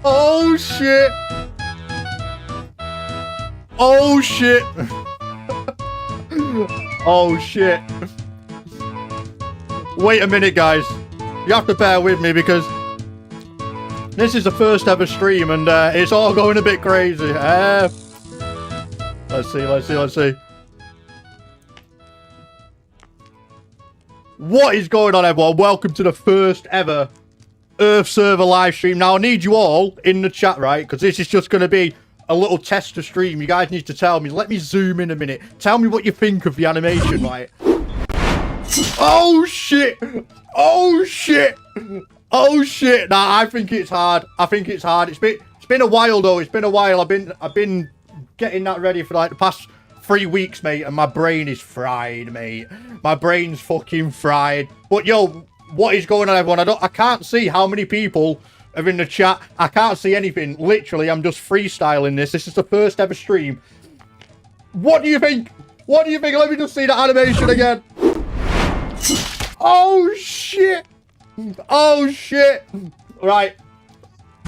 Oh shit! Oh shit! Oh shit! Wait a minute, guys. You have to bear with me because this is the first ever stream and it's all going a bit crazy. Let's see. What is going on, everyone? Welcome to the first ever Earth server live stream. Now, I need you all in the chat, right? Because this is just going to be a little tester stream. You guys need to tell me. Let me zoom in a minute. Tell me what you think of the animation, right? Oh, shit. Oh, shit. Oh, shit. Nah, I think it's hard. It's been a while, though. It's been a while. I've been getting that ready for, like, the past 3 weeks, mate. And my brain is fried, mate. My brain's fucking fried. But, yo, what is going on, everyone? I can't see how many people are in the chat. I can't see anything. Literally, I'm just freestyling this. This is the first ever stream. What do you think? What do you think? Let me just see the animation again. Oh, shit. Oh, shit. Right.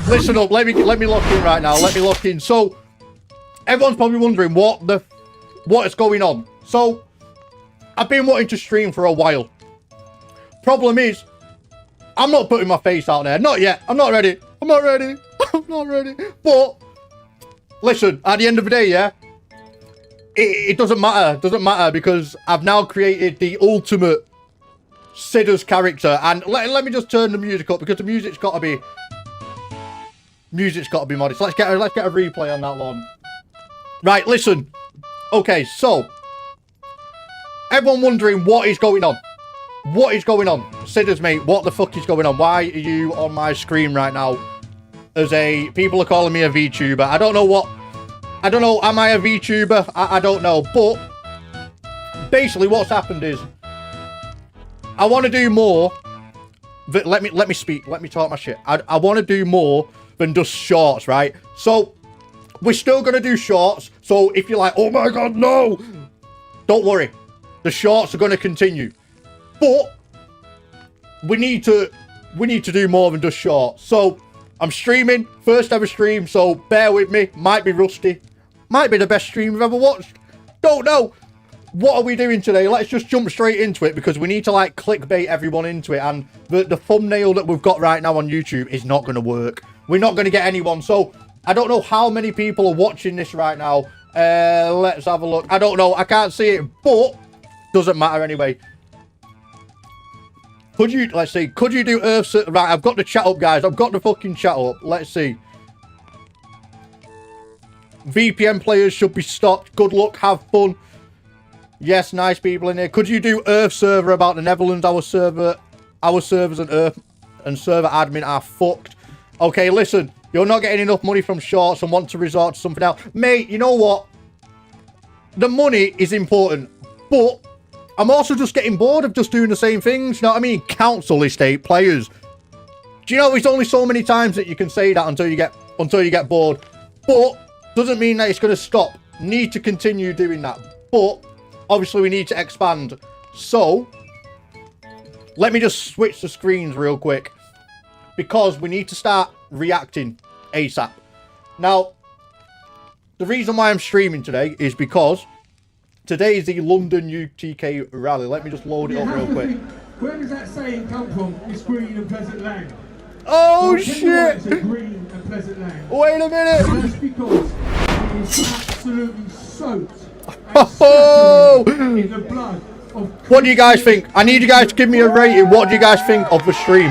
Listen up. Let me lock in right now. Let me lock in. So, everyone's probably wondering what is going on. So, I've been wanting to stream for a while. Problem is, I'm not putting my face out there. Not yet. I'm not ready. I'm not ready. I'm not ready. But, listen, at the end of the day, yeah, it doesn't matter. It doesn't matter because I've now created the ultimate Sidders character. And let me just turn the music up because the music's got to be modest. Let's get a replay on that one. Right, listen. Okay, so everyone wondering what is going on. What is going on? Sidders, mate, what the fuck is going on? Why are you on my screen right now? People are calling me a VTuber. I don't know, am I a VTuber? I don't know. But basically what's happened is I want to do more. Let me speak. Let me talk my shit. I want to do more than just shorts, right? So we're still going to do shorts. So if you're like, oh my God, no, don't worry. The shorts are going to continue. But we need to do more than just shorts. So I'm streaming, first ever stream, so bear with me. Might be rusty. Might be the best stream I've ever watched. Don't know. What are we doing today? Let's just jump straight into it because we need to like clickbait everyone into it. And the thumbnail that we've got right now on YouTube is not going to work. We're not going to get anyone. So I don't know how many people are watching this right now. Let's have a look. I don't know. I can't see it, but doesn't matter anyway. Let's see, could you do Earth... Right, I've got the chat up, guys. I've got the fucking chat up. Let's see. VPN players should be stopped. Good luck, have fun. Yes, nice people in here. Could you do Earth server about the Netherlands? Our servers and Earth and server admin are fucked. Okay, listen. You're not getting enough money from shorts and want to resort to something else. Mate, you know what? The money is important, but I'm also just getting bored of just doing the same things. You know what I mean? Council estate players. Do you know it's only so many times that you can say that until you get bored? But doesn't mean that it's going to stop. Need to continue doing that. But obviously we need to expand. So let me just switch the screens real quick because we need to start reacting ASAP. Now, the reason why I'm streaming today is because today is the London UTK Rally. Let me just load it up real quick. Where does that saying come from? It's green and pleasant land. Oh, well, shit! It's a green and pleasant land. Wait a minute! That's because it is absolutely soaked in the blood of... What do you guys think? I need you guys to give me a rating. What do you guys think of the stream?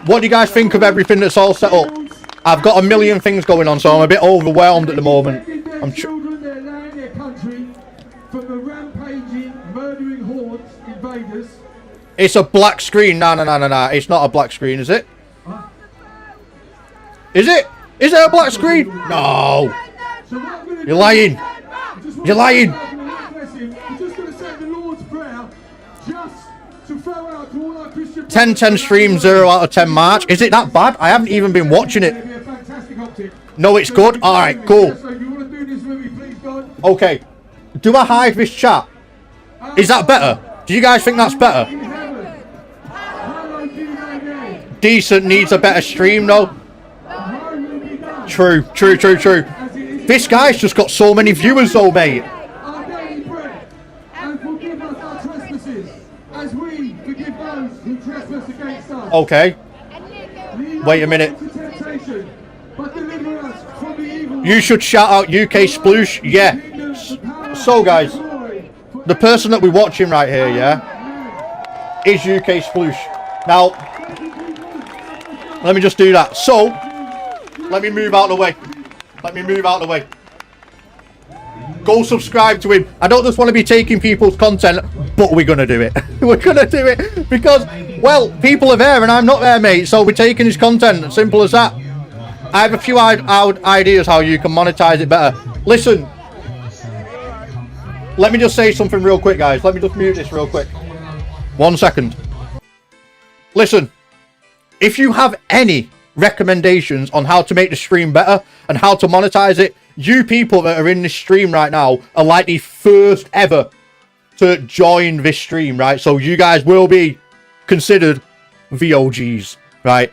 What do you guys think of everything that's all set up? I've got a million things going on, so I'm a bit overwhelmed at the moment. Children, their land, their country, from the rampaging, murdering hordes, invaders. It's a black screen. No. It's not a black screen, is it? Huh? Is it? Is it a black screen? No. You're lying. You're lying. I'm just going to say the Lord's Prayer just to throw out to all our Christian 10 stream, 0 out of 10 March. Is it that bad? I haven't even been watching it. No, it's good. All right, cool. Okay. Do I hide this chat? Is that better? Do you guys think that's better? Decent needs a better stream, though. True. This guy's just got so many viewers, though, mate. against us. Okay. Lead Wait a us minute. not into temptation, but deliver us from the evil one. You should shout out UK Sploosh. Yeah. So, guys, the person that we're watching right here, yeah, is UK Sploosh. Now, let me just do that. So, let me move out of the way. Let me move out of the way. Go subscribe to him. I don't just want to be taking people's content, but we're going to do it. We're going to do it because, well, people are there and I'm not there, mate. So we're taking his content. Simple as that. I have a few ideas how you can monetize it better. Listen. Let me just say something real quick, guys. Let me just mute this real quick. 1 second. Listen. If you have any recommendations on how to make the stream better and how to monetize it, you people that are in this stream right now are like the first ever to join this stream, right? So you guys will be considered VOGs, right?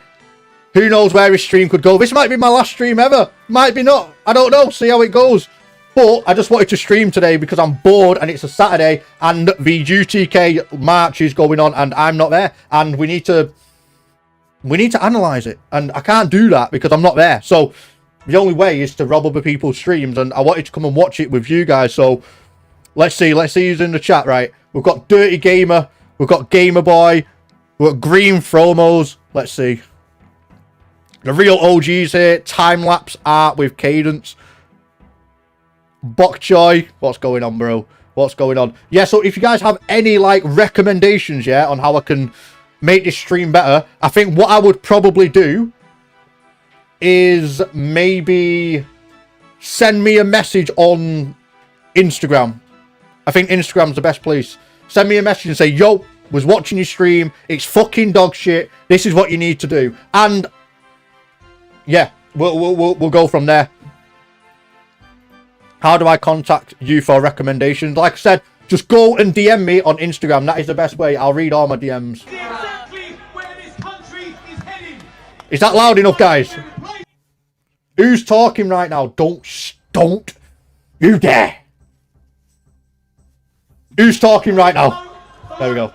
Who knows where this stream could go? This might be my last stream ever. Might be not. I don't know. See how it goes. But I just wanted to stream today because I'm bored and it's a Saturday and the UTK march is going on and I'm not there. And we need to analyze it. And I can't do that because I'm not there. So the only way is to rob other people's streams. And I wanted to come and watch it with you guys. So let's see. Let's see who's in the chat, right? We've got Dirty Gamer. We've got Gamer Boy. We've got Green Fromos. Let's see. The real OGs here. Time-lapse art with Cadence. Bokchoy. What's going on, bro? What's going on? Yeah, so if you guys have any, like, recommendations, yeah, on how I can make this stream better, I think what I would probably do is maybe send me a message on Instagram. I think Instagram's the best place. Send me a message and say, yo, was watching your stream. It's fucking dog shit. This is what you need to do. And yeah, we'll go from there. How do I contact you for recommendations? Like I said, just go and DM me on Instagram. That is the best way. I'll read all my DMs. Exactly where this country is heading. Is that loud enough, guys? Who's talking right now? Don't you dare. Who's talking right now? There we go.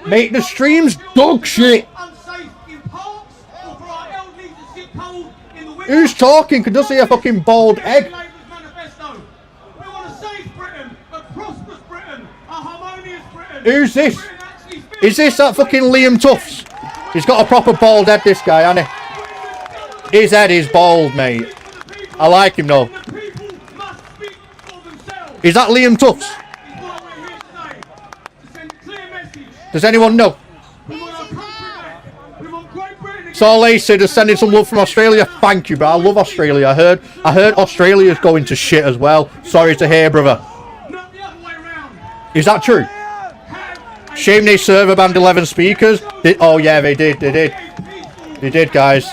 Make the streams dog shit. Who's talking? Can just see a fucking bald egg. Who's this? Is this that fucking Liam Tufts? He's got a proper bald head, this guy, hasn't he? His head is bald, mate. I like him though. Is that Liam Tufts? Does anyone know? Solay said is sending some love from Australia. Thank you, bro. I love Australia. I heard Australia's going to shit as well. Sorry to hear, brother. Is that true? Shame they server banned 11 speakers. Oh yeah, they did. They did, guys.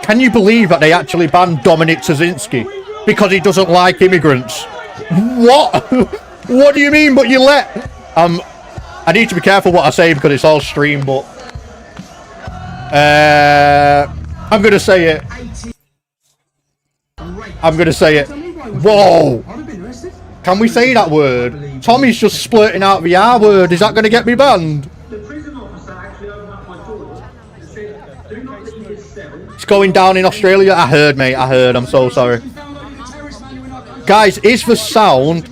Can you believe that they actually banned Dominic Tazinski because he doesn't like immigrants? What? What do you mean? But you let? I need to be careful what I say because it's all stream, but I'm gonna say it. I'm gonna say it. Whoa! Can we say that word? Tommy's just splurting out the R word. Is that gonna get me banned? It's going down in Australia. I heard, mate. I heard. I'm so sorry. Guys, is the sound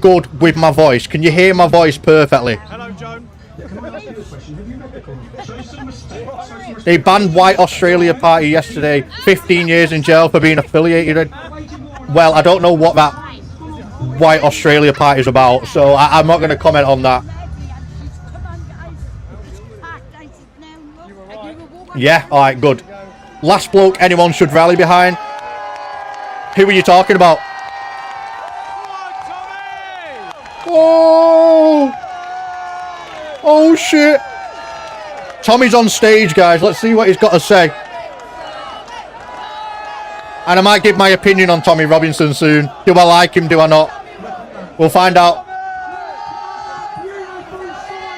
good with my voice? Can you hear my voice perfectly? Hello, Joan. They banned White Australia Party yesterday. 15 years in jail for being affiliated. Well, I don't know what that White Australia Party is about, so I'm not going to comment on that. Yeah, alright, good. Last bloke anyone should rally behind. Who are you talking about? Oh! Oh shit! Tommy's on stage, guys. Let's see what he's got to say. And I might give my opinion on Tommy Robinson soon. Do I like him? Do I not? We'll find out.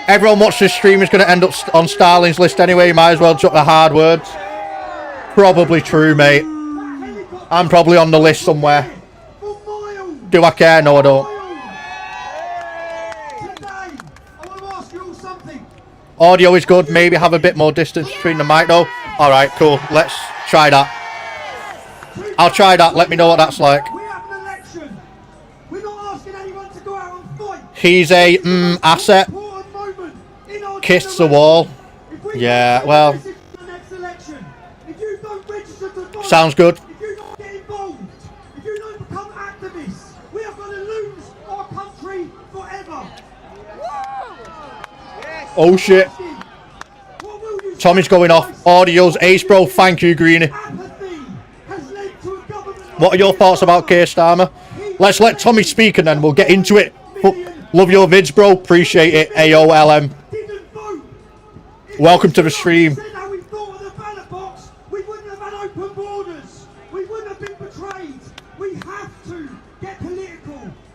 Everyone watch this stream is going to end up on Starling's list anyway. You might as well chuck the hard words. Probably true, mate. I'm probably on the list somewhere. Do I care? No, I don't. Audio is good. Maybe have a bit more distance between the mic though. Alright, cool. Let's try that. I'll try that. Let me know what that's like. We have an election. We're not asking anyone to go out and fight. He's a asset. Kiss the wall. Yeah, well. Sounds good. If you don't get involved, if you don't become activists, we are going to lose our country forever. Oh shit. Tommy's going off. Audio's ace, bro. Thank you, Greenie. What are your thoughts about Keir Starmer? Let's let Tommy speak and then we'll get into it. Love your vids, bro. Appreciate it. AOLM. Welcome to the stream.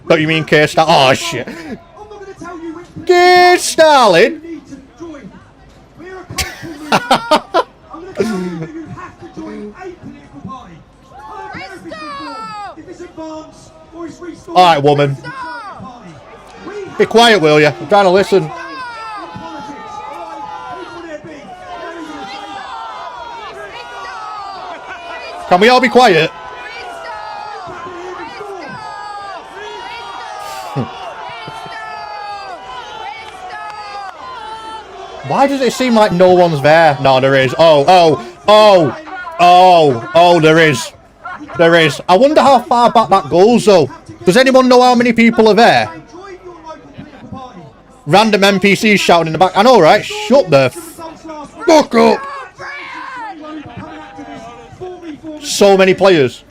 Don't you mean Keir Starmer? Oh shit. Keir Starling? Alright, woman. Be quiet, will you? I'm trying to listen. Can we all be quiet? Why does it seem like no one's there? No, there is. Oh, there is. There is. I wonder how far back that goes, though. Does anyone know how many people are there? Random NPCs shouting in the back. I know, right? Shut the fuck up. So many players.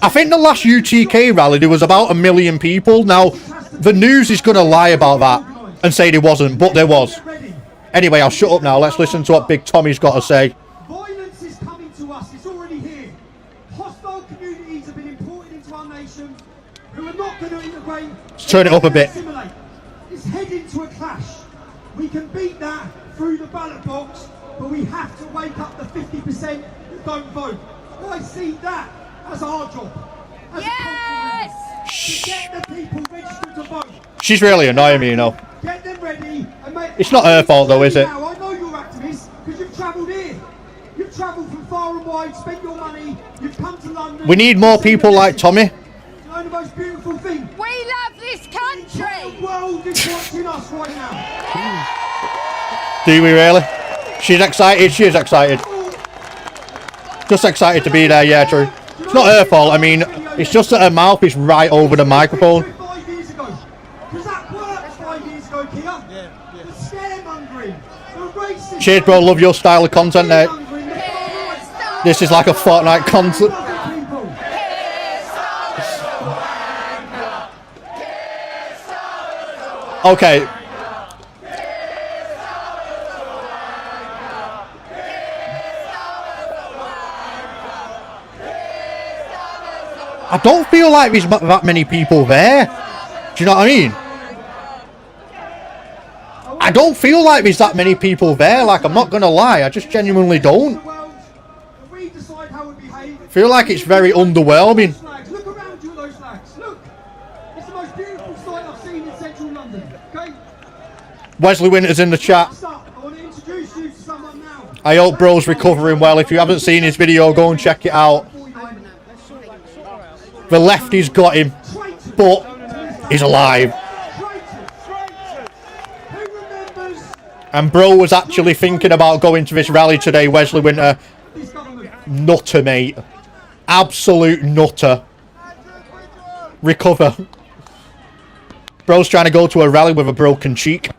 I think the last UTK rally, there was about 1 million people. Now, the news is going to lie about that and say there wasn't, but there was. Anyway, I'll shut up now. Let's listen to what Big Tommy's got to say. Violence is coming to us. It's already here. Hostile communities have been imported into our nation who are not going to integrate. Let's turn it up a bit. It's heading to a clash. We can beat that through the ballot box, but we have to wake up the 50% that don't vote. I see that as our job. As yes! To get the people registered to vote. She's really annoying me, you know. Get them ready and make. It's not her fault though, is it? Now, I know you're activists because you've travelled here. You've travelled from far and wide, spent your money, you've come to London. We need more people like Tommy. You know the most beautiful thing? We love this country! The world is watching us right now. Do we really? She's excited, she is excited. Just excited to be there, yeah, true. It's not her fault, I mean, it's just that her mouth is right over the microphone. 5 years ago. Because that worked 5 years ago, Kia. Yeah. The scaremongering, the racism. Cheers, bro, love your style of content there. This is like a Fortnite concert. Okay. I don't feel like there's that many people there. Do you know what I mean? I don't feel like there's that many people there. Like, I'm not going to lie. I just genuinely don't. Feel like it's very underwhelming. Look around you at those flags. Look. It's the most beautiful sight I've seen in central London. Okay? Wesley Winter's in the chat. I want to introduce you to someone now. I hope bro's recovering well. If you haven't seen his video, go and check it out. The lefty's got him, but he's alive. And bro was actually thinking about going to this rally today, Wesley Winter. Nutter, mate. Absolute nutter. Recover. Bro's trying to go to a rally with a broken cheek.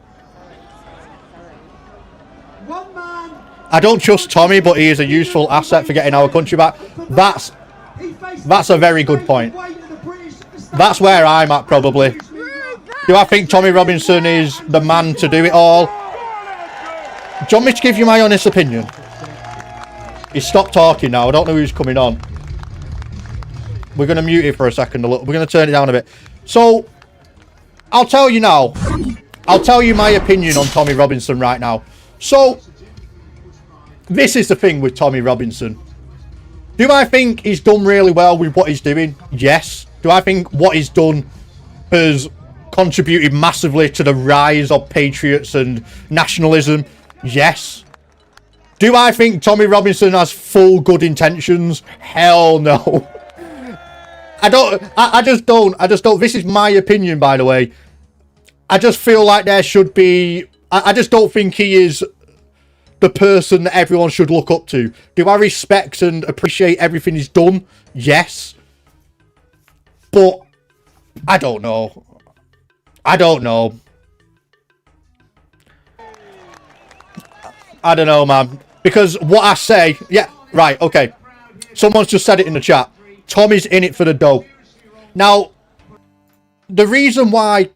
I don't trust Tommy, but he is a useful asset for getting our country back. That's a very good point. That's where I'm at, probably. Do I think Tommy Robinson is the man to do it all? Do you want me to give you my honest opinion? He's stopped talking now. I don't know who's coming on. We're going to mute it for a second. We're going to turn it down a bit. So, I'll tell you now. I'll tell you my opinion on Tommy Robinson right now. So, this is the thing with Tommy Robinson. Do I think he's done really well with what he's doing? Yes. Do I think what he's done has contributed massively to the rise of patriots and nationalism? Yes. Do I think Tommy Robinson has full good intentions? Hell no. I just don't. This is my opinion, by the way. I just feel like there should be... I just don't think he is the person that everyone should look up to. Do I respect and appreciate everything he's done? Yes. But I don't know. I don't know. I don't know, man. Because what I say... Yeah, right, okay. Someone's just said it in the chat. Tommy's in it for the dough. Now, the reason why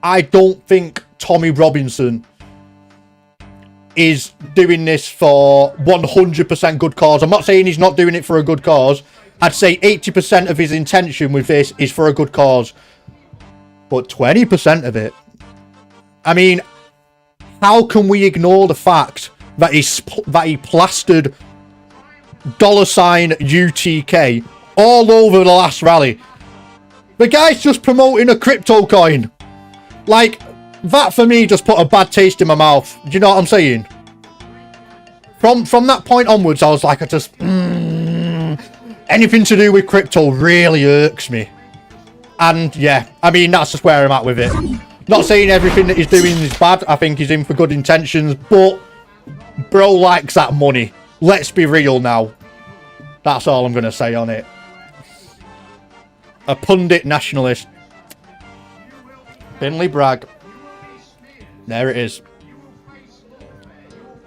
I don't think Tommy Robinson is doing this for 100% good cause. I'm not saying he's not doing it for a good cause. I'd say 80% of his intention with this is for a good cause. But 20% of it... I mean, how can we ignore the fact that he plastered $ UTK all over the last rally? The guy's just promoting a crypto coin. Like, that for me just put a bad taste in my mouth. Do you know what I'm saying? From that point onwards, I was like, anything to do with crypto really irks me. And yeah, I mean, that's just where I'm at with it. Not saying everything that he's doing is bad. I think he's in for good intentions, but bro likes that money. Let's be real now. That's all I'm going to say on it. A pundit nationalist. Finley Bragg. There it is.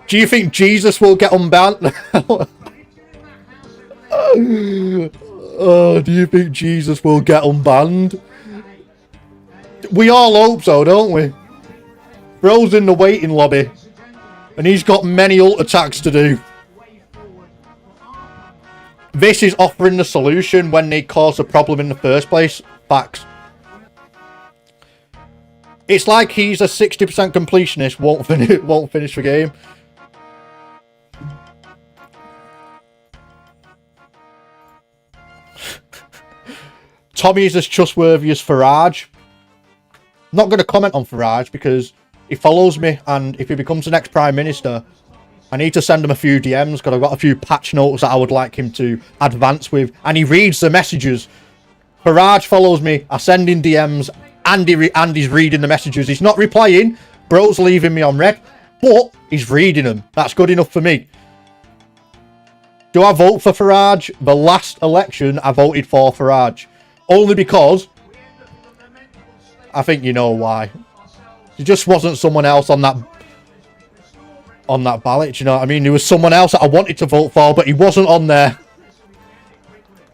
Do you think Jesus will get unbanned? Oh, do you think Jesus will get unbanned? We all hope so, don't we? Bro's in the waiting lobby. And he's got many ult attacks to do. This is offering the solution when they caused a problem in the first place. Facts. It's like he's a 60% completionist, won't finish the game. Tommy is as trustworthy as Farage. Not going to comment on Farage because he follows me, and if he becomes the next Prime Minister, I need to send him a few DMs because I've got a few patch notes that I would like him to advance with, and he reads the messages. Farage follows me, I send in DMs, and he's reading the messages. He's not replying, bro's leaving me on red, but he's reading them. That's good enough for me. Do I vote for Farage? The last election, I voted for Farage. Only because I think you know why. There just wasn't someone else on that ballot, you know what I mean? There was someone else that I wanted to vote for, but he wasn't on there.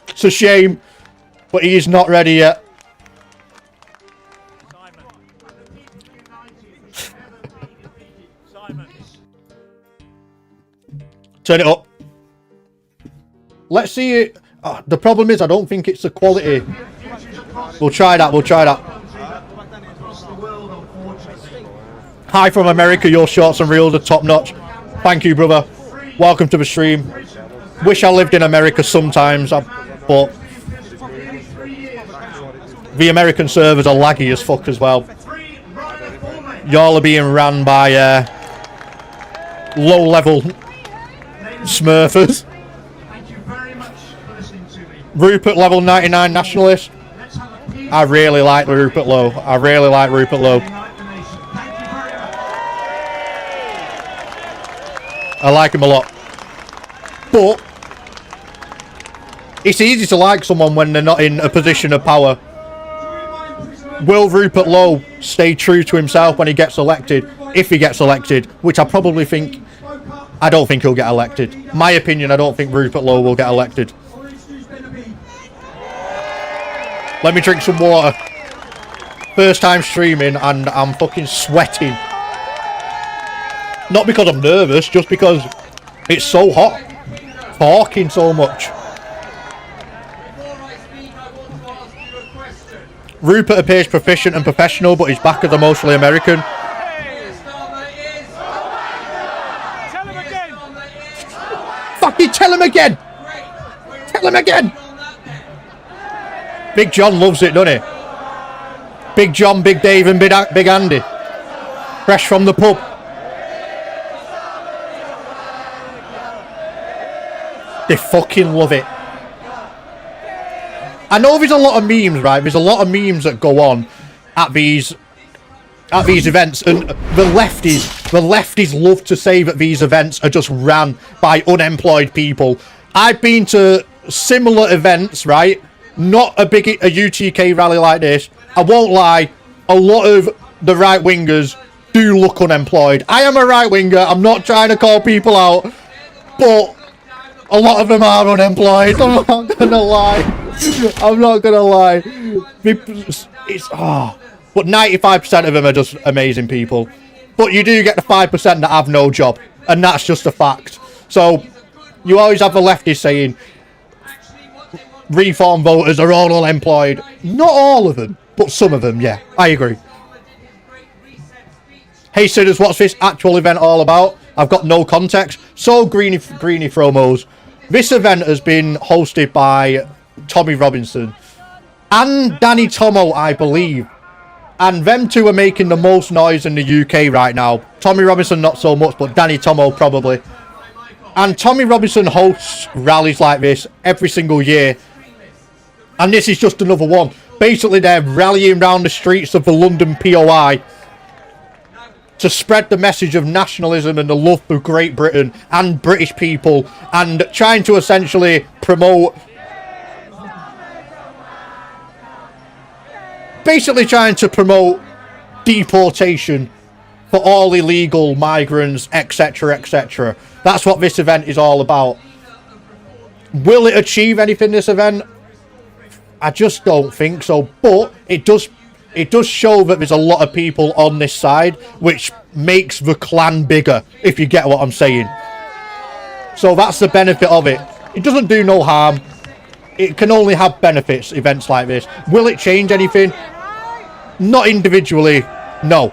It's a shame, but he is not ready yet. Turn it up. Let's see it. The problem is I don't think it's the quality. We'll try that. We'll try that. Hi from America. Your shorts and reels are top notch. Thank you, brother. Welcome to the stream. Wish I lived in America sometimes, but the American servers are laggy as fuck as well. Y'all are being ran by low-level smurfers. Rupert level 99 nationalist. I really like the Rupert Lowe. I really like Rupert Lowe. I like him a lot. But it's easy to like someone when they're not in a position of power. Will Rupert Lowe stay true to himself when he gets elected? If he gets elected, which I probably think... I don't think he'll get elected. My opinion, I don't think Rupert Lowe will get elected. Let me drink some water. First time streaming and I'm fucking sweating. Not because I'm nervous, just because it's so hot. Talking so much. Rupert appears proficient and professional, but he's back as emotionally American. Tell him again. Fucking tell him again. Tell him again. Big John loves it, doesn't he? Big John, Big Dave and Big Andy. Fresh from the pub. They fucking love it. I know there's a lot of memes, right? There's a lot of memes that go on at these events, and the lefties love to say that these events are just ran by unemployed people. I've been to similar events, right? Not a UTK rally like this. I won't lie, a lot of the right wingers do look unemployed. I am a right winger, I'm not trying to call people out, but a lot of them are unemployed. I'm not gonna lie. I'm not gonna lie. But 95% of them are just amazing people. But you do get the 5% that have no job, and that's just a fact. So you always have the lefties saying reform voters are all unemployed. Not all of them, but some of them, yeah. I agree. Hey Sinners, what's this actual event all about? I've got no context. So Greeny Fromos. This event has been hosted by Tommy Robinson and Danny Tomo, I believe. And them two are making the most noise in the UK right now. Tommy Robinson not so much, but Danny Tomo probably. And Tommy Robinson hosts rallies like this every single year. And this is just another one. Basically, they're rallying around the streets of the London POI to spread the message of nationalism and the love for Great Britain and British people, and trying to essentially promote... Basically trying to promote deportation for all illegal migrants, etc, etc. That's what this event is all about. Will it achieve anything, this event? I just don't think so, but it does show that there's a lot of people on this side, which makes the clan bigger, if you get what I'm saying. So that's the benefit of it. It doesn't do no harm. It can only have benefits, events like this. Will it change anything? Not individually, no.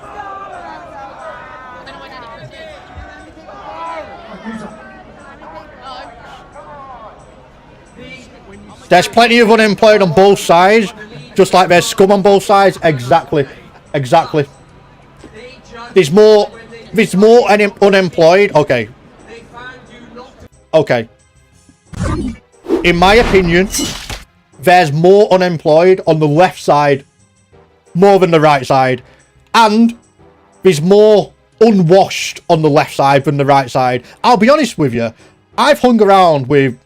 There's plenty of unemployed on both sides, just like there's scum on both sides. Exactly. There's more unemployed. Okay. In my opinion, there's more unemployed on the left side more than the right side, and there's more unwashed on the left side than the right side. I'll be honest with you, I've hung around with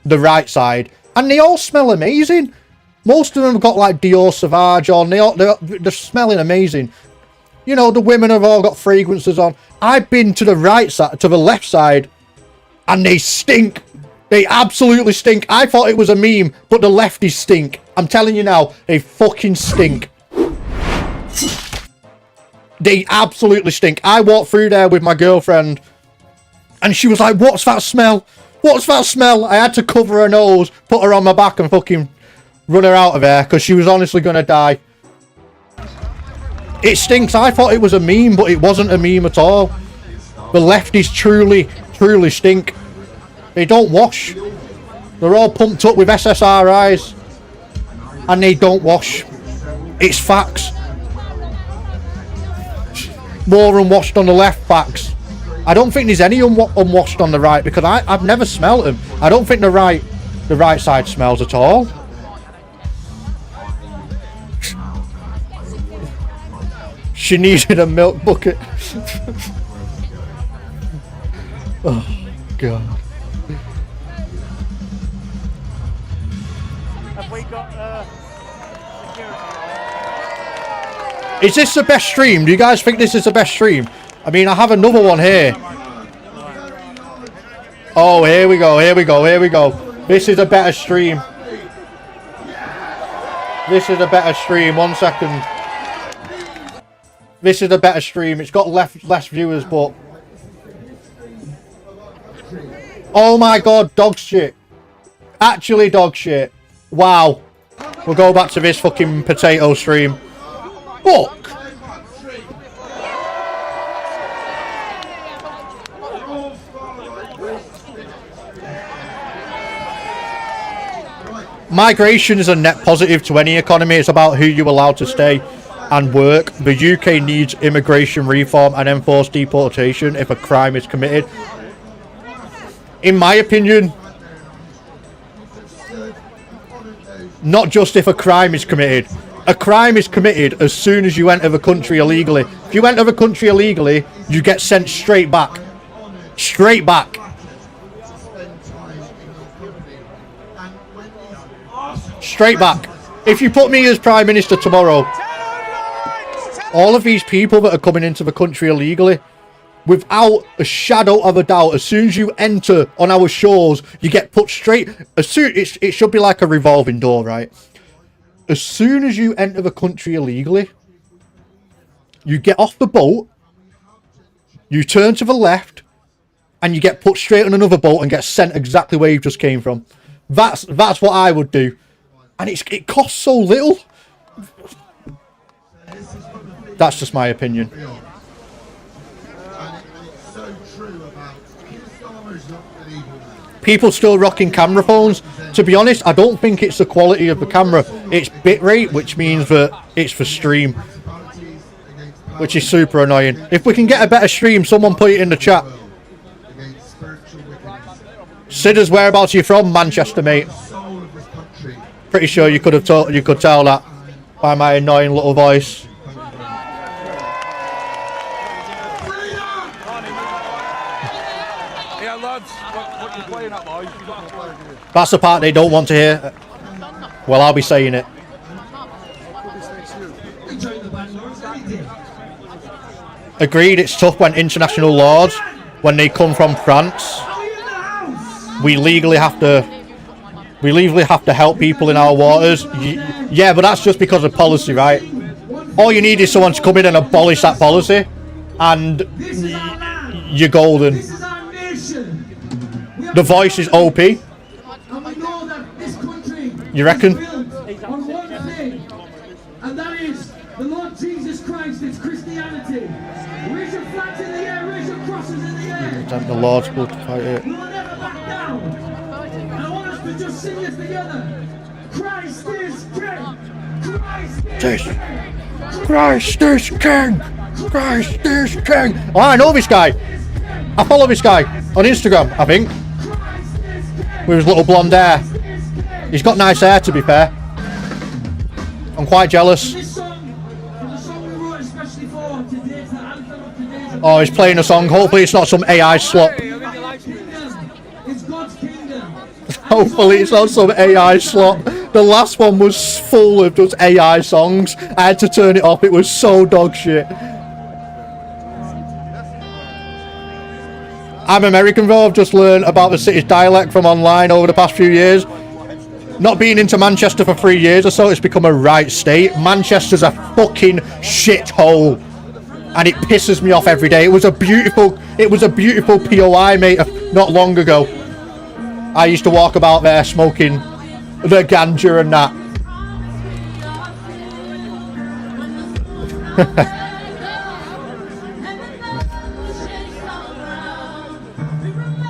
the right side and they all smell amazing. Most of them have got like Dior Sauvage on. They're smelling amazing. You know, the women have all got fragrances on. I've been to the right side, to the left side, and they stink. They absolutely stink. I thought it was a meme, but the lefties stink. I'm telling you now, they fucking stink. They absolutely stink. I walked through there with my girlfriend and she was like, what's that smell? What's that smell? I had to cover her nose, put her on my back and fucking run her out of there because she was honestly going to die. It stinks. I thought it was a meme, but it wasn't a meme at all. The lefties truly stink. They don't wash. They're all pumped up with SSRIs and they don't wash. It's facts. More unwashed on the left, facts. I don't think there's any unwashed on the right because I've never smelled them. I don't think the right side smells at all. She needed a milk bucket. Oh God. Have we got security? Is this the best stream? Do you guys think this is the best stream? I mean, I have another one here. Oh, here we go. This is a better stream. One second. This is a better stream. It's got less viewers, but... Oh my God, dog shit. Actually dog shit. Wow. We'll go back to this fucking potato stream. Fuck! Migration is a net positive to any economy. It's about who you're allowed to stay. and work. The UK needs immigration reform and enforced deportation if a crime is committed. In my opinion, not just if a crime is committed. A crime is committed as soon as you enter the country illegally. If you enter the country illegally, you get sent straight back. Straight back. Straight back. If you put me as Prime Minister tomorrow, all of these people that are coming into the country illegally, without a shadow of a doubt, as soon as you enter on our shores, you get put straight. It should be like a revolving door, right? As soon as you enter the country illegally, you get off the boat, you turn to the left, and you get put straight on another boat and get sent exactly where you just came from. That's what I would do, and it costs so little. That's just my opinion. People still rocking camera phones. To be honest, I don't think it's the quality of the camera. It's bitrate, which means that it's for stream, which is super annoying. If we can get a better stream, someone put it in the chat. Sidders, whereabouts are you from? Manchester, mate. Pretty sure you could tell that by my annoying little voice. That's the part they don't want to hear. Well, I'll be saying it. Agreed, it's tough when international lords, when they come from France, we legally have to help people in our waters. Yeah, but that's just because of policy, right? All you need is someone to come in and abolish that policy, and you're golden. The voice is OP. You reckon? On one thing, and that is the Lord Jesus Christ. It's Christianity. Raise your flags in the air, raise your crosses in the air. The Lord's will fight it. We will never back down. And I want us to just sing this together. Christ is King. Christ is King. Christ is King. Oh, I know this guy. I follow this guy on Instagram, I think. With his little blonde hair. He's got nice hair, to be fair. I'm quite jealous. Oh, he's playing a song. Hopefully it's not some AI slop. Hopefully it's not some AI slop. The last one was full of just AI songs. I had to turn it off. It was so dog shit. I'm American though. I've just learned about the city's dialect from online over the past few years. Not being into Manchester for 3 years or so, it's become a right state. Manchester's a fucking shithole, and it pisses me off every day. It was a beautiful POI, mate, not long ago. I used to walk about there smoking the ganja and that.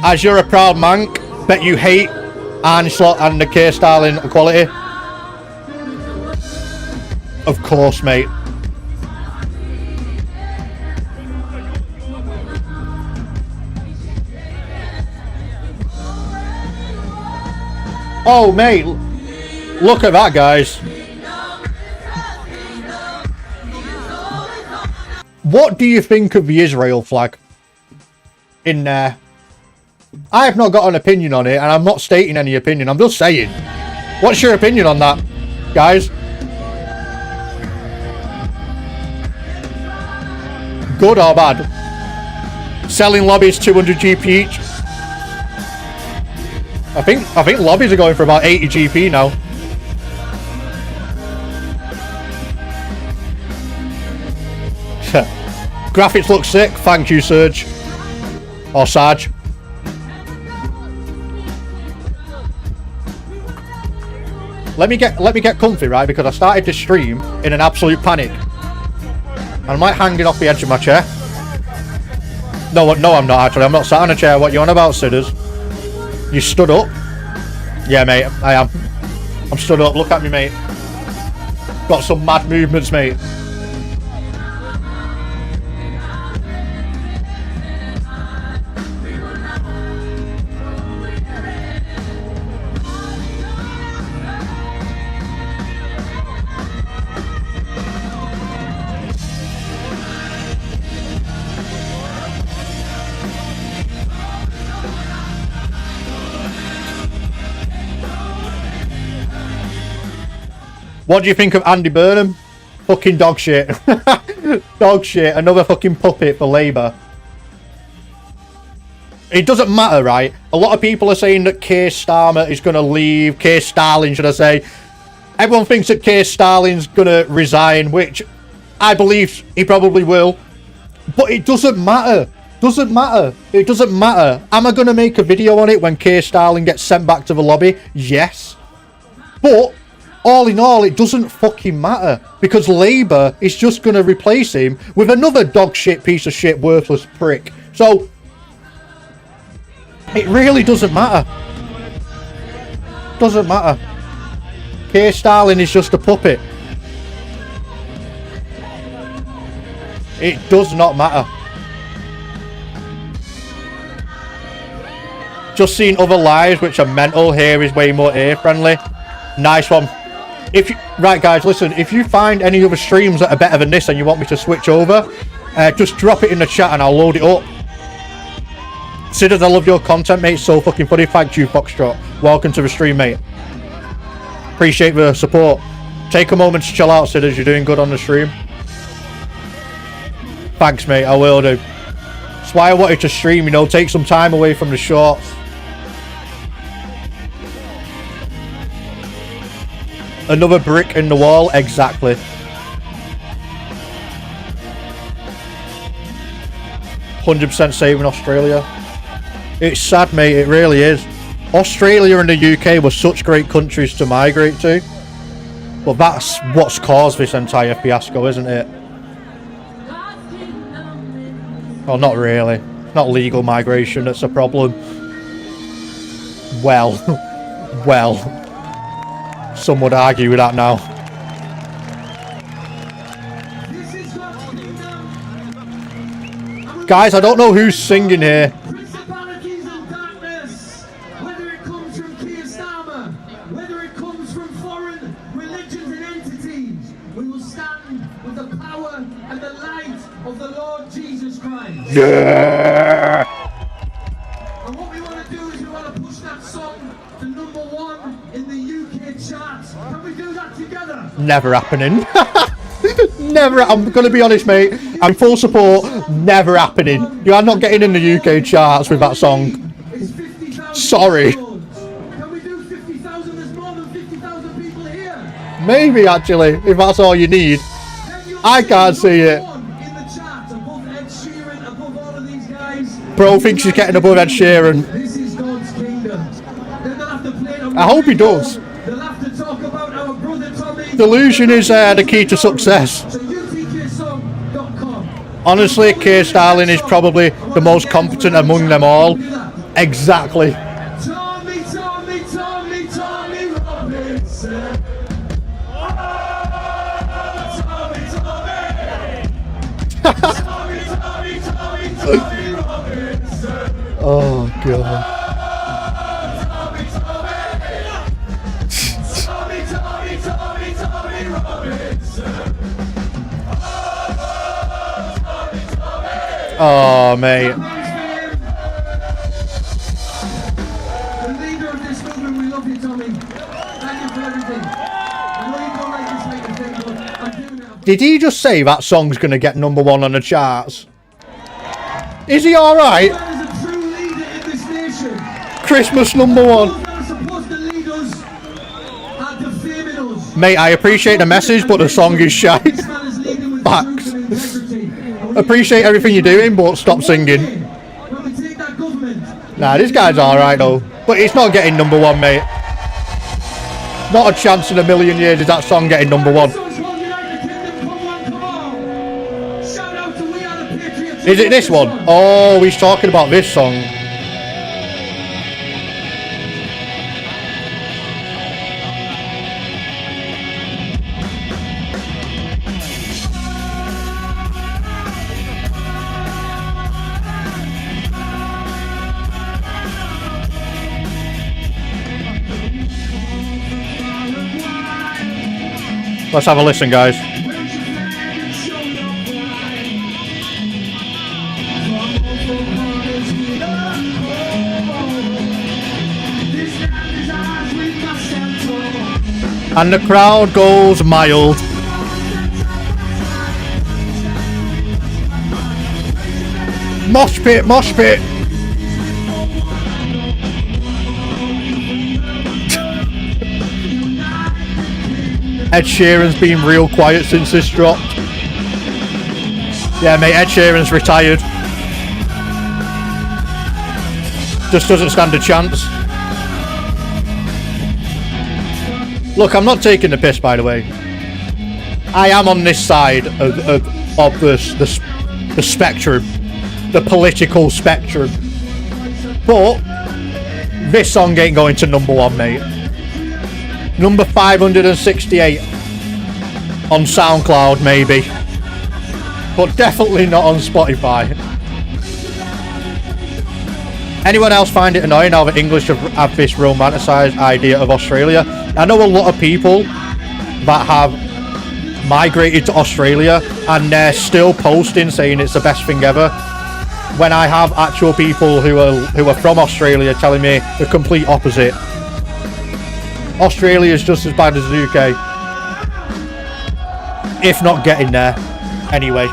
As you're a proud Manc, bet you hate Arnie Slot and the K Starling equality. Of course, mate. Oh, mate. Look at that, guys. What do you think of the Israel flag in there? I have not got an opinion on it, and I'm not stating any opinion. I'm just saying. What's your opinion on that, guys? Good or bad? Selling lobbies 200 GP each. I think lobbies are going for about 80 GP now. Graphics look sick. Thank you, Serge. Or Sarge. Let me get comfy, right? Because I started to stream in an absolute panic. I'm like hanging off the edge of my chair. No, I'm not actually. I'm not sat on a chair. What you on about, Sidders? You stood up? Yeah, mate, I am. I'm stood up. Look at me, mate. Got some mad movements, mate. What do you think of Andy Burnham? Fucking dog shit. Dog shit. Another fucking puppet for Labour. It doesn't matter, right? A lot of people are saying that Keir Starmer is going to leave. Keir Starling, should I say. Everyone thinks that Keir Starling's going to resign, which I believe he probably will. But it doesn't matter. Doesn't matter. It doesn't matter. Am I going to make a video on it when Keir Starling gets sent back to the lobby? Yes. But all in all, it doesn't fucking matter. Because Labour is just going to replace him with another dog shit, piece of shit, worthless prick. So it really doesn't matter. Doesn't matter. Keir Starling is just a puppet. It does not matter. Just seen other lives which are mental. Here is way more ear friendly. Nice one. If you, right guys, listen, if you find any other streams that are better than this and you want me to switch over, just drop it in the chat and I'll load it up. Sidders, I love your content, mate. So fucking funny. Thank you, Foxtrot. Welcome to the stream, mate. Appreciate the support. Take a moment to chill out, Sidders. You're doing good on the stream. Thanks, mate. I will do. That's why I wanted to stream, you know, take some time away from the shorts. Another brick in the wall. Exactly. %100% saving Australia. It's sad, mate. It really is. Australia and the UK were such great countries to migrate to. But that's what's caused this entire fiasco, isn't it? Well, not really. Not legal migration that's a problem. Well. Well. Some would argue with that now. Guys, I don't know who's singing here. Principalities and darkness, whether it comes from Keir Starmer, whether it comes from foreign religions and entities, we will stand with the power and the light of the Lord Jesus Christ. Yeah. And what we want to do is we want to push that song to #1 in the UK charts. Can we do that together? Never happening. Never. I'm gonna be honest, mate. I'm full support. Never happening. You are not getting in the UK charts with that song. It's 50,000. Sorry. Can we do 50,000? There's more than 50,000 people here. Maybe actually, if that's all you need. I can't see it. In the chart, above Ed Sheeran, above all of these guys. Bro thinks he's getting above Ed Sheeran. This is God's kingdom. Then they'll have to play it. I hope he does. They'll have to talk about our brother Tommy. Delusion is the key to success. So UTKsong.com. Honestly, Keir Starling is probably the most competent among them all. Exactly. Tommy, Tommy, Tommy, Tommy Robinson. Tommy, Tommy Robinson. Oh god. Tommy Robinson. Oh mate. The leader of this movement, we love you, Tommy. Thank you for everything. I know you don't like this kind of thing, but I'm doing it. Did he just say that song's gonna get #1 on the charts? Is he alright? Man is a true leader in this nation. Christmas #1. Those that are supposed to lead us are defaming us. Mate, I appreciate the message, but the song is shite. This man is leading with Facts. truth and integrity. Appreciate everything you're doing, but stop singing. When we take that government, Nah, this guy's alright though. But it's not getting #1, mate. Not a chance in a million years is that song getting #1. songs called United Kingdom, come on, come on. Shout out to We Are the Patriots. Is it this one? Oh, he's talking about this song. Let's have a listen, guys. And the crowd goes mild. Mosh pit, mosh pit. Ed Sheeran's been real quiet since this dropped. Yeah, mate, Ed Sheeran's retired. Just doesn't stand a chance. Look, I'm not taking the piss, by the way. I am on this side of the spectrum. The political spectrum. But this song ain't going to #1, mate. Number 568 on SoundCloud, maybe. But definitely not on Spotify. Anyone else find it annoying how the English have this romanticised idea of Australia? I know a lot of people that have migrated to Australia and they're still posting saying it's the best thing ever, when I have actual people who are from Australia telling me the complete opposite. Australia is just as bad as the UK, if not getting there. Anyway.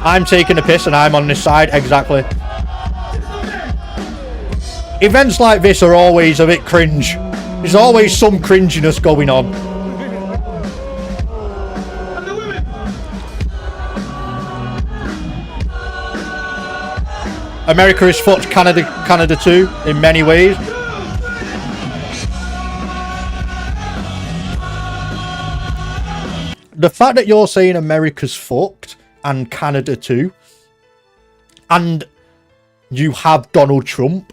I'm taking a piss and I'm on this side, exactly. Events like this are always a bit cringe. There's always some cringiness going on. America has fucked Canada too, in many ways. The fact that you're saying America's fucked and Canada too, and you have Donald Trump,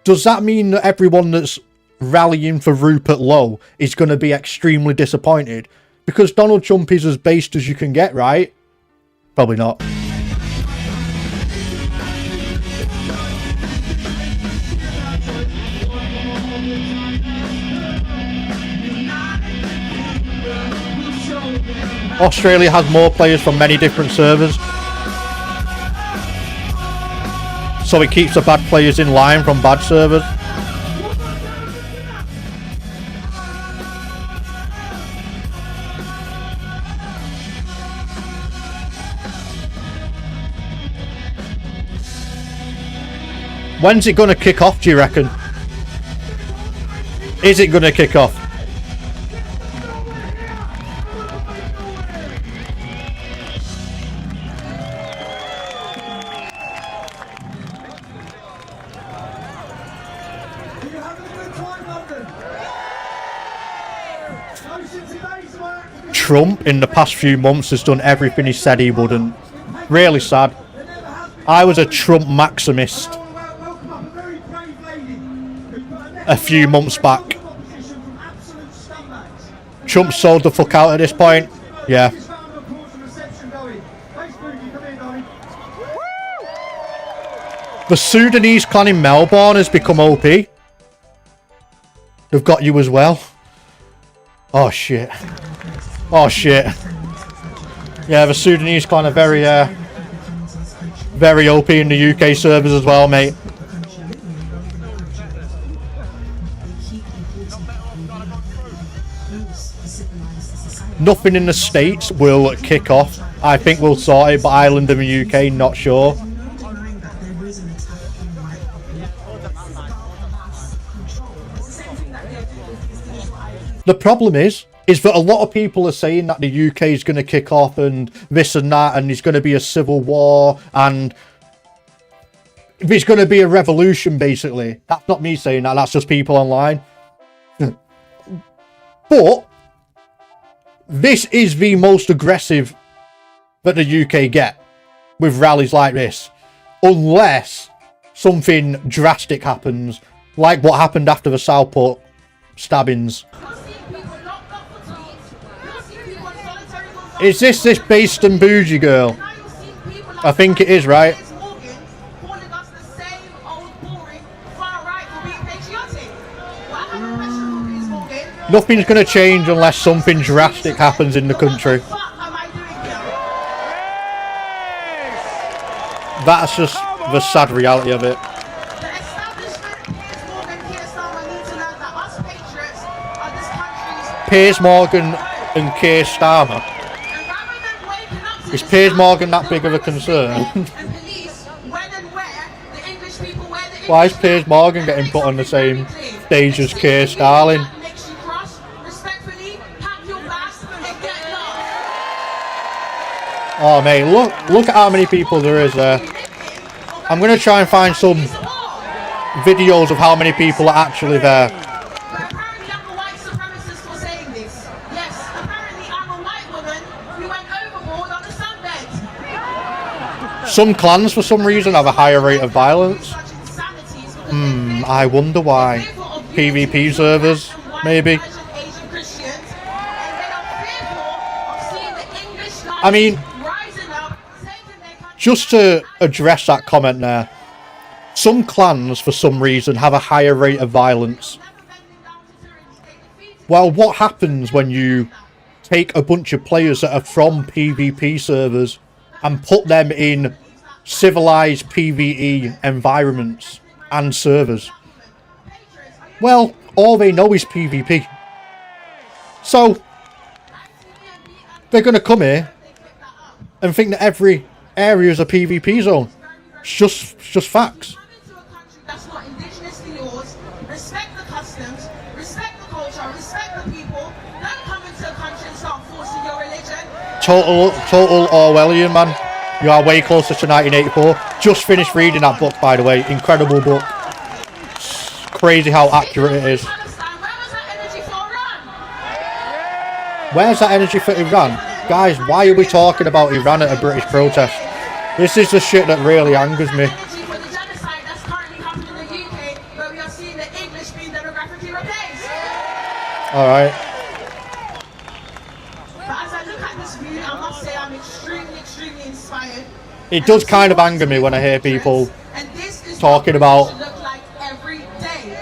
does that mean that everyone that's rallying for Rupert Lowe is going to be extremely disappointed? Because Donald Trump is as based as you can get, right? Probably not. Australia has more players from many different servers, so it keeps the bad players in line from bad servers. When's it going to kick off, do you reckon? Is it going to kick off? Trump in the past few months has done everything he said he wouldn't. Really sad. I was a Trump maximist a few months back. Trump sold the fuck out at this point. Yeah. The Sudanese clan in Melbourne has become OP. They've got you as well. Oh shit. Oh shit. Yeah, the Sudanese clan are very OP in the UK servers as well, mate. Nothing in the States will kick off. I think we'll sort it, but Ireland and the UK, not sure. The problem is that a lot of people are saying that the UK is going to kick off and this and that, and there's going to be a civil war, and there's going to be a revolution, basically. That's not me saying that, that's just people online. But this is the most aggressive that the UK get with rallies like this. Unless something drastic happens, like what happened after the Southport stabbings. Is this based and bougie girl? I think it is, right? Nothing's going to change unless something drastic happens in the country. That's just the sad reality of it. The establishment, Piers Morgan, Keir Starmer need to learn that us patriots are this country's... Piers Morgan and Keir Starmer. And rather than waking up to Is this Piers fact, Morgan that big of a concern? and police when and where the English people wear the Why is English Piers flag. Morgan And getting make put on the something same very clear. stage as If Keir you Starling? that makes you cross, respectfully, pack your bags and get lost. Oh mate, look at how many people there is there. I'm gonna try and find some videos of how many people are actually there. But apparently I'm a white supremacist for saying this. Yes, apparently I'm a white woman who went overboard on a sunbed. Some clans for some reason have a higher rate of violence. Such insanities because they fear I wonder why. fearful of unity PvP between servers, black and white maybe. Asian Christians, and they are fearful of seeing the English I mean, rising up, taking their country. just to address that comment there, some clans for some reason have a higher rate of violence. Well, what happens when you take a bunch of players that are from PvP servers and put them in civilized PvE environments and servers? Well, all they know is PvP. So, they're going to come here and think that every area is a PvP zone. It's just facts. Come into a country that's not indigenous to yours, respect the customs, respect the culture, respect the people. Don't come into a country and start forcing your religion. Total Orwellian, man. You are way closer to 1984. Just finished reading that book, by the way. Incredible book. It's crazy how accurate it is. Palestine, where was that energy for Iran? Where's that energy for Iran? Guys, why are we talking about Iran at a British protest? This is the shit that really angers me. Energy for the genocide that's currently happening in the UK, where we are seeing the English being demographically replaced. Alright. But as I look at this view, I must say I'm extremely inspired. It does kind of anger me when I hear people And this is talking what about should look like every day.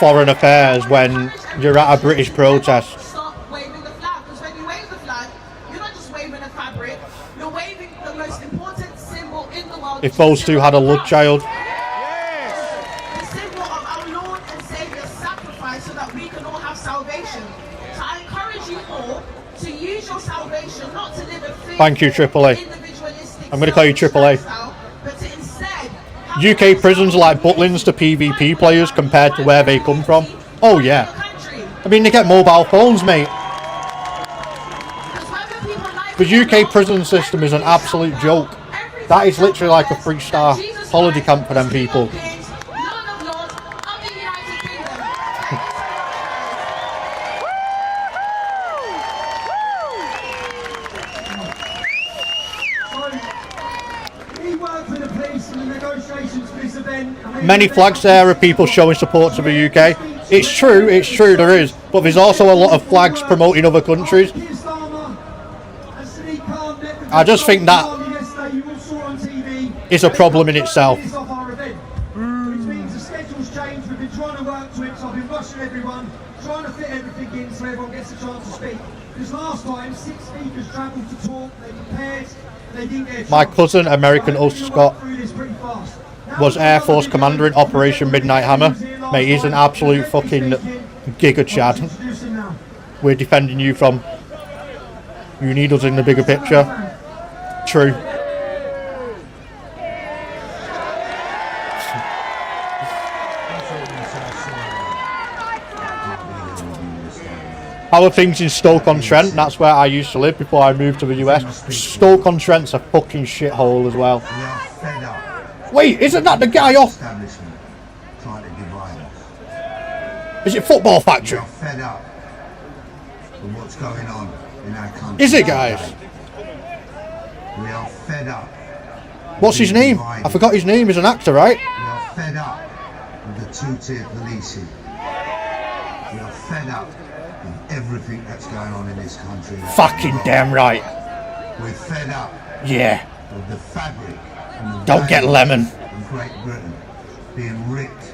foreign affairs when you're at a British protest. Stop waving the flag, because when you wave the flag, you're not just waving a fabric, you're waving the most important symbol in the world. If those two had a love child. The symbol of our Lord and Saviour's sacrifice so that we can all have salvation. So I encourage you all to use your salvation not to live a fearful, Thank you, AAA. individualistic, I'm gonna call you AAA. lifestyle, but to instead have UK prisons are like butlins to PvP players compared to where they come from. Oh yeah. I mean, they get mobile phones, mate. The UK prison system is an absolute joke. That is literally like a 3-star holiday camp for them people. We work for the police in the negotiations for this event. Many flags there are people showing support to the UK. It's true, there is. But there's also a lot of flags promoting other countries. I just think that is a problem in itself. Which means the schedule's changed. We've been trying to work to it, so I've been rushing everyone, trying to fit everything in so everyone gets a chance to speak. Because last time, 6 speakers travelled to talk, they prepared, and they didn't get a chance. My cousin, American So Ulster Scott, through this pretty fast. was Air Force Commander in Operation Midnight Hammer. Mate, he's an absolute fucking giga chad. We're defending you from... You need us in the bigger picture. True. How are things in Stoke-on-Trent? That's where I used to live before I moved to the US. Stoke-on-Trent's a fucking shithole as well. Wait, isn't that the guy off? Is it Football Factory? Fed up with what's going on in our country. Is it, guys? We are fed up. What's his name? I forgot his name. He's an actor, right? We are fed up with the two-tier policing. We are fed up with everything that's going on in this country. Fucking damn right. We're fed up Yeah. with the fabric and the Don't get veil lemon. of Great Britain being ripped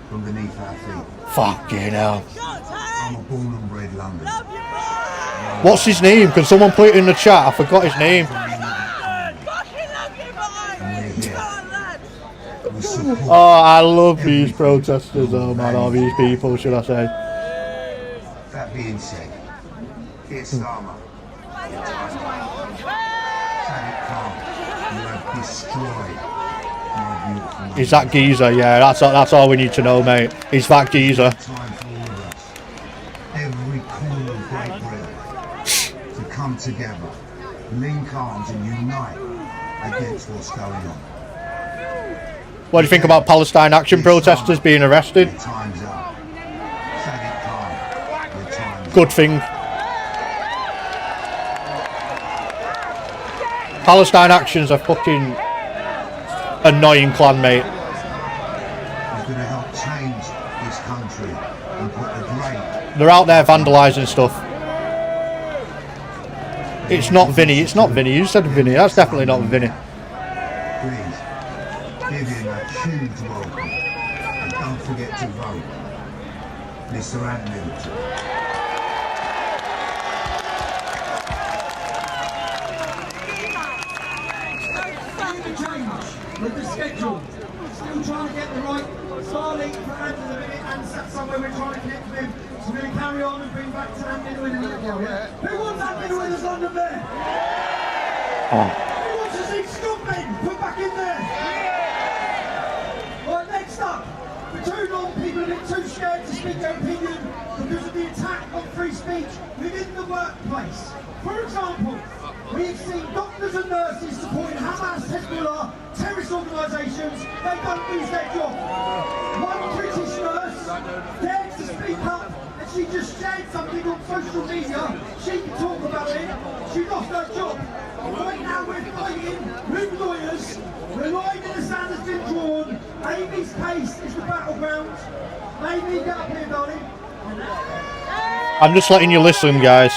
from beneath our feet. Fucking hell. I'm a born and bred London. What's his name? Can someone put it in the chat? I forgot his name. will support. Oh, I love these protesters, oh man, or these people, should I say. That being said, it's Starmer. Sadiq Khan, you have destroyed my beautiful nation. Is that geezer? Yeah, that's all we need to know, mate. He's that geezer. Time for all of us, every corner of Great Britain, to come together, link arms and unite against what's going on. What do you think about Palestine action protesters being arrested? Your time's up. Sadiq Khan, your time's Good thing. Palestine action's a fucking annoying clan, mate. He's going to help change this country and put the great. They're out there vandalising stuff. It's not Vinny. It's not Vinny. You said Vinny. That's definitely not Vinny. Please give him a huge welcome and don't forget to vote, Mr. Anthony. With the schedule, still trying to get the right Starlink for Andy in a minute, and sat somewhere we're trying to connect with him. So we're going to carry on and bring back to Andy to win a minute. Who wants Andy to win us London there? Who wants to see Scotland put back in there? Right, next up, for too long people have been too scared to speak their opinion because of the attack on free speech within the workplace. For example, we have seen doctors and nurses supporting Hamas, Hezbollah, terrorist organisations. They don't lose their job. One British nurse dared to speak up and she just shared something on social media. She can talk about it. She lost her job. Right now we're fighting with lawyers. The line in the sand has been drawn. Amy's case is the battleground. Amy, get up here, darling. I'm just letting you listen, guys.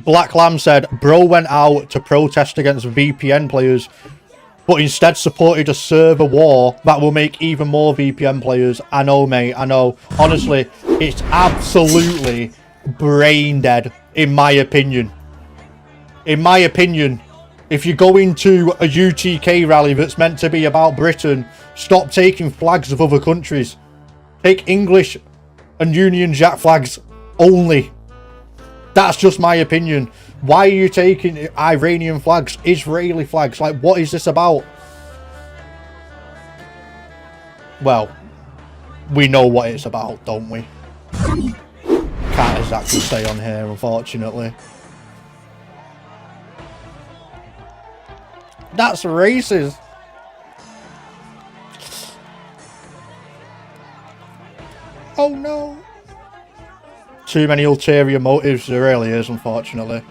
Black Lamb said, bro went out to protest against VPN players, but instead supported a server war that will make even more VPN players. I know, mate, I know. Honestly, it's absolutely brain dead, in my opinion. In my opinion, if you're going to a UTK rally that's meant to be about Britain, stop taking flags of other countries. Take English and Union Jack flags only. That's just my opinion. Why are you taking Iranian flags, Israeli flags? Like, what is this about? Well, we know what it's about, don't we? Can't exactly say on here, unfortunately. That's racist. Oh no. Too many ulterior motives, there really is, unfortunately.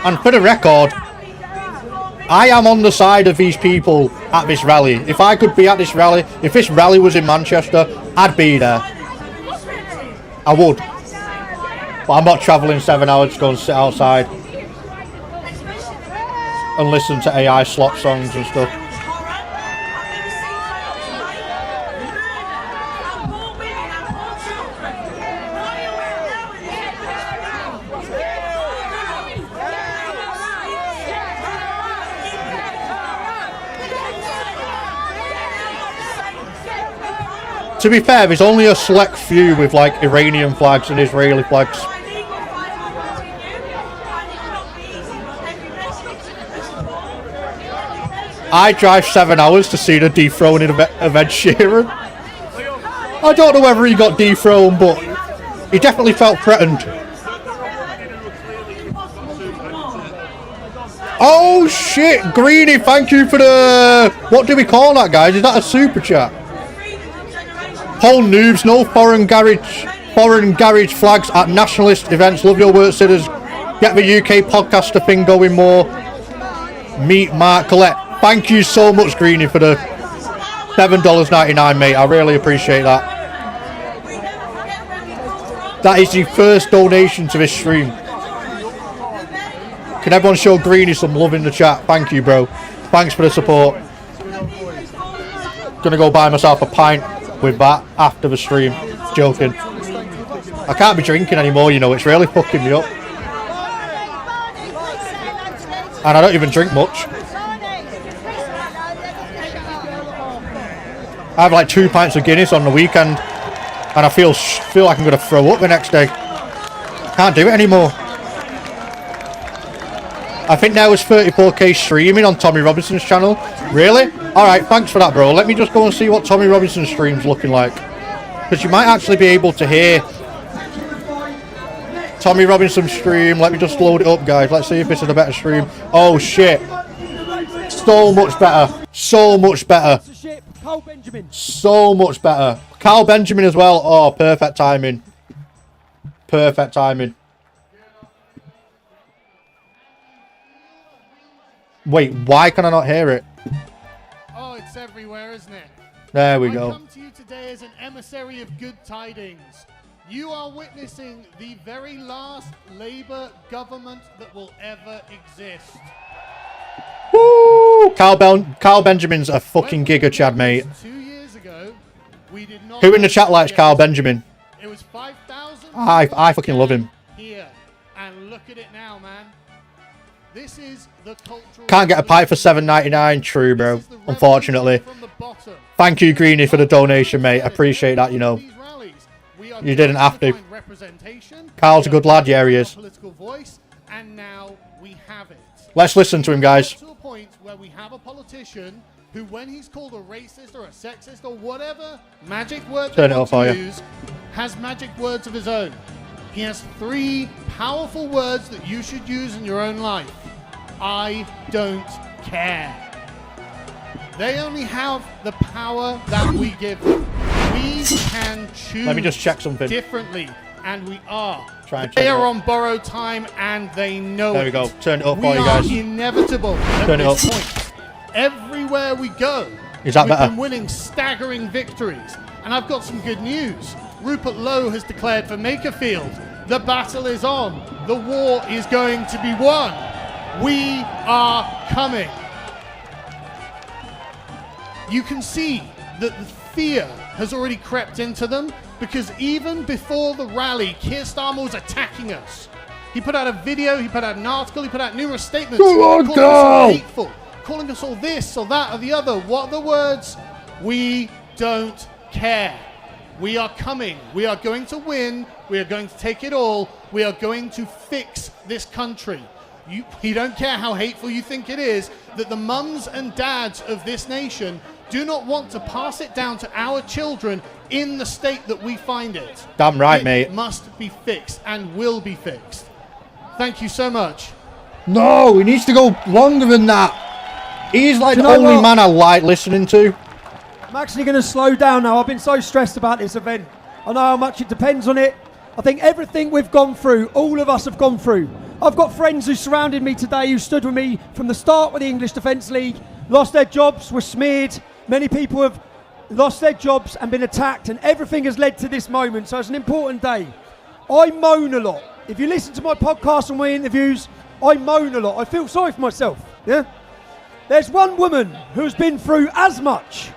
And for the record, I am on the side of these people at this rally. If I could be at this rally, if this rally was in Manchester, I'd be there. I would. But I'm not travelling 7 hours to go and sit outside and listen to AI slot songs and stuff. To be fair, there's only a select few with like Iranian flags and Israeli flags. I drive 7 hours to see the dethroning of Ed Sheeran. I don't know whether he got dethroned, but he definitely felt threatened. Oh shit, Greeny, thank you for the... What do we call that, guys? Is that a super chat? Whole noobs, no foreign garage flags at nationalist events. Love your work, Sidders. Get the UK podcaster thing going more. Meet Mark Collette. Thank you so much, Greeny, for the $7.99, mate. I really appreciate that. That is the first donation to this stream. Can everyone show Greeny some love in the chat? Thank you, bro. Thanks for the support. Gonna go buy myself a pint with that after the stream. Joking. I can't be drinking anymore, you know. It's really fucking me up. And I don't even drink much. I have like 2 pints of Guinness on the weekend. And I feel like I'm going to throw up the next day. Can't do it anymore. I think there was 34k streaming on Tommy Robinson's channel. Really? Alright, thanks for that, bro. Let me just go and see what Tommy Robinson's stream's looking like. Because you might actually be able to hear Tommy Robinson's stream. Let me just load it up, guys. Let's see if this is a better stream. Oh, shit. So much better. So much better. So much better. Carl Benjamin as well. Oh, perfect timing. Perfect timing. Wait, why can I not hear it? Oh, it's everywhere, isn't it? There we go. I come to you today as an emissary of good tidings. You are witnessing the very last Labour government that will ever exist. Woo! Carl Benjamin's a fucking giga chad, mate. 2 years ago, we did not. Who in the chat likes Carl Benjamin? It was 5,000. I fucking love him. Here, and look at it now, man. This is the cultural. Can't get a pint for $7.99. True, bro. Unfortunately. Thank you, Greeny, for the donation, mate. I appreciate that, you know. You didn't have to. Carl's a good lad. Yeah, he is. Political voice, and now we have it. Let's listen to him, guys. To a point where we have a politician who, when he's called a racist or a sexist or whatever magic word Turn it off for you. use, has magic words of his own. He has 3 powerful words that you should use in your own life. I don't care. They only have the power that we give them. We can choose. Let me just check something differently, and we are. They are on borrowed time, and they know it. There we go. Turn it up for you We guys. are inevitable at Turn it this up. point. Everywhere we go, Is that we've better? been winning staggering victories. And I've got some good news. Rupert Lowe has declared for Makerfield. The battle is on. The war is going to be won. We are coming. You can see that the fear has already crept into them, because even before the rally, Keir Starmer was attacking us. He put out a video, he put out an article, he put out numerous statements calling us all hateful, calling us all this or that or the other. What are the words? We don't care. We are coming. We are going to win. We are going to take it all. We are going to fix this country. You don't care how hateful you think it is, that the mums and dads of this nation do not want to pass it down to our children in the state that we find it. Damn right, mate. It must be fixed and will be fixed. Thank you so much. No, he needs to go longer than that. He's like the only man I like listening to. I'm actually going to slow down now. I've been so stressed about this event. I know how much it depends on it. I think everything we've gone through, all of us have gone through. I've got friends who surrounded me today, who stood with me from the start with the English Defence League, lost their jobs, were smeared. Many people have lost their jobs and been attacked, and everything has led to this moment. So it's an important day. I moan a lot. If you listen to my podcast and my interviews, I moan a lot. I feel sorry for myself. Yeah. There's one woman who's been through as much,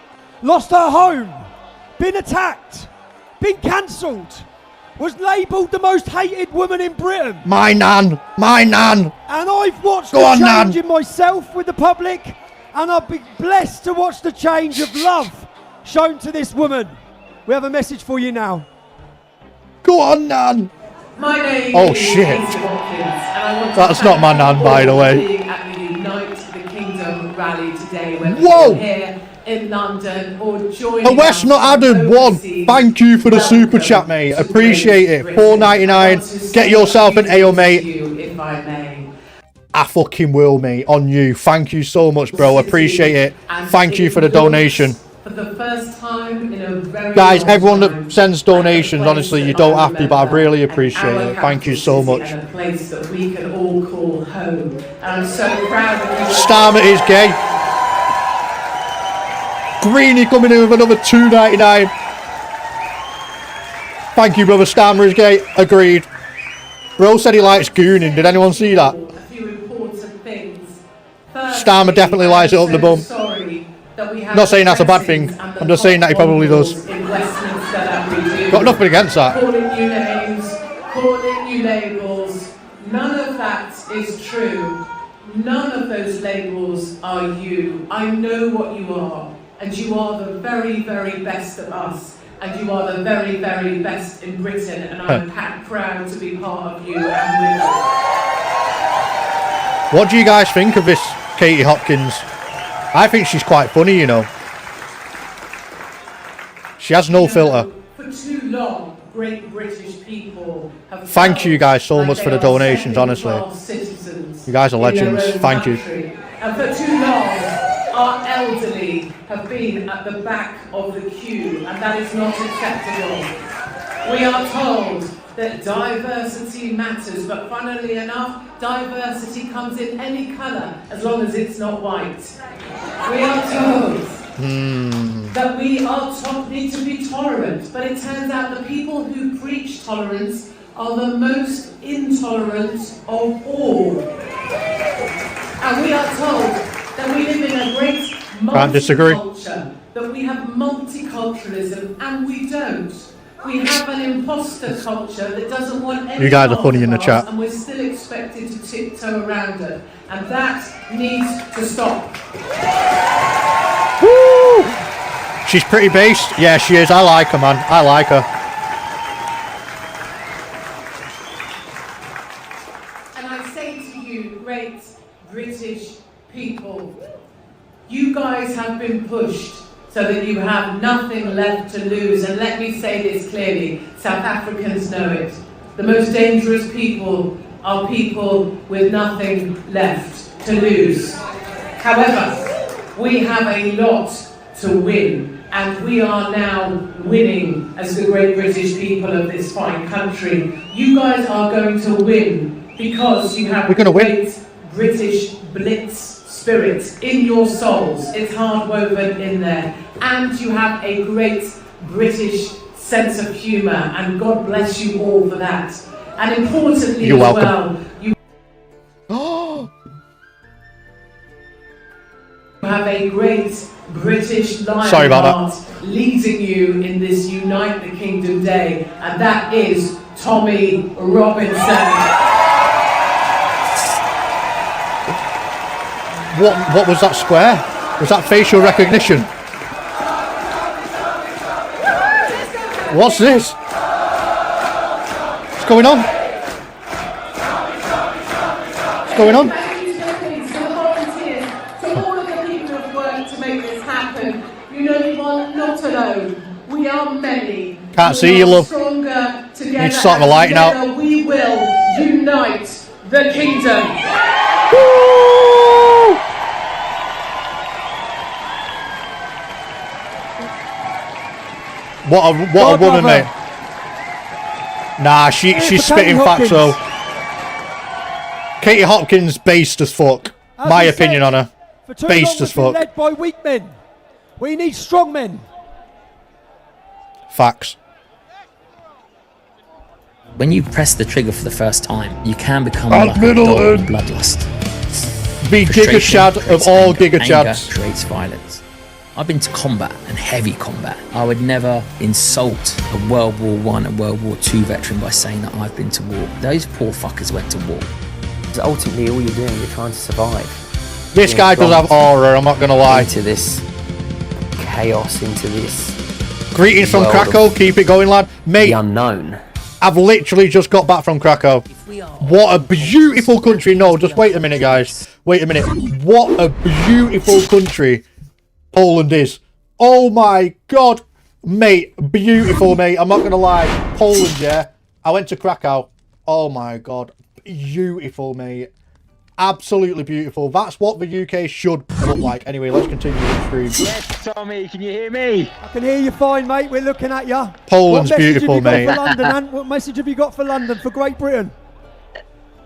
lost her home, been attacked, been cancelled, was labelled the most hated woman in Britain. My nan. My nan. And I've watched Go the on, change Nan. in myself with the public, and I've been blessed to watch the change of love shown to this woman. We have a message for you now. Go on, nan. My name Oh, is shit. Lisa Watkins, and I want to That's not my nan, by the way. being at the Unite the Kingdom rally today, whether Whoa. you're here in London or joining A West us Not Added one. overseas. Thank you for the super Welcome chat, mate. to Appreciate Great it. Britain. I want $4.99. to Get yourself an say ale, to mate. you, if I may. I fucking will, mate. On you. Thank you so much, bro. Appreciate it. Thank you for the donation. For the first time in a very Guys, long everyone time, that sends donations, honestly, you don't have to, but I really appreciate it. Thank you so much. A place that we can all call home. And I'm so proud of you. Starmer is gay. Greeny coming in with another $2.99. Thank you, brother. Starmer is gay. Agreed. Bro said he likes gooning. Did anyone see that? A few important things. Starmer definitely lights it up the bum. Not saying that's a bad thing. I'm just saying that he probably does. Got nothing against that. Calling you names, calling you labels. None of that is true. None of those labels are you. I know what you are. And you are the very, very best of us. And you are the very, very best in Britain. And I'm proud to be part of you and with you. What do you guys think of this Katie Hopkins? I think she's quite funny, you know. She has no filter. For too long, great British people have Thank you guys so much for the donations, honestly. You guys are legends. Thank you. And for too long, our elderly have been at the back of the queue, and that is not acceptable. We are told that diversity matters, but funnily enough, diversity comes in any colour as long as it's not white. We are told that we need to be tolerant, but it turns out the people who preach tolerance are the most intolerant of all. And we are told that we live in a great multiculture, that we have multiculturalism, and we don't. We have an imposter culture that doesn't want any. You guys are funny in the chat. And we're still expected to tiptoe around it. And that needs to stop. Woo! She's pretty based. Yeah, she is. I like her, man. I like her. And I say to you, great British people, you guys have been pushed so that you have nothing left to lose. And let me say this clearly, South Africans know it. The most dangerous people are people with nothing left to lose. However, we have a lot to win, and we are now winning as the great British people of this fine country. You guys are going to win because you have great British blitz spirit in your souls. It's hard woven in there. And you have a great British sense of humour, and God bless you all for that. And importantly You're as welcome. well, you have a great British Lionheart leading you in this Unite the Kingdom Day, and that is Tommy Robinson. What was that square? Was that facial recognition? What's this? What's going on? What's going on? Thank you to the volunteers, to all of the people who have worked to make this happen. You know you are not alone. We are many. Can't see you, love. Stronger together. Need to sort the lighting out. We will unite the kingdom. What a woman, mate. Nah, she's spitting facts though. Katie Hopkins based as fuck. My opinion on her. Based as fuck. Led by weak men. We need strong men. Facts. When you press the trigger for the first time, you can become like a dog in bloodlust. Be Giga Chad of all Giga Chads. Anger creates violence. I've been to combat and heavy combat. I would never insult a World War I and World War II veteran by saying that I've been to war. Those poor fuckers went to war. Because ultimately all you're doing, you're trying to survive. This guy does have aura, I'm not gonna lie. Into this chaos, into this Greetings from Krakow, keep it going, lad. Mate, the unknown. I've literally just got back from Krakow. What a beautiful country. No, just wait a minute, guys. Wait a minute. What a beautiful country Poland is. Oh my god. Mate, beautiful, mate. I'm not gonna lie. Poland, yeah. I went to Krakow. Oh my god. Beautiful, mate. absolutely beautiful. That's what the UK should look like. Anyway, let's continue the stream. Yes, Tommy, can you hear me? I can hear you fine, mate. We're looking at you. Poland's beautiful, mate. What message have you got for London, for Great Britain?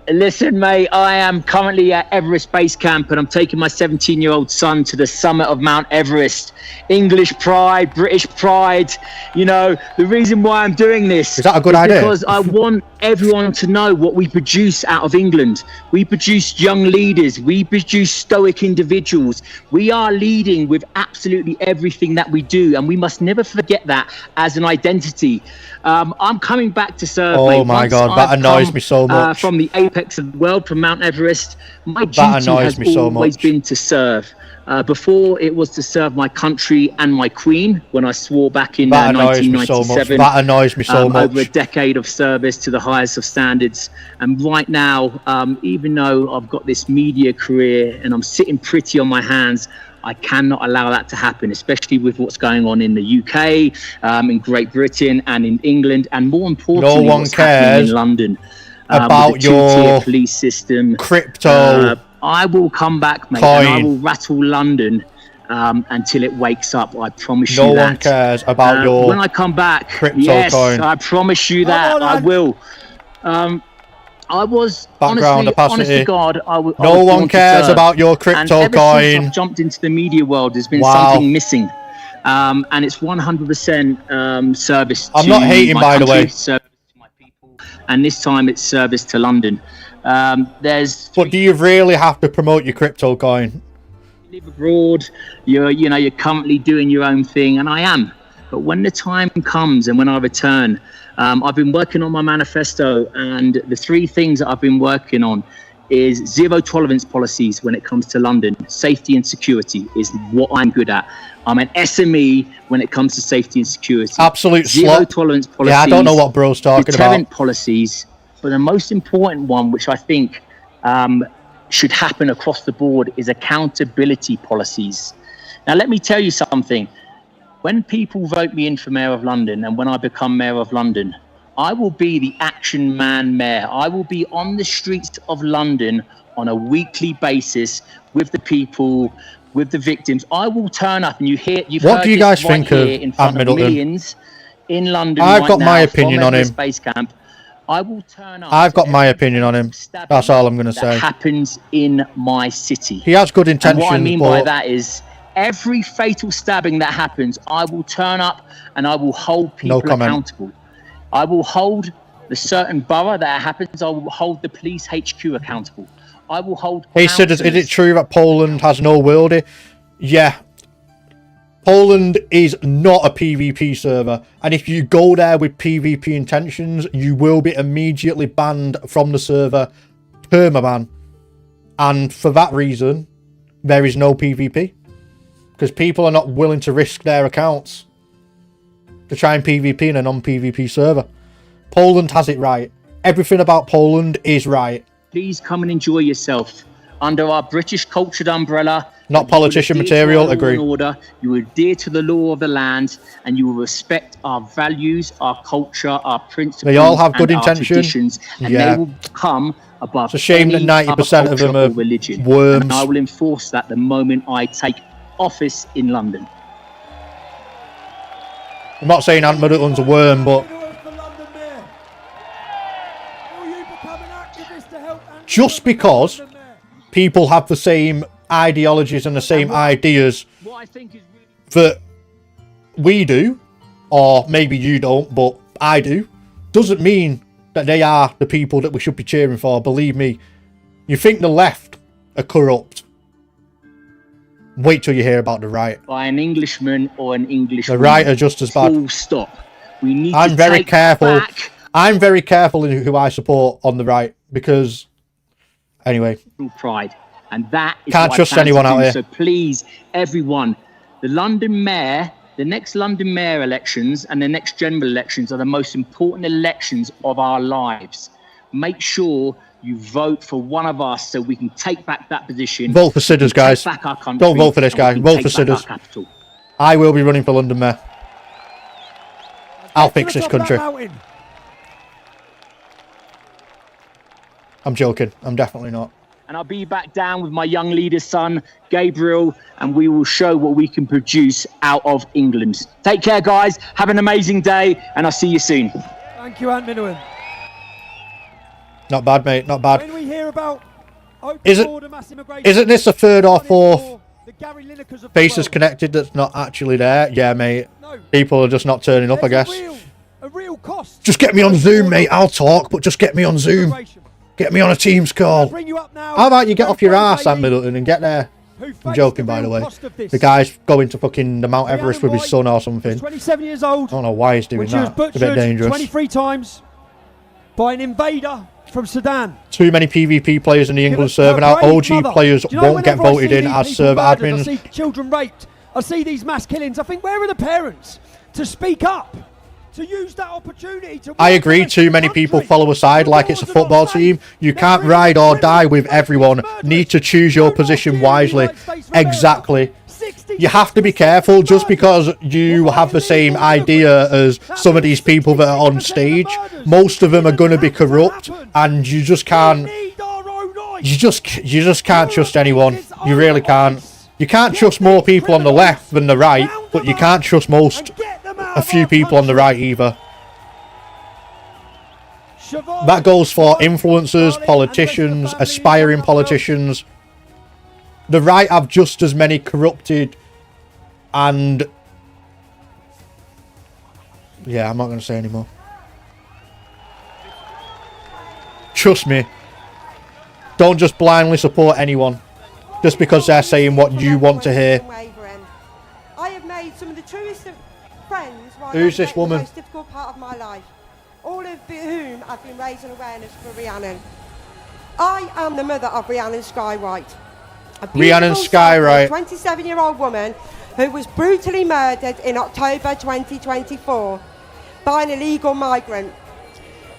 Listen, mate, I am currently at Everest Base Camp and I'm taking my 17-year-old son to the summit of Mount Everest. English pride, British pride. You know, the reason why I'm doing this is that a good idea? Because I want everyone to know what we produce out of England. We produce young leaders. We produce stoic individuals. We are leading with absolutely everything that we do, and we must never forget that as an identity. I'm coming back to serve. Oh my God, that annoys me so much. From the apex of the world, from Mount Everest, my duty has always been to serve. Before it was to serve my country and my queen when I swore back in 1997. That annoys me so much. Over a decade of service to the highest of standards. And right now, even though I've got this media career and I'm sitting pretty on my hands, I cannot allow that to happen, especially with what's going on in the UK, in Great Britain and in England, and more importantly, what's happening in London. About your police system, crypto. I will come back, mate, and I will rattle London until it wakes up. I promise you that. No one cares about your when I come back. Crypto yes, coin. I promise you that I will. I was honest to God. No one cares about your crypto coin. Since I've jumped into the media world, there's been something missing, and it's 100% service. I'm not hating, by the way. Service to my people, and this time it's service to London. But do you really have to promote your crypto coin? You live abroad. You're currently doing your own thing, and I am. But when the time comes and when I return, I've been working on my manifesto, and the three things that I've been working on is zero tolerance policies when it comes to London. Safety and security is what I'm good at. I'm an SME when it comes to safety and security. Absolute zero tolerance policies. Yeah, I don't know what bro's talking about. Deterrent policies, but the most important one, which I think should happen across the board, is accountability policies. Now, let me tell you something. When people vote me in for Mayor of London, and when I become Mayor of London, I will be the action man mayor. I will be on the streets of London on a weekly basis with the people, with the victims. I will turn up, and what do you guys think of Ant Middleton? Millions in London. I've got my opinion on him. Base camp. I will turn up. I've got my opinion on him. That's all I'm going to say. Happens in my city. He has good intentions. And what I mean by that is, every fatal stabbing that happens, I will turn up and I will hold people accountable. I will hold the certain borough that happens. I will hold the police HQ accountable. I will hold. He said, is it true that Poland has no worldie? Yeah. Poland is not a PvP server, and if you go there with PvP intentions, you will be immediately banned from the server, permaban. And for that reason, there is no PvP. Because people are not willing to risk their accounts to try and PvP in a non-PvP server. Poland has it right. Everything about Poland is right. Please come and enjoy yourself under our British cultured umbrella. Not politician material, agree. Order, you will adhere to the law of the land, and you will respect our values, our culture, our principles. They all have good intention. And they will come above. It's a shame that 90% of them are religion. Worms. And I will enforce that the moment I take office in London. I'm not saying Ant Middleton's a worm, but just because people have the same ideologies and the same ideas that we do, or maybe you don't, but I do, doesn't mean that they are the people that we should be cheering for. Believe me, you think the left are corrupt, wait till you hear about the right. By an Englishman or an Englishman. The right are just as bad. Full stop. We need I'm to very take careful. back I'm very careful in who I support on the right, because anyway, pride, and that is can't what I trust plan to anyone do. out here. So please, everyone, the London Mayor, the next London Mayor elections and the next general elections are the most important elections of our lives. Make sure you vote for one of us so we can take back that position. Vote for Sidders, guys. Back our country, don't vote for this guy. Vote for Sidders. I will be running for London Mayor. I'll fix this country. I'm joking. I'm definitely not. and I'll be back down with my young leader's son, Gabriel, and we will show what we can produce out of England. Take care, guys. Have an amazing day, and I'll see you soon. Thank you, Ant Minuan. Not bad, mate. Not bad. When we hear about isn't this a third or fourth faces connected that's not actually there? Yeah, mate. People are just not turning up, I guess. A real cost. Just get me on Zoom, mate. I'll talk, but just get me on Zoom. Get me on a Teams call. How about you get off your ass, Sam Middleton, and get there? I'm joking, by the way. The guy's going to fucking the Mount Everest with his son or something. 27 years old. I don't know why he's doing that. It's a bit dangerous. 23 times by an invader from Sudan. Too many PvP players in the England server now. OG players won't get voted in as server admins. I see children raped. I see these mass killings. I think, where are the parents to speak up? To use that opportunity to... I agree, too many people follow a side like it's a football team. You can't ride or die with everyone. Need to choose your position wisely. Exactly. You have to be careful just because you have the same idea as some of these people that are on stage. Most of them are going to be corrupt, and you just can't... You just can't trust anyone. You really can't. You can't trust more people on the left than the right, but you can't trust a few people on the right either. That goes for influencers, politicians, aspiring politicians. The right have just as many corrupted and... Yeah, I'm not going to say anymore. Trust me. Don't just blindly support anyone just because they're saying what you want to hear. I have made some of the truest of friends while Who's this woman? The most difficult part of my life, all of whom have been raising awareness for Rhiannon. I am the mother of Rhiannon Skywright. Rhiannon Skywright, 27-year-old woman who was brutally murdered in October 2024 by an illegal migrant.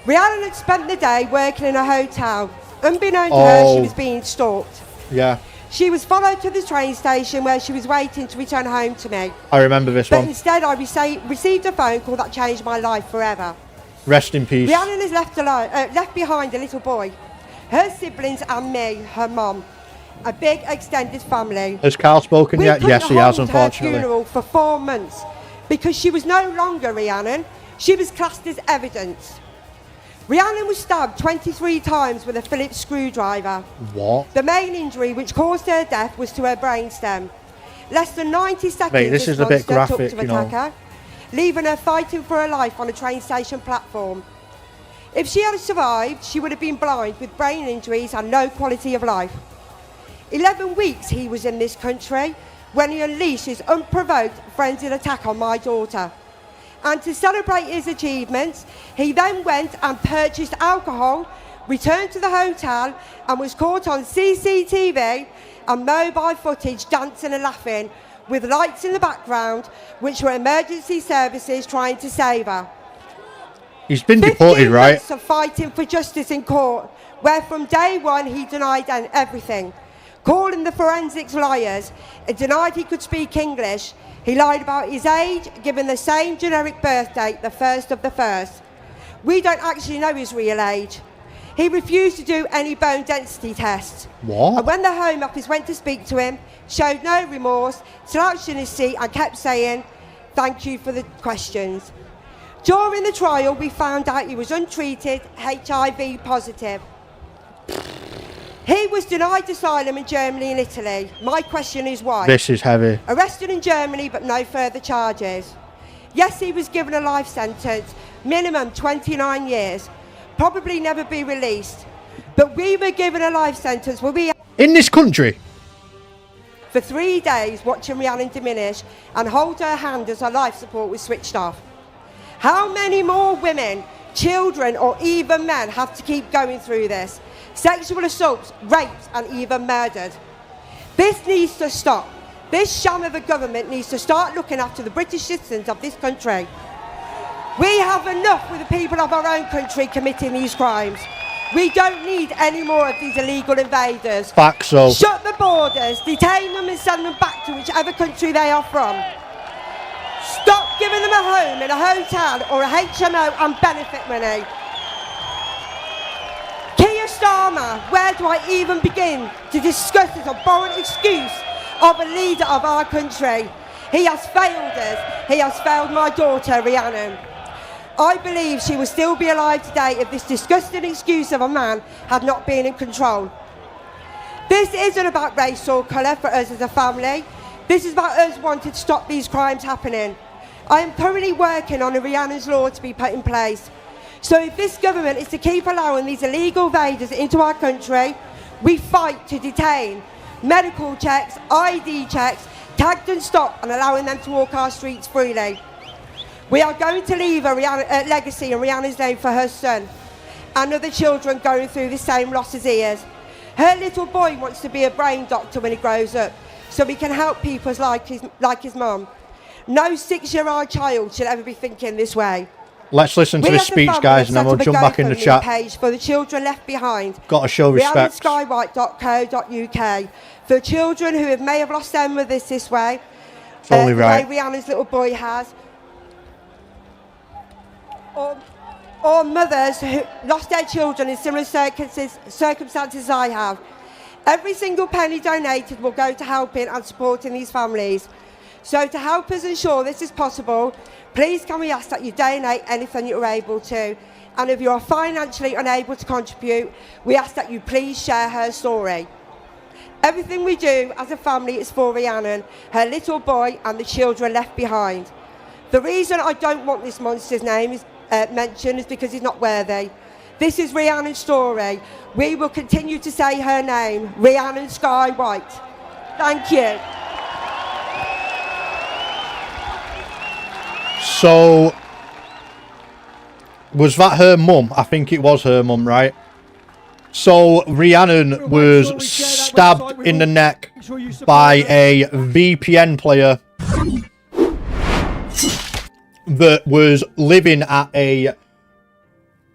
Rhiannon had spent the day working in a hotel. Unbeknown to her, she was being stalked. Yeah. She was followed to the train station where she was waiting to return home to me. I remember this one. But instead I received a phone call that changed my life forever. Rest in peace. Rhiannon is left behind a little boy. Her siblings and me, her mum. A big extended family. Has Carl spoken yet? Yes, he has, unfortunately. Her funeral for 4 months because she was no longer Rhiannon. She was classed as evidence. Rhiannon was stabbed 23 times with a Phillips screwdriver. What? The main injury which caused her death was to her brainstem. Less than 90 seconds Mate, this is a bit graphic, took to attack her, leaving her fighting for her life on a train station platform. If she had survived, she would have been blind with brain injuries and no quality of life. 11 weeks he was in this country when he unleashed his unprovoked frenzied attack on my daughter. And to celebrate his achievements, he then went and purchased alcohol, returned to the hotel and was caught on CCTV and mobile footage dancing and laughing with lights in the background, which were emergency services trying to save her. He's been deported, right? 15 months of fighting for justice in court, where from day one he denied everything. Calling the forensics liars, and denied he could speak English. He lied about his age, given the same generic birth date, the 1st of the 1st. We don't actually know his real age. He refused to do any bone density tests. What? And when the Home Office went to speak to him, showed no remorse, slouched in his seat and kept saying, "Thank you for the questions." During the trial, we found out he was untreated, HIV positive. He was denied asylum in Germany and Italy. My question is why? This is heavy. Arrested in Germany, but no further charges. Yes, he was given a life sentence, minimum 29 years. Probably never be released. But we were given a life sentence where we... In this country? For 3 days, watching Rhiannon diminish and hold her hand as her life support was switched off. How many more women, children, or even men have to keep going through this? Sexual assaults, rapes, and even murdered. This needs to stop. This sham of a government needs to start looking after the British citizens of this country. We have enough with the people of our own country committing these crimes. We don't need any more of these illegal invaders. Back so. Shut the borders, detain them and send them back to whichever country they are from. Stop giving them a home in a hotel or a HMO and benefit money. Osama, where do I even begin to discuss this abhorrent excuse of a leader of our country? He has failed us. He has failed my daughter, Rhiannon. I believe she will still be alive today if this disgusting excuse of a man had not been in control. This isn't about race or colour for us as a family. This is about us wanting to stop these crimes happening. I am currently working on a Rhiannon's law to be put in place. So if this government is to keep allowing these illegal invaders into our country, we fight to detain, medical checks, ID checks, tagged and stopped, and allowing them to walk our streets freely. We are going to leave a legacy in Rhiannon's name for her son and other children going through the same loss as he is. Her little boy wants to be a brain doctor when he grows up, so he can help people like his mum. No 6-year-old child should ever be thinking this way. Let's listen to this speech, guys, and then we'll jump back in the chat. Page for the children left behind. Got to show respect. RhiannonSkyWhite.co.uk for children who may have lost their mothers this way. It's only right. Rhiannon's little boy has. Or mothers who lost their children in similar circumstances I have. Every single penny donated will go to helping and supporting these families. So to help us ensure this is possible, please can we ask that you donate anything you're able to. And if you are financially unable to contribute, we ask that you please share her story. Everything we do as a family is for Rhiannon, her little boy and the children left behind. The reason I don't want this monster's name is mentioned is because he's not worthy. This is Rhiannon's story. We will continue to say her name, Rhiannon Sky White. Thank you. So, was that her mum? I think it was her mum, right? So, Rhiannon was stabbed in the neck by a VPN player that was living at a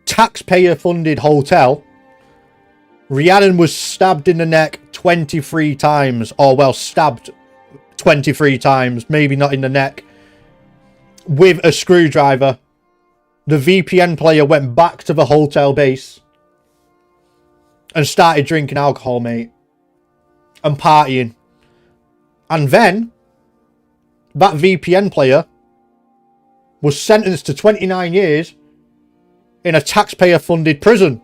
taxpayer-funded hotel. Rhiannon was stabbed in the neck 23 times. Or, well, stabbed 23 times. Maybe not in the neck. With a screwdriver. The VPN player went back to the hotel base and started drinking alcohol, mate. And partying. And then, that VPN player was sentenced to 29 years in a taxpayer-funded prison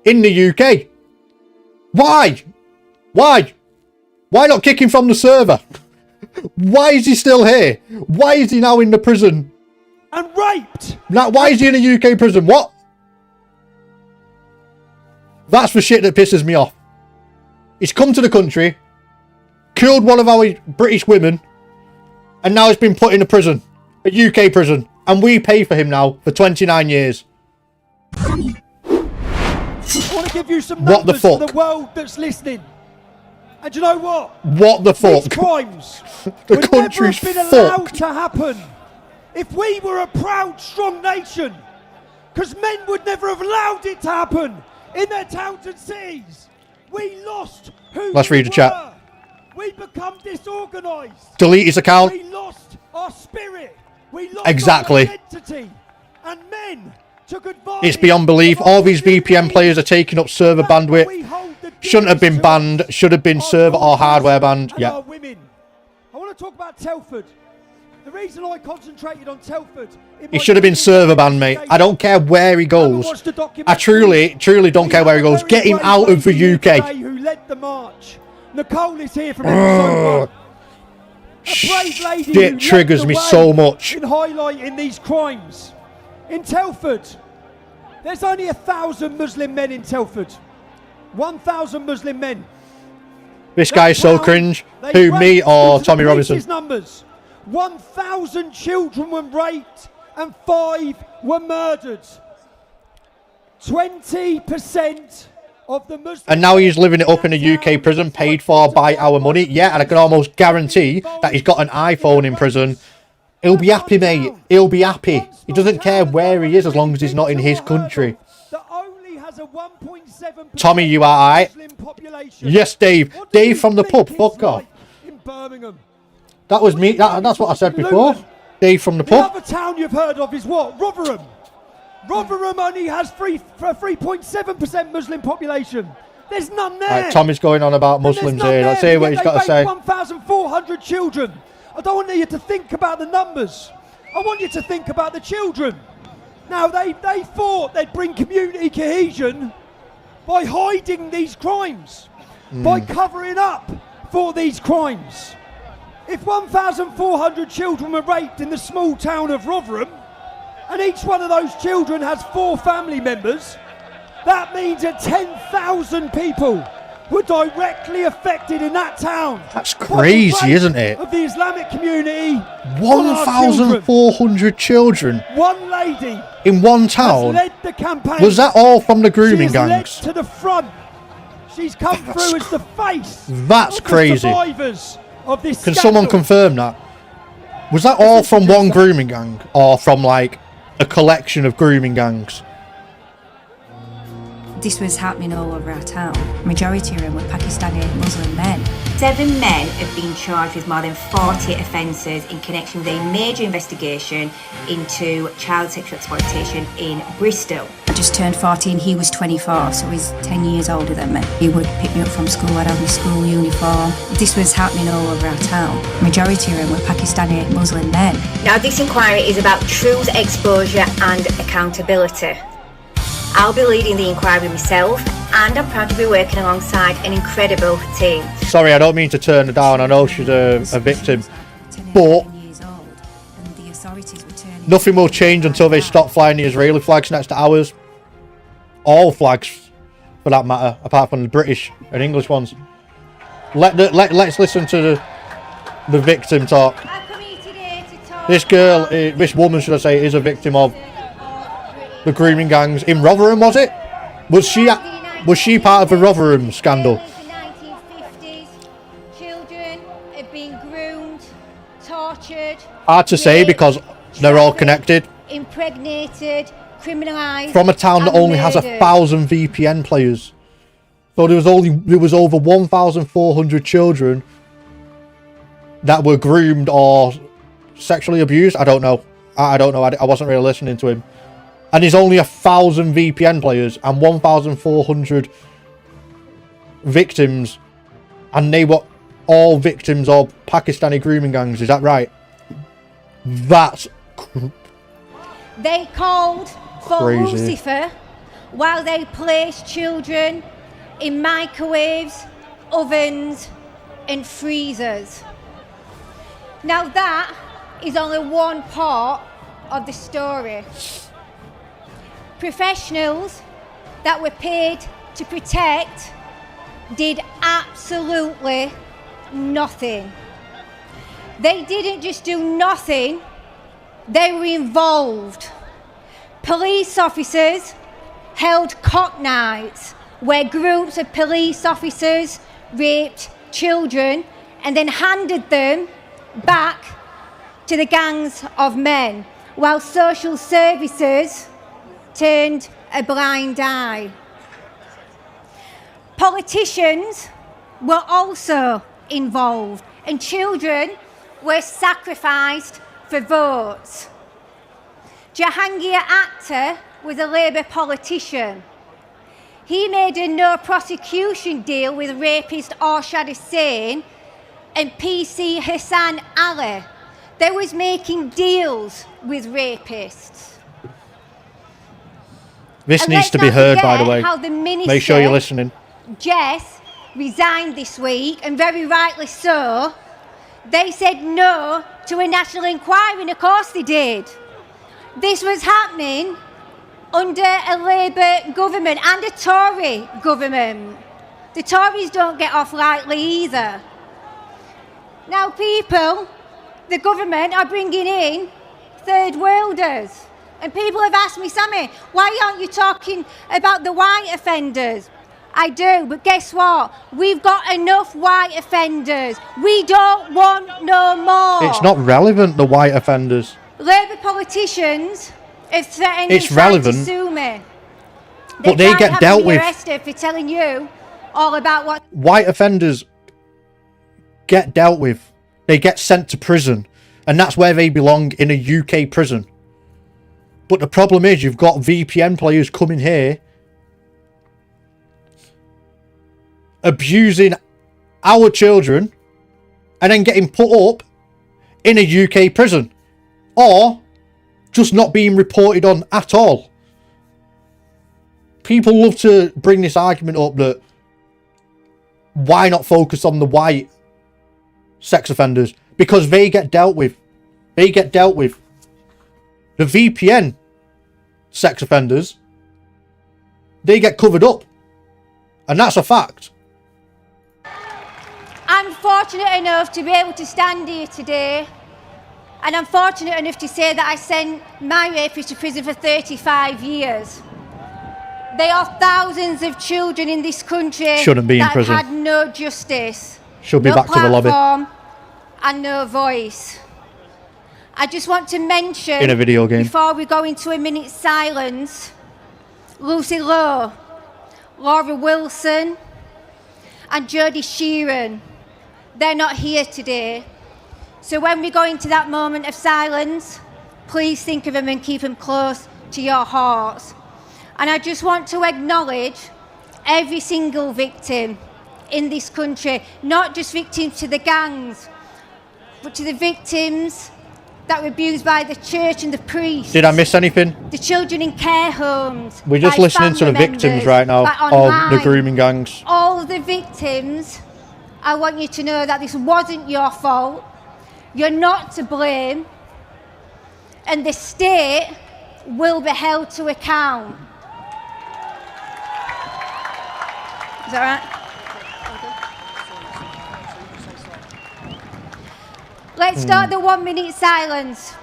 in the UK. Why? Why? Why not kick him from the server? Why is he still here? Why is he now in the prison? And raped! Now, why is he in a UK prison? What? That's the shit that pisses me off. He's come to the country, killed one of our British women, and now he's been put in a prison. A UK prison. And we pay for him now for 29 years. I want to give you some numbers for the world that's listening. And you know what? What the fuck? These crimes the country's never have been allowed to happen if we were a proud, strong nation. Because men would never have allowed it to happen in their towns and cities. We lost who Let's read the chat. We become disorganised. Delete his account. We lost our spirit. We lost exactly. our identity. And men took advantage. It's beyond belief. All these VPN players are taking up server bandwidth. Shouldn't have been banned. Should have been server or hardware banned. Yeah. I want to talk about Telford. The reason I concentrated on Telford. He should have been server banned, mate. I don't care where he goes. I truly don't care where he goes. Get him out of the UK. Who led the march? Nicole is here from episode 1. A brave lady it triggers me so much. In highlighting these crimes. In Telford, there's only 1,000 Muslim men in Telford. 1,000 Muslim men. This guy is so cringe. Who, me or Tommy Robinson? Numbers. 1,000 children were raped and 5 were murdered. 20% of the Muslims. And now he's living it up in a UK prison paid for by our money. Yeah, and I can almost guarantee that he's got an iPhone in prison. He'll be happy, mate. He'll be happy. He doesn't care where he is as long as he's not in his country. Tommy, you are alright? Yes, Dave. Dave from the pub. Fuck off. That was me. That's what I said before. Dave from the pub. The other town you've heard of is what? Rotherham. Rotherham only has 3.7% Muslim population. There's none there. Right, Tommy's going on about Muslims here. Let's hear what he's got to say. 1,400 children. I don't want you to think about the numbers. I want you to think about the children. Now, they thought they'd bring community cohesion by hiding these crimes, by covering up for these crimes. If 1,400 children were raped in the small town of Rotherham, and each one of those children has 4 family members, that means that 10,000 people were directly affected in that town. That's crazy, isn't it? Of the Islamic community. 1,400 children. One lady in one town. Led the campaign. Was that all from the grooming gangs? Led to the front. She's come through as the face. That's crazy. Survivors of this Can scandal. someone confirm that? Was that all from one grooming gang, or from like a collection of grooming gangs? This was happening all over our town. Majority of them were Pakistani Muslim men. 7 men have been charged with more than 40 offences in connection with a major investigation into child sexual exploitation in Bristol. I just turned 14, he was 24, so he's 10 years older than me. He would pick me up from school, I'd have my school uniform. This was happening all over our town. Majority of them were Pakistani Muslim men. Now this inquiry is about truth, exposure and accountability. I'll be leading the inquiry myself, and I'm proud to be working alongside an incredible team. Sorry, I don't mean to turn her down. I know she's a victim, but nothing will change until they stop flying the Israeli flags next to ours. All flags, for that matter, apart from the British and English ones. Let's listen to the victim talk. This girl, this woman, should I say, is a victim of the grooming gangs in Rotherham, was it? Was she part of the Rotherham scandal? In the 1950s, children have been groomed, tortured. Hard to say because they're all connected. Impregnated, criminalised. From a town that only has 1,000 VPN players. So there was over 1,400 children that were groomed or sexually abused. I don't know. I don't know. I wasn't really listening to him. And there's only 1,000 VPN players and 1,400 victims, and they were all victims of Pakistani grooming gangs. Is that right? That's They called for crazy. Lucifer while they placed children in microwaves, ovens and freezers. Now that is only one part of the story. Professionals that were paid to protect did absolutely nothing. They didn't just do nothing, they were involved. Police officers held cock nights where groups of police officers raped children and then handed them back to the gangs of men, while social services turned a blind eye. Politicians were also involved, and children were sacrificed for votes. Jahangir Akhtar was a Labour politician. He made a no prosecution deal with rapist Arshad Hussain and PC Hassan Ali. They was making deals with rapists. This And needs let's to be not heard, by the forget way. how the minister, Make sure you're listening. Jess, resigned this week, and very rightly so. They said no to a national inquiry, and of course they did. This was happening under a Labour government and a Tory government. The Tories don't get off lightly either. Now people, the government are bringing in third worlders. And people have asked me, Sammy, why aren't you talking about the white offenders? I do, but guess what? We've got enough white offenders. We don't want no more. It's not relevant, the white offenders. Labour politicians have threatened It's and tried relevant, to sue me. but they tried get having dealt me with. arrested for telling you all about what... White offenders get dealt with. They get sent to prison. And that's where they belong, in a UK prison. But the problem is you've got VPN players coming here abusing our children and then getting put up in a UK prison or just not being reported on at all. People love to bring this argument up that why not focus on the white sex offenders? Because they get dealt with. They get dealt with. The VPN sex offenders, they get covered up. And that's a fact. I'm fortunate enough to be able to stand here today, and I'm fortunate enough to say that I sent my rapist to prison for 35 years. There are thousands of children in this country Shouldn't be in prison. that have had no justice, Should be no back to the lobby. platform, and no voice. I just want to mention, In a video game. before we go into a minute's silence, Lucy Lowe, Laura Wilson, and Jodie Sheeran. They're not here today. So when we go into that moment of silence, please think of them and keep them close to your hearts. And I just want to acknowledge every single victim in this country, not just victims to the gangs, but to the victims that were abused by the church and the priests. Did I miss anything? The children in care homes. We're just by listening to the family victims members, right now by of the online. grooming gangs. All the victims, I want you to know that this wasn't your fault. You're not to blame. And the state will be held to account. Is that right? Let's start the 1 minute silence.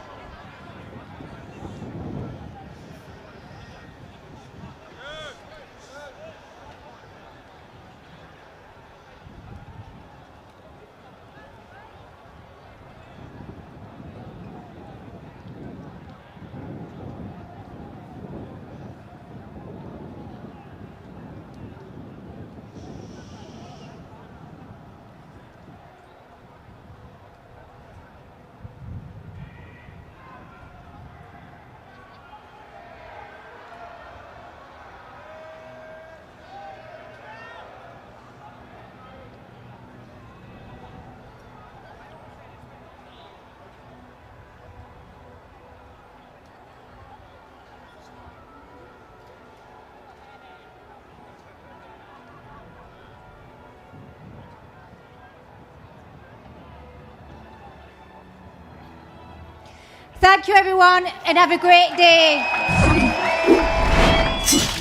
Thank you, everyone, and have a great day.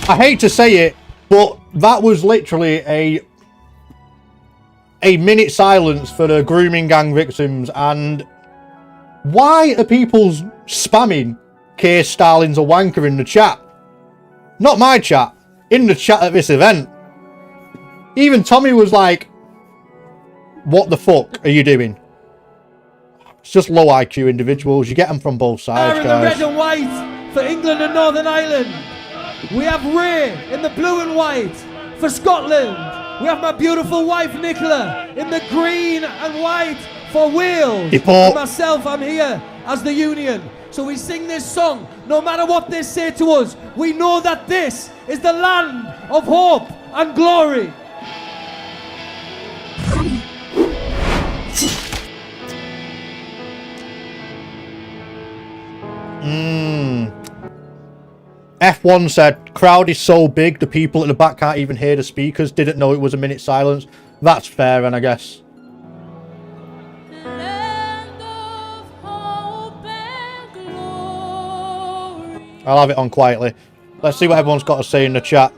I hate to say it, but that was literally a minute silence for the grooming gang victims. And why are people spamming Keir Starling's a wanker in the chat? Not my chat, in the chat at this event. Even Tommy was like, what the fuck are you doing? It's just low IQ individuals. You get them from both sides, In guys. the red and white for England and Northern Ireland. We have Ray in the blue and white for Scotland. We have my beautiful wife Nicola in the green and white for Wales. And myself, I'm here as the Union. So we sing this song no matter what they say to us. We know that this is the land of hope and glory. F1 said, crowd is so big, the people at the back can't even hear the speakers. Didn't know it was a minute silence. That's fair, and I guess. I'll have it on quietly. Let's see what everyone's got to say in the chat.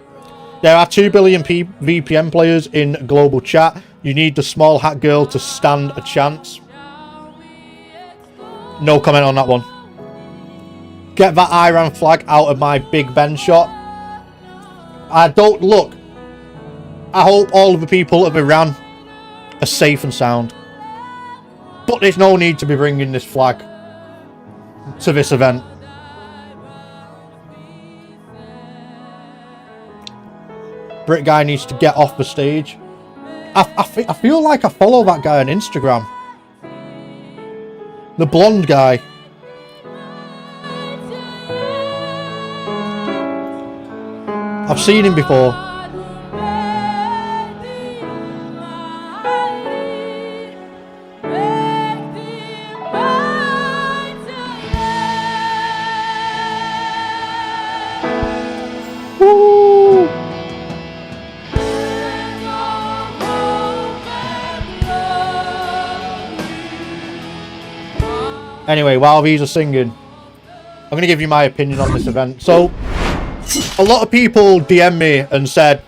There are 2 billion VPN players in global chat. You need the small hat girl to stand a chance. No comment on that one. Get that Iran flag out of my Big Ben shot. I don't look. I hope all of the people of Iran are safe and sound. But there's no need to be bringing this flag to this event. Brit guy needs to get off the stage. I feel like I follow that guy on Instagram. The blonde guy. I've seen him before. Woo! Anyway, while these are singing, I'm going to give you my opinion on this event. So, a lot of people DM me and said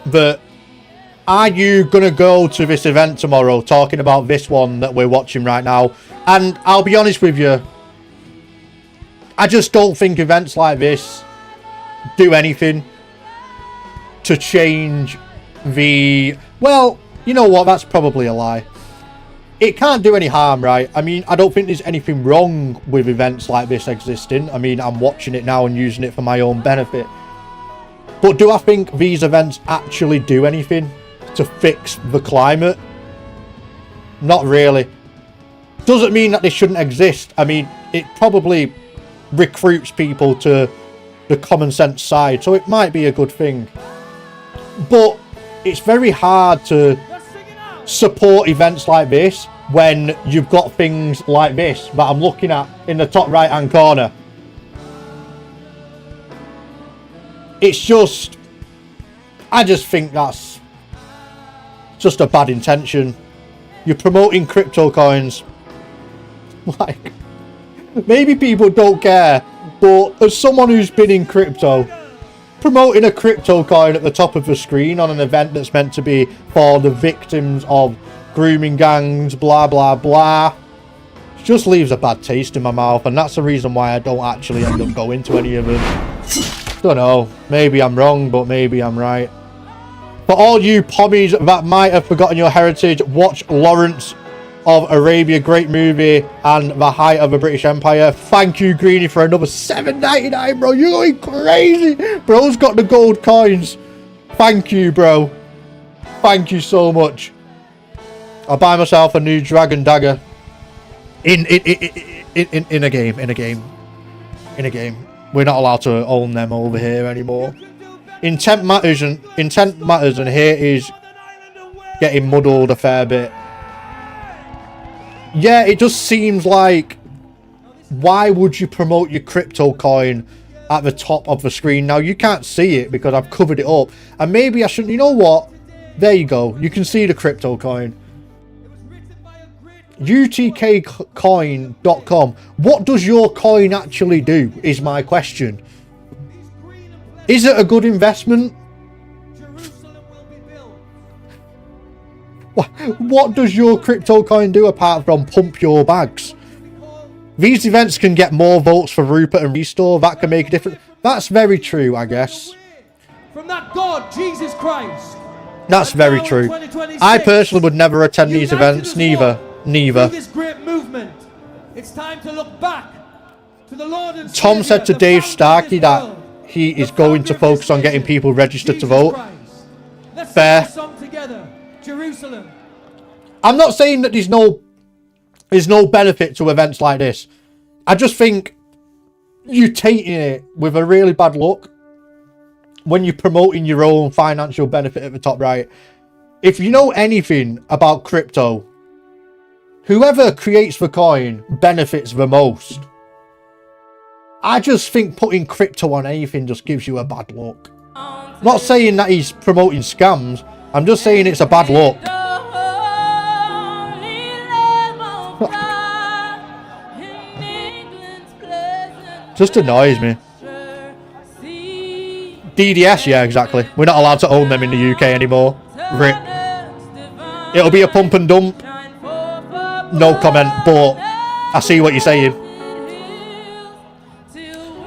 that, are you going to go to this event tomorrow, talking about this one that we're watching right now? And I'll be honest with you, I just don't think events like this do anything to change the... Well, you know what, that's probably a lie. It can't do any harm, right? I mean, I don't think there's anything wrong with events like this existing. I mean, I'm watching it now and using it for my own benefit. But do I think these events actually do anything to fix the climate? Not really. Doesn't mean that they shouldn't exist. I mean, it probably recruits people to the common sense side, so it might be a good thing. But it's very hard to support events like this when you've got things like this that I'm looking at in the top right hand corner. It's just, I just think that's just a bad intention. You're promoting crypto coins. Like, maybe people don't care, but as someone who's been in crypto, promoting a crypto coin at the top of the screen on an event that's meant to be for the victims of grooming gangs, blah blah blah, just leaves a bad taste in my mouth, and that's the reason why I don't actually end up going to any of them. Don't know, maybe I'm wrong, but maybe I'm right. For all you pommies that might have forgotten your heritage, watch Lawrence of Arabia, great movie, and the height of the British Empire. Thank you, Greenie, for another $7.99, bro. You're going crazy. Bro's got the gold coins. Thank you, bro. Thank you so much. I'll buy myself a new dragon dagger. In a game. We're not allowed to own them over here anymore. Intent matters, and here is getting muddled a fair bit. Yeah, it just seems like, why would you promote your crypto coin at the top of the screen? Now, you can't see it because I've covered it up. And maybe I shouldn't. You know what? There you go. You can see the crypto coin. UTKcoin.com. What does your coin actually do, is my question. Is it a good investment? What does your crypto coin do apart from pump your bags? These events can get more votes for Rupert and Restore. That can make a difference. That's very true, I guess. From that God, Jesus Christ. That's very true. I personally would never attend these events. Neither. This great movement. It's time to look back to the Lord and Tom said to Dave Starkey that he is going to focus on getting people registered to vote. Fair. Jerusalem. I'm not saying that there's no benefit to events like this. I just think you're taking it with a really bad look when you're promoting your own financial benefit at the top right. If you know anything about crypto, whoever creates the coin benefits the most. I just think putting crypto on anything just gives you a bad look. I'm not saying that he's promoting scams. I'm just saying it's a bad look. Just annoys me. DDS, yeah, exactly. We're not allowed to own them in the UK anymore. RIP. It'll be a pump and dump. No comment, but I see what you're saying.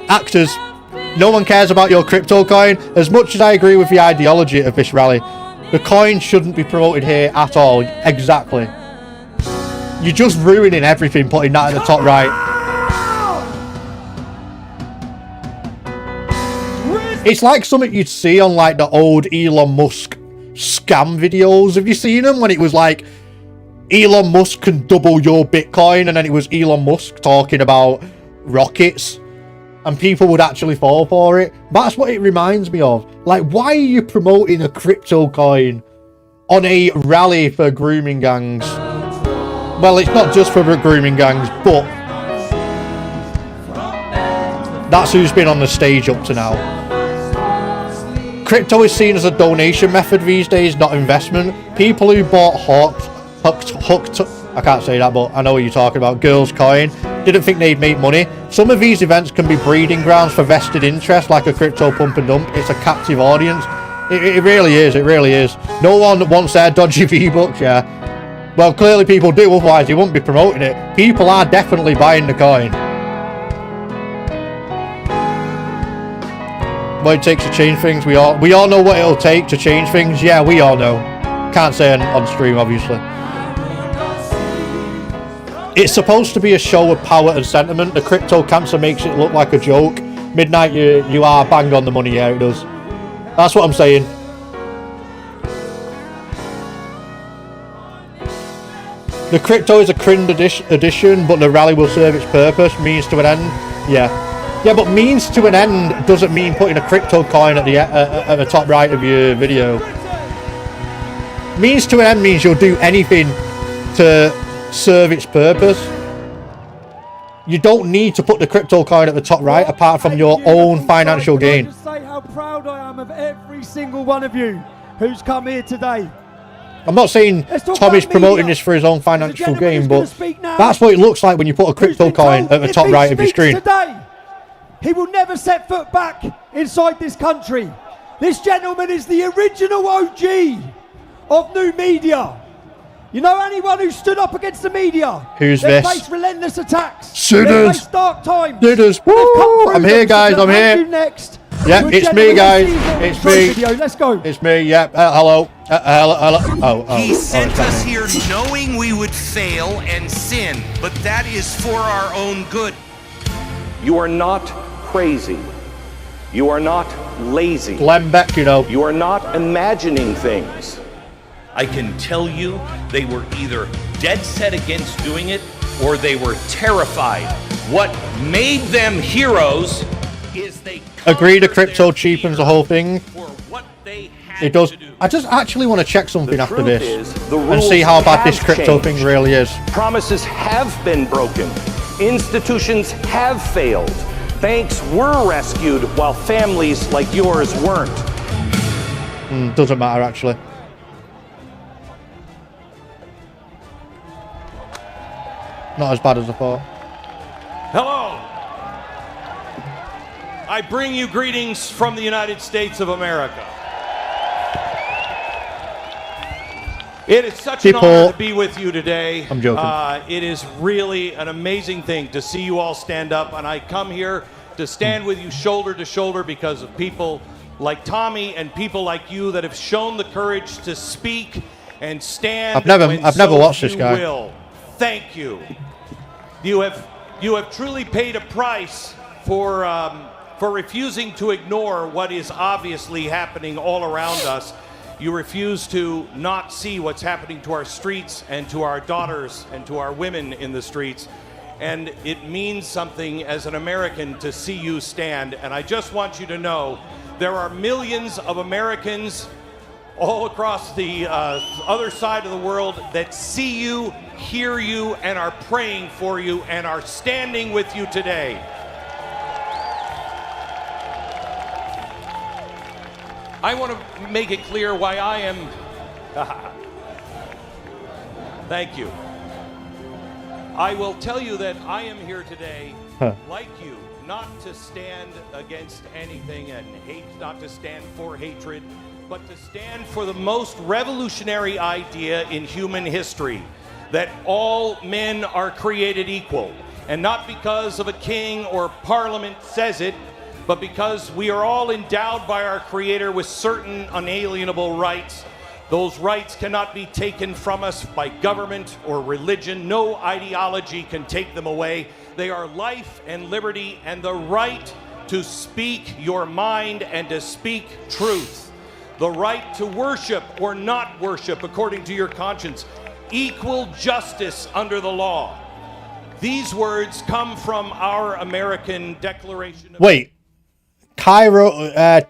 Actors, no one cares about your crypto coin. As much as I agree with the ideology of this rally, the coin shouldn't be promoted here at all. Exactly. You're just ruining everything putting that at the top right. It's like something you'd see on like the old Elon Musk scam videos. Have you seen them? When it was like, Elon Musk can double your Bitcoin, and then it was Elon Musk talking about rockets. and people would actually fall for it. That's what it reminds me of. Like, why are you promoting a crypto coin on a rally for grooming gangs? Well, it's not just for grooming gangs, but that's who's been on the stage up to now. Crypto is seen as a donation method these days, not investment. People who bought hooked, I can't say that, but I know what you're talking about, girls coin, didn't think they'd make money. Some of these events can be breeding grounds for vested interest, like a crypto pump and dump. It's a captive audience. It really is, it really is. No one wants their dodgy V-Bucks, yeah. Well, clearly people do, otherwise they wouldn't be promoting it. People are definitely buying the coin. What it takes to change things, we all know what it'll take to change things. Yeah, we all know. Can't say on stream, obviously. It's supposed to be a show of power and sentiment. The crypto cancer makes it look like a joke. Midnight, you are bang on the money. Yeah, it does. That's what I'm saying. The crypto is a cringe addition, but the rally will serve its purpose. Means to an end. Yeah. Yeah, but means to an end doesn't mean putting a crypto coin at the top right of your video. Means to an end means you'll do anything to serve its purpose. You don't need to put the crypto coin at the top right apart from your own financial gain. Just say how proud I am of every single one of you who's come here today. I'm not saying Tommy's promoting this for his own financial gain, but that's what it looks like when you put a crypto coin at the top right of your screen. Today, he will never set foot back inside this country. This gentleman is the original OG of new media. You know anyone who stood up against the media? Who's they this? Faced relentless attacks. Sinners. They faced dark times. Sinners. Woo! I'm here, guys. I'm here. Next. Yeah, it's me, guys. It's me. Video. Let's go. It's me. Yeah. Hello. Hello. He sent us here knowing we would fail and sin, but that is for our own good. You are not crazy. You are not lazy. Glenn Beck, you know. You are not imagining things. I can tell you they were either dead set against doing it or they were terrified. What made them heroes is they agree the crypto cheapens the whole thing. It does. I just actually want to check something after this and see how bad this crypto thing really is. Promises have been broken. Institutions have failed. Banks were rescued while families like yours weren't. Doesn't matter, actually. Not as bad as I thought. Hello. I bring you greetings from the United States of America. It is such an honor to be with you today. I'm joking. It is really an amazing thing to see you all stand up, and I come here to stand with you shoulder to shoulder because of people like Tommy and people like you that have shown the courage to speak and stand. I've never watched this guy. Thank you. You have truly paid a price for refusing to ignore what is obviously happening all around us. You refuse to not see what's happening to our streets and to our daughters and to our women in the streets. And it means something as an American to see you stand. And I just want you to know there are millions of Americans all across the other side of the world that see you, hear you, and are praying for you and are standing with you today. I want to make it clear why I am... Thank you. I will tell you that I am here today, like you, not to stand against anything and hate, not to stand for hatred, but to stand for the most revolutionary idea in human history, that all men are created equal, and not because of a king or parliament says it, but because we are all endowed by our Creator with certain unalienable rights. Those rights cannot be taken from us by government or religion. No ideology can take them away. They are life and liberty and the right to speak your mind and to speak truth. The right to worship or not worship according to your conscience. Equal justice under the law. These words come from our American Declaration of... Wait. Cairo, I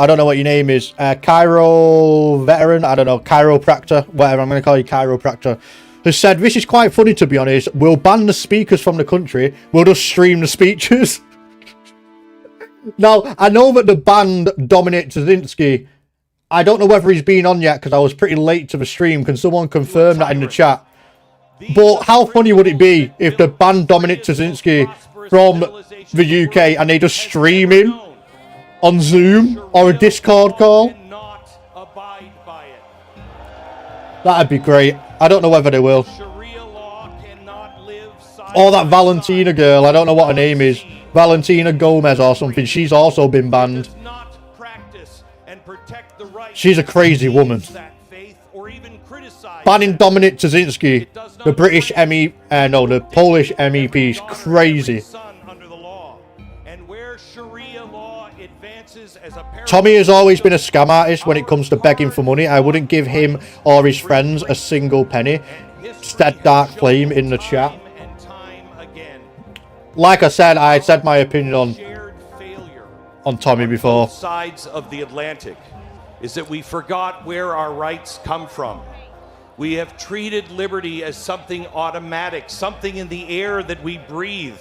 don't know what your name is. Cairo veteran, I don't know, chiropractor, whatever, I'm going to call you chiropractor, has said, this is quite funny to be honest, we'll ban the speakers from the country, we'll just stream the speeches. Now, I know that the band Dominic Tazinski, I don't know whether he's been on yet because I was pretty late to the stream. Can someone confirm that in the chat? But how funny would it be if the band Dominic Tazinski from the UK and they just stream him on Zoom or a Discord call? That'd be great. I don't know whether they will. Or that Valentina girl, I don't know what her name is. Valentina Gomez or something. She's also been banned. She's a crazy woman. Banning Dominic Tazinski, the British the Polish MEP, is crazy. Tommy has always been a scam artist when it comes to begging for money. I wouldn't give him or his friends a single penny. Said Dark Flame in the chat. Like I said my opinion on Tommy before. Both sides of the Atlantic is that we forgot where our rights come from. We have treated liberty as something automatic, something in the air that we breathe,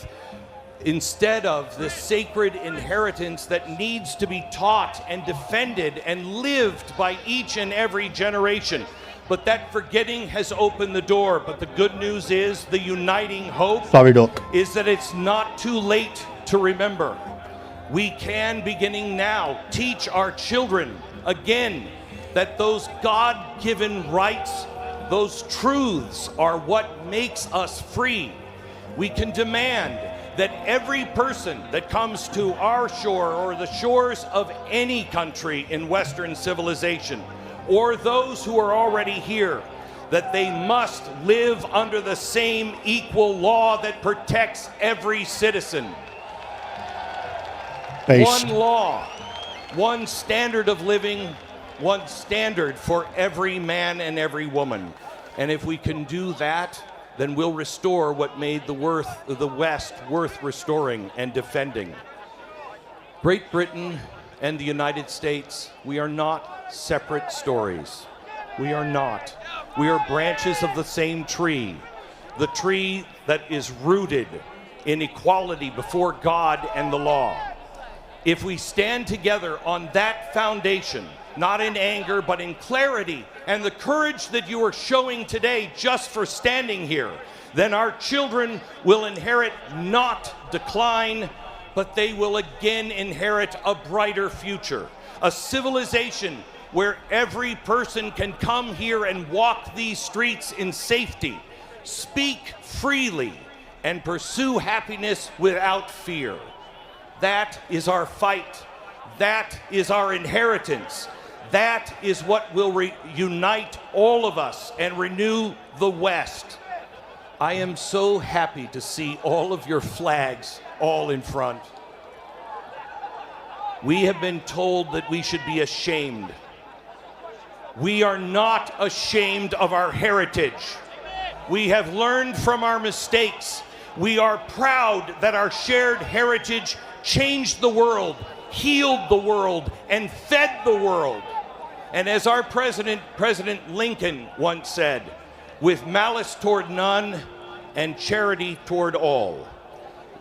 instead of the sacred inheritance that needs to be taught and defended and lived by each and every generation. But that forgetting has opened the door. But the good news is, the uniting hope is that it's not too late to remember. We can, beginning now, teach our children again that those God-given rights, those truths are what makes us free. We can demand that every person that comes to our shore or the shores of any country in Western civilization, or those who are already here, that they must live under the same equal law that protects every citizen. One law, one standard of living, one standard for every man and every woman. And if we can do that, then we'll restore what made the West worth restoring and defending. Great Britain and the United States, we are not separate stories. We are not. We are branches of the same tree, the tree that is rooted in equality before God and the law. If we stand together on that foundation, not in anger, but in clarity and the courage that you are showing today just for standing here, then our children will inherit not decline, but they will again inherit a brighter future, a civilization where every person can come here and walk these streets in safety, speak freely, and pursue happiness without fear. That is our fight. That is our inheritance. That is what will unite all of us and renew the West. I am so happy to see all of your flags all in front. We have been told that we should be ashamed. We are not ashamed of our heritage. We have learned from our mistakes. We are proud that our shared heritage changed the world, healed the world, and fed the world. And as our President Lincoln once said, with malice toward none and charity toward all.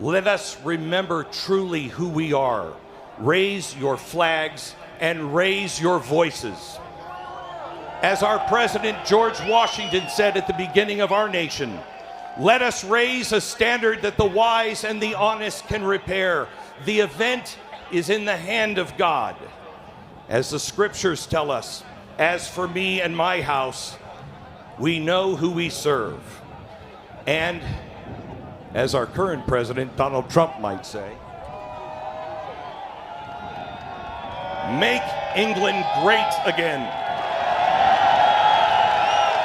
Let us remember truly who we are. Raise your flags and raise your voices. As our President George Washington said at the beginning of our nation, let us raise a standard that the wise and the honest can repair. The event is in the hand of God. As the scriptures tell us, as for me and my house, we know who we serve. And as our current president, Donald Trump, might say, make England great again.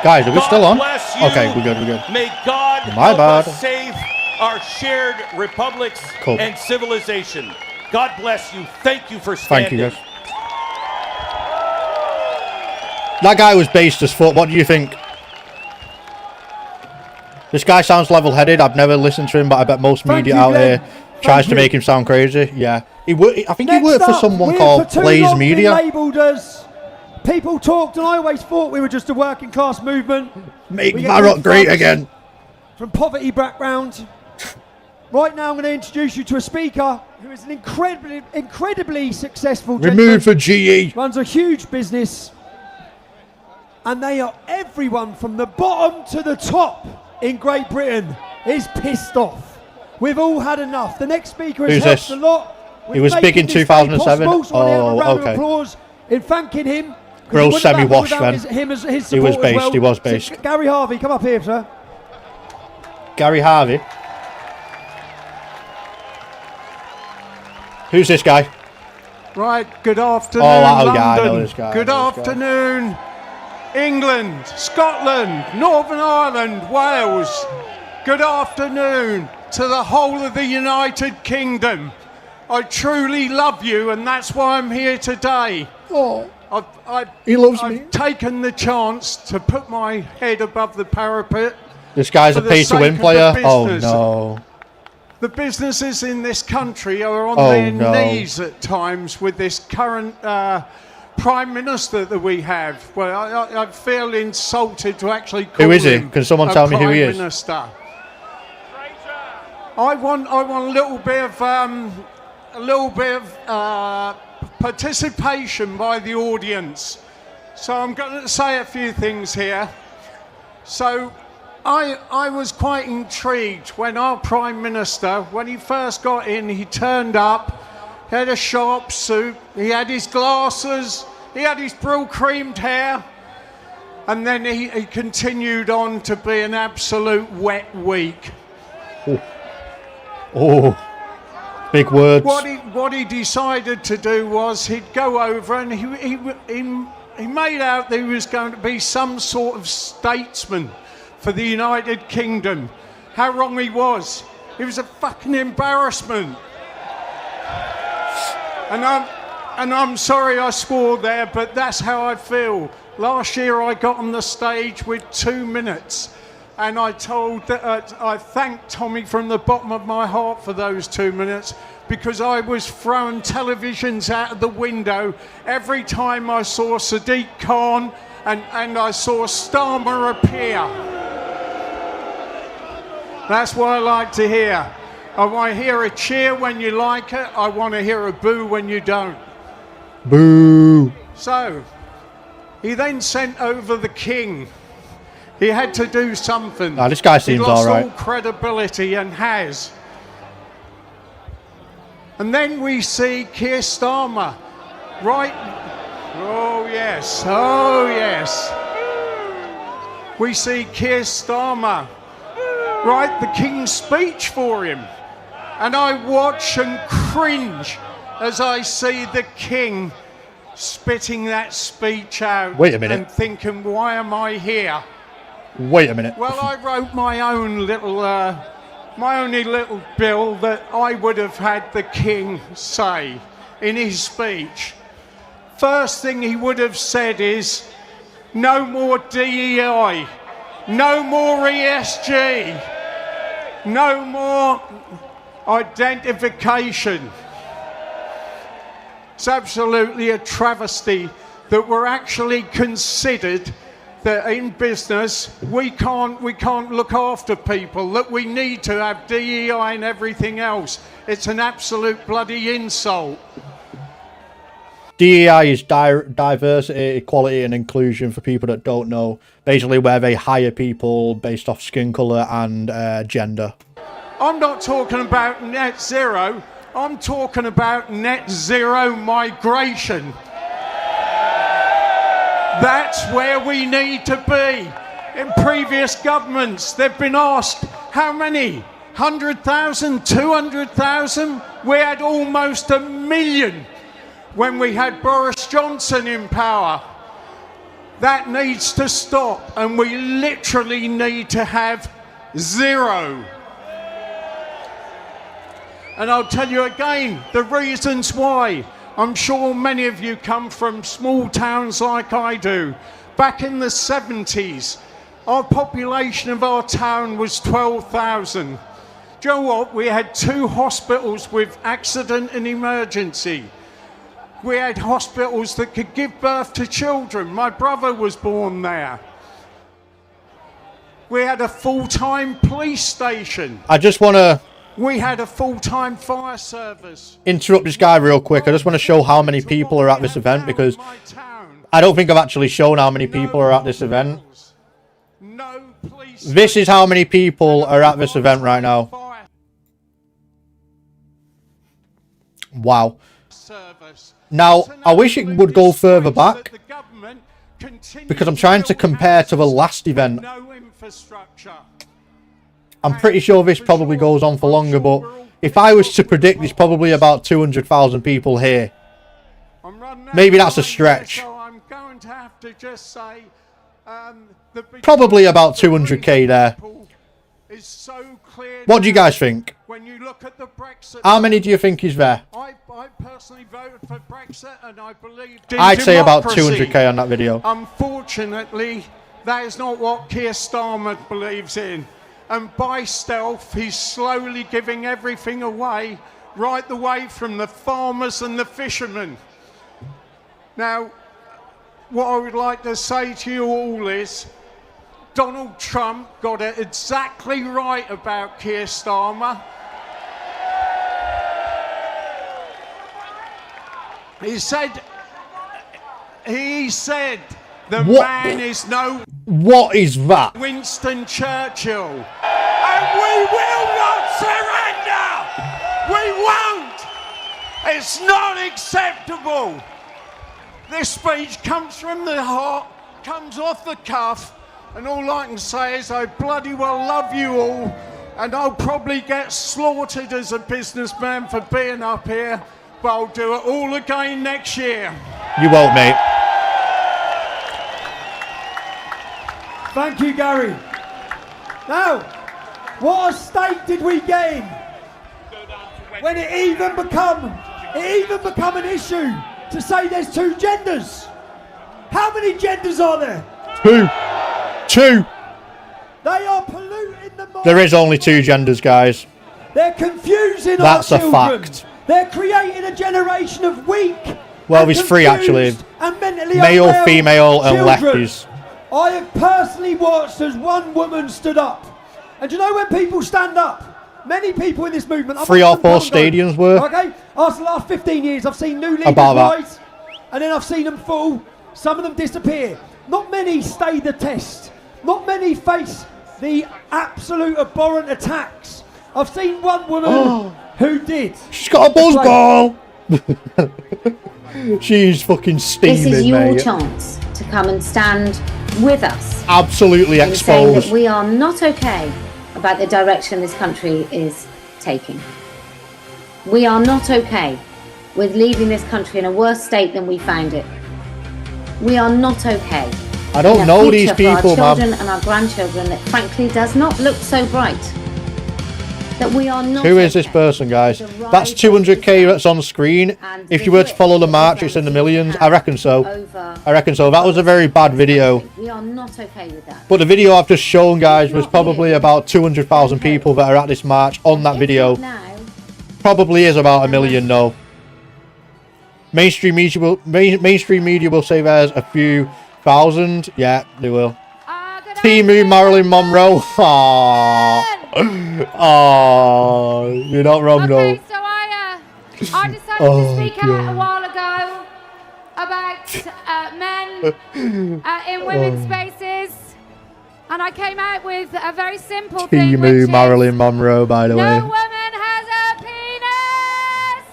Guys, are we still on? Bless you. Okay, we're good. May God help us save our shared republics and civilization. God bless you. Thank you for standing. Thank you, guys. That guy was based as fuck. What do you think? This guy sounds level-headed. I've never listened to him, but I bet most media out here tries to make him sound crazy. Yeah, I think he worked for someone called Blaze Media. Labelled as people talked, and I always thought we were just a working class movement. Make Maroc great again. From poverty background. Right now, I'm going to introduce you to a speaker who is an incredibly successful gentleman. Remove for GE. Runs a huge business, and they are everyone from the bottom to the top in Great Britain is pissed off. We've all had enough. The next speaker has helped a lot. He was big in 2007. Oh, okay. Applause in thanking him. Grill's semi-washed then. He was based. He was based. So, Gary Harvey, come up here, sir. Gary Harvey. Who's this guy? Right, good afternoon, London. I know this guy. Good afternoon, England, Scotland, Northern Ireland, Wales. Good afternoon to the whole of the United Kingdom. I truly love you, and that's why I'm here today. Oh, he loves me. I've taken the chance to put my head above the parapet. This guy's a pay-to-win player. Oh, no. The businesses in this country are on their knees at times with this current Prime Minister that we have. Well, I feel insulted to actually call him. Who is he? Can someone tell me who he is? Minister. I want a little bit of participation by the audience. So I'm going to say a few things here. So I was quite intrigued when our Prime Minister, when he first got in, he turned up, he had a sharp suit, he had his glasses, he had his brill-creamed hair, and then he continued on to be an absolute wet week. Oh, big words. What he decided to do was he'd go over and he made out that he was going to be some sort of statesman for the United Kingdom. How wrong he was. He was a fucking embarrassment. And I'm sorry I swore there, but that's how I feel. Last year I got on the stage with 2 minutes, and I thanked Tommy from the bottom of my heart for those 2 minutes, because I was throwing televisions out of the window every time I saw Sadiq Khan and I saw Starmer appear. That's what I like to hear. I want to hear a cheer when you like it. I want to hear a boo when you don't. Boo. So, he then sent over the king. He had to do something. This guy seems all right. He lost all credibility and has. And then we see Keir Starmer, right? Oh yes, oh yes. We see Keir Starmer write the King's speech for him. And I watch and cringe as I see the King spitting that speech out. Wait a minute. And thinking, why am I here? Wait a minute. Well, I wrote my own little, my only little bill that I would have had the King say in his speech. First thing he would have said is, no more DEI, no more ESG, no more identification. It's absolutely a travesty that we're actually considered that in business we can't look after people, that we need to have DEI and everything else. It's an absolute bloody insult. DEI is diversity, equality and inclusion, for people that don't know. Basically where they hire people based off skin colour and gender. I'm not talking about net zero, I'm talking about net zero migration. That's where we need to be. In previous governments, they've been asked, how many? 100,000, 200,000? We had almost 1 million when we had Boris Johnson in power. That needs to stop, and we literally need to have zero. And I'll tell you again, the reasons why. I'm sure many of you come from small towns like I do. Back in the 70s, our population of our town was 12,000. Do you know what? We had 2 hospitals with accident and emergency. We had hospitals that could give birth to children. My brother was born there. We had a full-time police station. I just want to... We had a full-time fire service. Interrupt this guy real quick. I just want to show how many people are at this event, because I don't think I've actually shown how many people are at this event. This is how many people are at this event right now. Wow. Now, I wish it would go further back, because I'm trying to compare to the last event. I'm pretty sure this probably goes on for longer, but if I was to predict, there's probably about 200,000 people here. Maybe that's a stretch. Probably about 200k there. What do you guys think? How many do you think is there? I personally voted for Brexit, and I believed in I'd say about democracy. 200k on that video. Unfortunately, that is not what Keir Starmer believes in. And by stealth, he's slowly giving everything away, right the way from the farmers and the fishermen. Now, what I would like to say to you all is, Donald Trump got it exactly right about Keir Starmer. He said the man is no... What is that? Winston Churchill. And we will not surrender! We won't! It's not acceptable! This speech comes from the heart, comes off the cuff, and all I can say is I bloody well love you all, and I'll probably get slaughtered as a businessman for being up here, but I'll do it all again next year. You won't, mate. Thank you, Gary. Now, what a state did we get in when it even become an issue to say there's 2 genders? How many genders are there? 2. They are polluting the mind. There is only 2 genders, guys. They're confusing That's our a children. fact. They're creating a generation of weak. Well, there's 3 actually. And mentally Male, unwell female, and children. lefties. I have personally watched as one woman stood up. And do you know when people stand up? Many people in this movement. I've 3 or watched them 4 come and go. stadiums were. Okay, after the last 15 years, I've seen new leaders About that. rise, and then I've seen them fall. Some of them disappear. Not many stay the test. Not many face the absolute abhorrent attacks. I've seen one woman who did. She's got a buzz ball. She's fucking steaming, This is your mate. chance to come and stand with us. Absolutely in saying exposed. that we are not okay about the direction this country is taking. We are not okay with leaving this country in a worse state than we found it. We are not okay. I don't in a know these future people, for our man. children and our grandchildren that frankly does not look so bright. That we are not Who is this person, guys? That's 200k that's on screen. If you were to follow the march, it's in the millions. I reckon so. I reckon so. That was a very bad video. We are not okay with that. But the video I've just shown, guys, was probably about 200,000 people that are at this march on that video. Probably is about 1 million, though. Mainstream media will say there's a few thousand. Yeah, they will. Timu Marilyn Monroe. Aww. Oh, you're not wrong, though. So I decided to speak out a while ago about men in women's spaces, and I came out with a very simple thing, which Timu is Marilyn Monroe, by the no way. woman has a penis.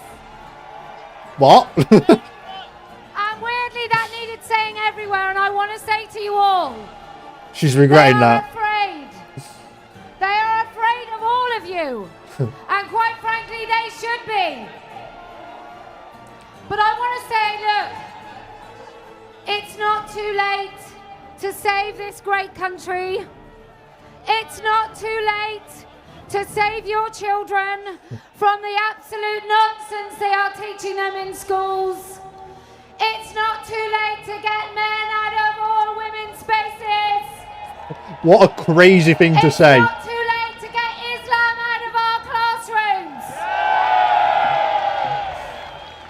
What? And weirdly, that needed saying everywhere, and I want to say to you all, She's regretting that. they are afraid of all of you, and quite frankly, they should be. But I want to say, look, it's not too late to save this great country. It's not too late to save your children from the absolute nonsense they are teaching them in schools. It's not too late to get men out of all women's spaces. What a crazy thing to say. It's not too late to get Islam out of our classrooms.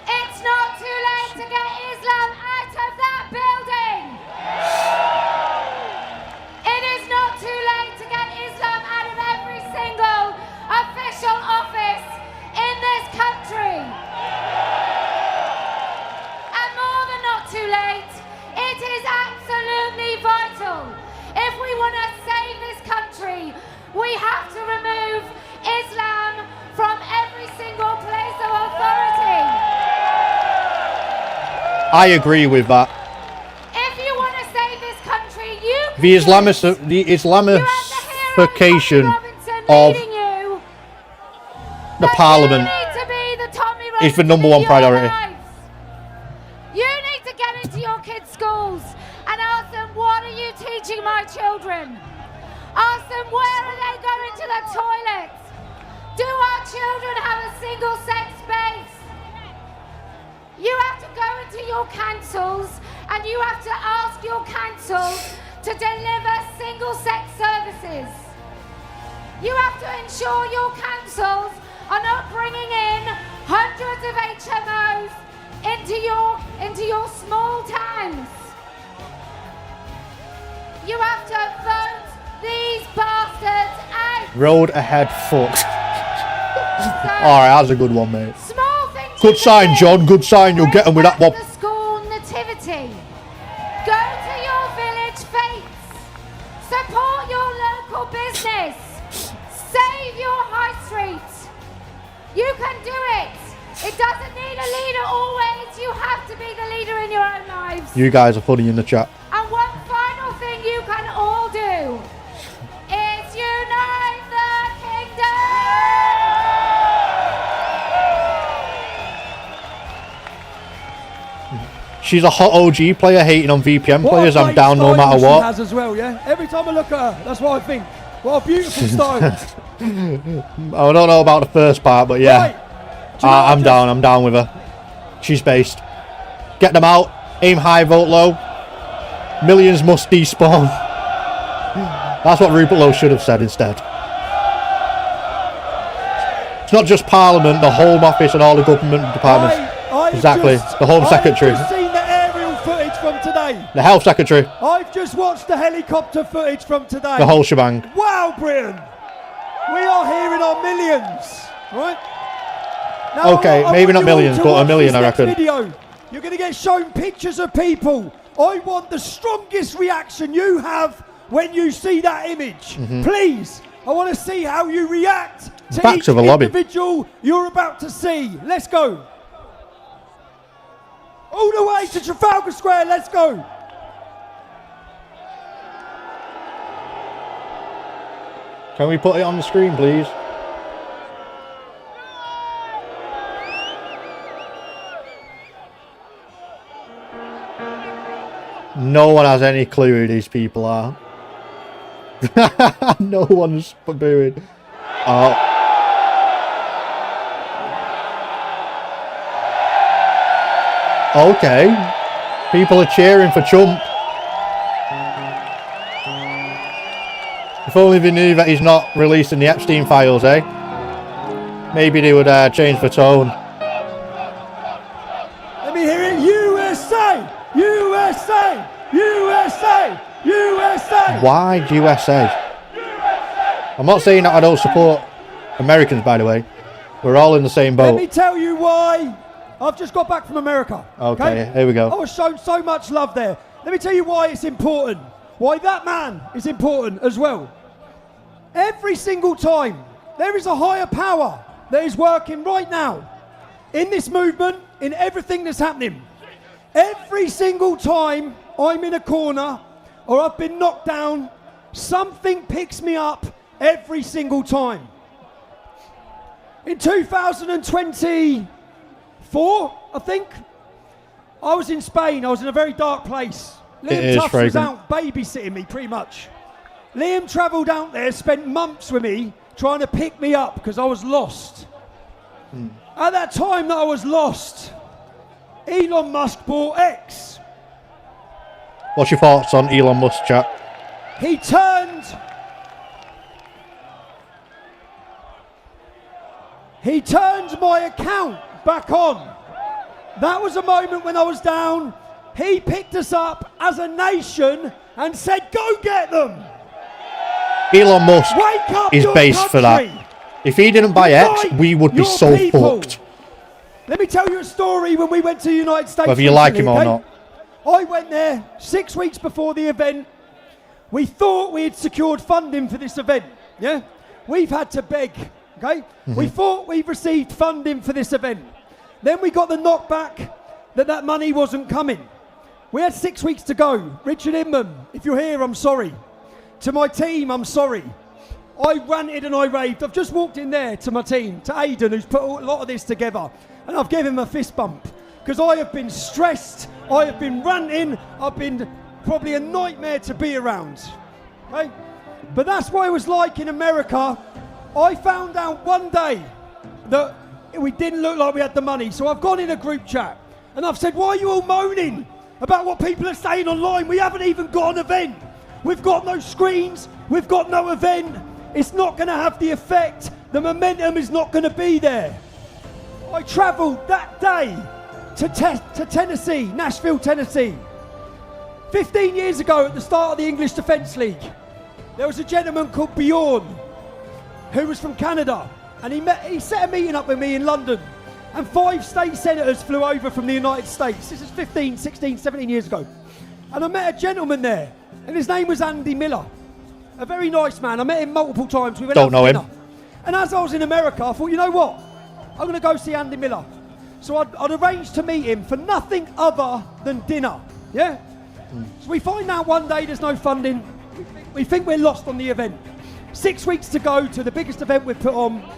It's not too late to get Islam out of that building. It is not too late to get Islam out of every single official office in this country. And more than not too late, it is absolutely vital. If we want to save this country, we have to remove Islam from every single place of authority. I agree with that. If you want to save this country, you can The Islamification of the Parliament is the #1 priority. You need to get into your kids' schools and ask them, what are you teaching my children? Ask them, where are they going to the toilets? Do our children have a single-sex space? You have to go into your councils and you have to ask your council to deliver single-sex services. You have to ensure your councils are not bringing in hundreds of HMOs into your small towns. You have to vote these bastards out. Road ahead, fucked. Alright, that's a good one, mate. Small things. Good sign, John. Good sign. You'll get him with that one. The school nativity. Go to your village fetes. Support your local business. Save your high street. You can do it. It doesn't need a leader always. You have to be the leader in your own lives. You guys are funny in the chat. And one final thing you can all do is unite the kingdom. She's a hot OG player hating on VPN players. I'm down no matter She what. has as well, yeah. Every time I look at her, that's what I think. What a beautiful style. I don't know about the first part, but yeah. Right. I'm down. I'm down with her. She's based. Get them out. Aim high, vote low. Millions must despawn. That's what Rupert Lowe should have said instead. It's not just Parliament, the Home Office and all the government departments. Exactly. The Home Secretary. I've just seen the aerial footage from today. The Health Secretary. I've just watched the helicopter footage from today. The whole shebang. Wow, Britain. We are here in our millions, right? Now, Okay, maybe not millions, but a million, I reckon. Video. You're going to get shown pictures of people. I want the strongest reaction you have when you see that image. Please, I want to see how you react to Back each to the lobby. individual you're about to see. Let's go. All the way to Trafalgar Square, let's go. Can we put it on the screen, please? No one has any clue who these people are. No one's booing. Oh. Okay. People are cheering for Trump. If only they knew that he's not releasing the Epstein files, eh? Maybe they would change the tone. Let me hear it. USA! USA! USA! USA! Why USA? I'm not saying that I don't support Americans, by the way. We're all in the same Let boat. me tell you why. I've just got back from America. Okay, here we go. I was shown so much love there. Let me tell you why it's important. Why that man is important as well. Every single time, there is a higher power that is working right now in this movement, in everything that's happening. Every single time I'm in a corner or I've been knocked down, something picks me up every single time. In 2024, I think, I was in Spain. I was in a very dark place. Liam Tufts was out babysitting me, pretty much. Liam travelled out there, spent months with me, trying to pick me up because I was lost. At that time that I was lost, Elon Musk bought X. What's your thoughts on Elon Musk, chat? He turned He turned my account back on. That was a moment when I was down. He picked us up as a nation and said, go get them. Elon Musk Wake up is your based for country. that. If he didn't buy X, we would be your so people. fucked. Let me tell you a story when we went to the United States. Whether you like him or okay? not. I went there 6 weeks before the event. We thought we had secured funding for this event. Yeah? We've had to beg. Okay? We thought we'd received funding for this event. Then we got the knockback that money wasn't coming. We had 6 weeks to go. Richard Inman, if you're here, I'm sorry. To my team, I'm sorry. I ranted and I raved. I've just walked in there to my team, to Aidan, who's put a lot of this together. And I've given him a fist bump. Because I have been stressed. I have been ranting. I've been probably a nightmare to be around. Okay? But that's what it was like in America. I found out one day that we didn't look like we had the money. So I've gone in a group chat. And I've said, why are you all moaning about what people are saying online? We haven't even got an event. We've got no screens. We've got no event. It's not going to have the effect. The momentum is not going to be there. I travelled that day to Tennessee, Nashville, Tennessee. 15 years ago at the start of the English Defence League, there was a gentleman called Bjorn who was from Canada, and he set a meeting up with me in London, and 5 state senators flew over from the United States. This is 15, 16, 17 years ago. And I met a gentleman there, and his name was Andy Miller. A very nice man. I met him multiple times. We went Don't know him. And as I was in America, I thought, you know what? I'm going to go see Andy Miller. So I'd arranged to meet him for nothing other than dinner. Yeah? So we find out one day there's no funding. We think we're lost on the event. 6 weeks to go to the biggest event we've put on.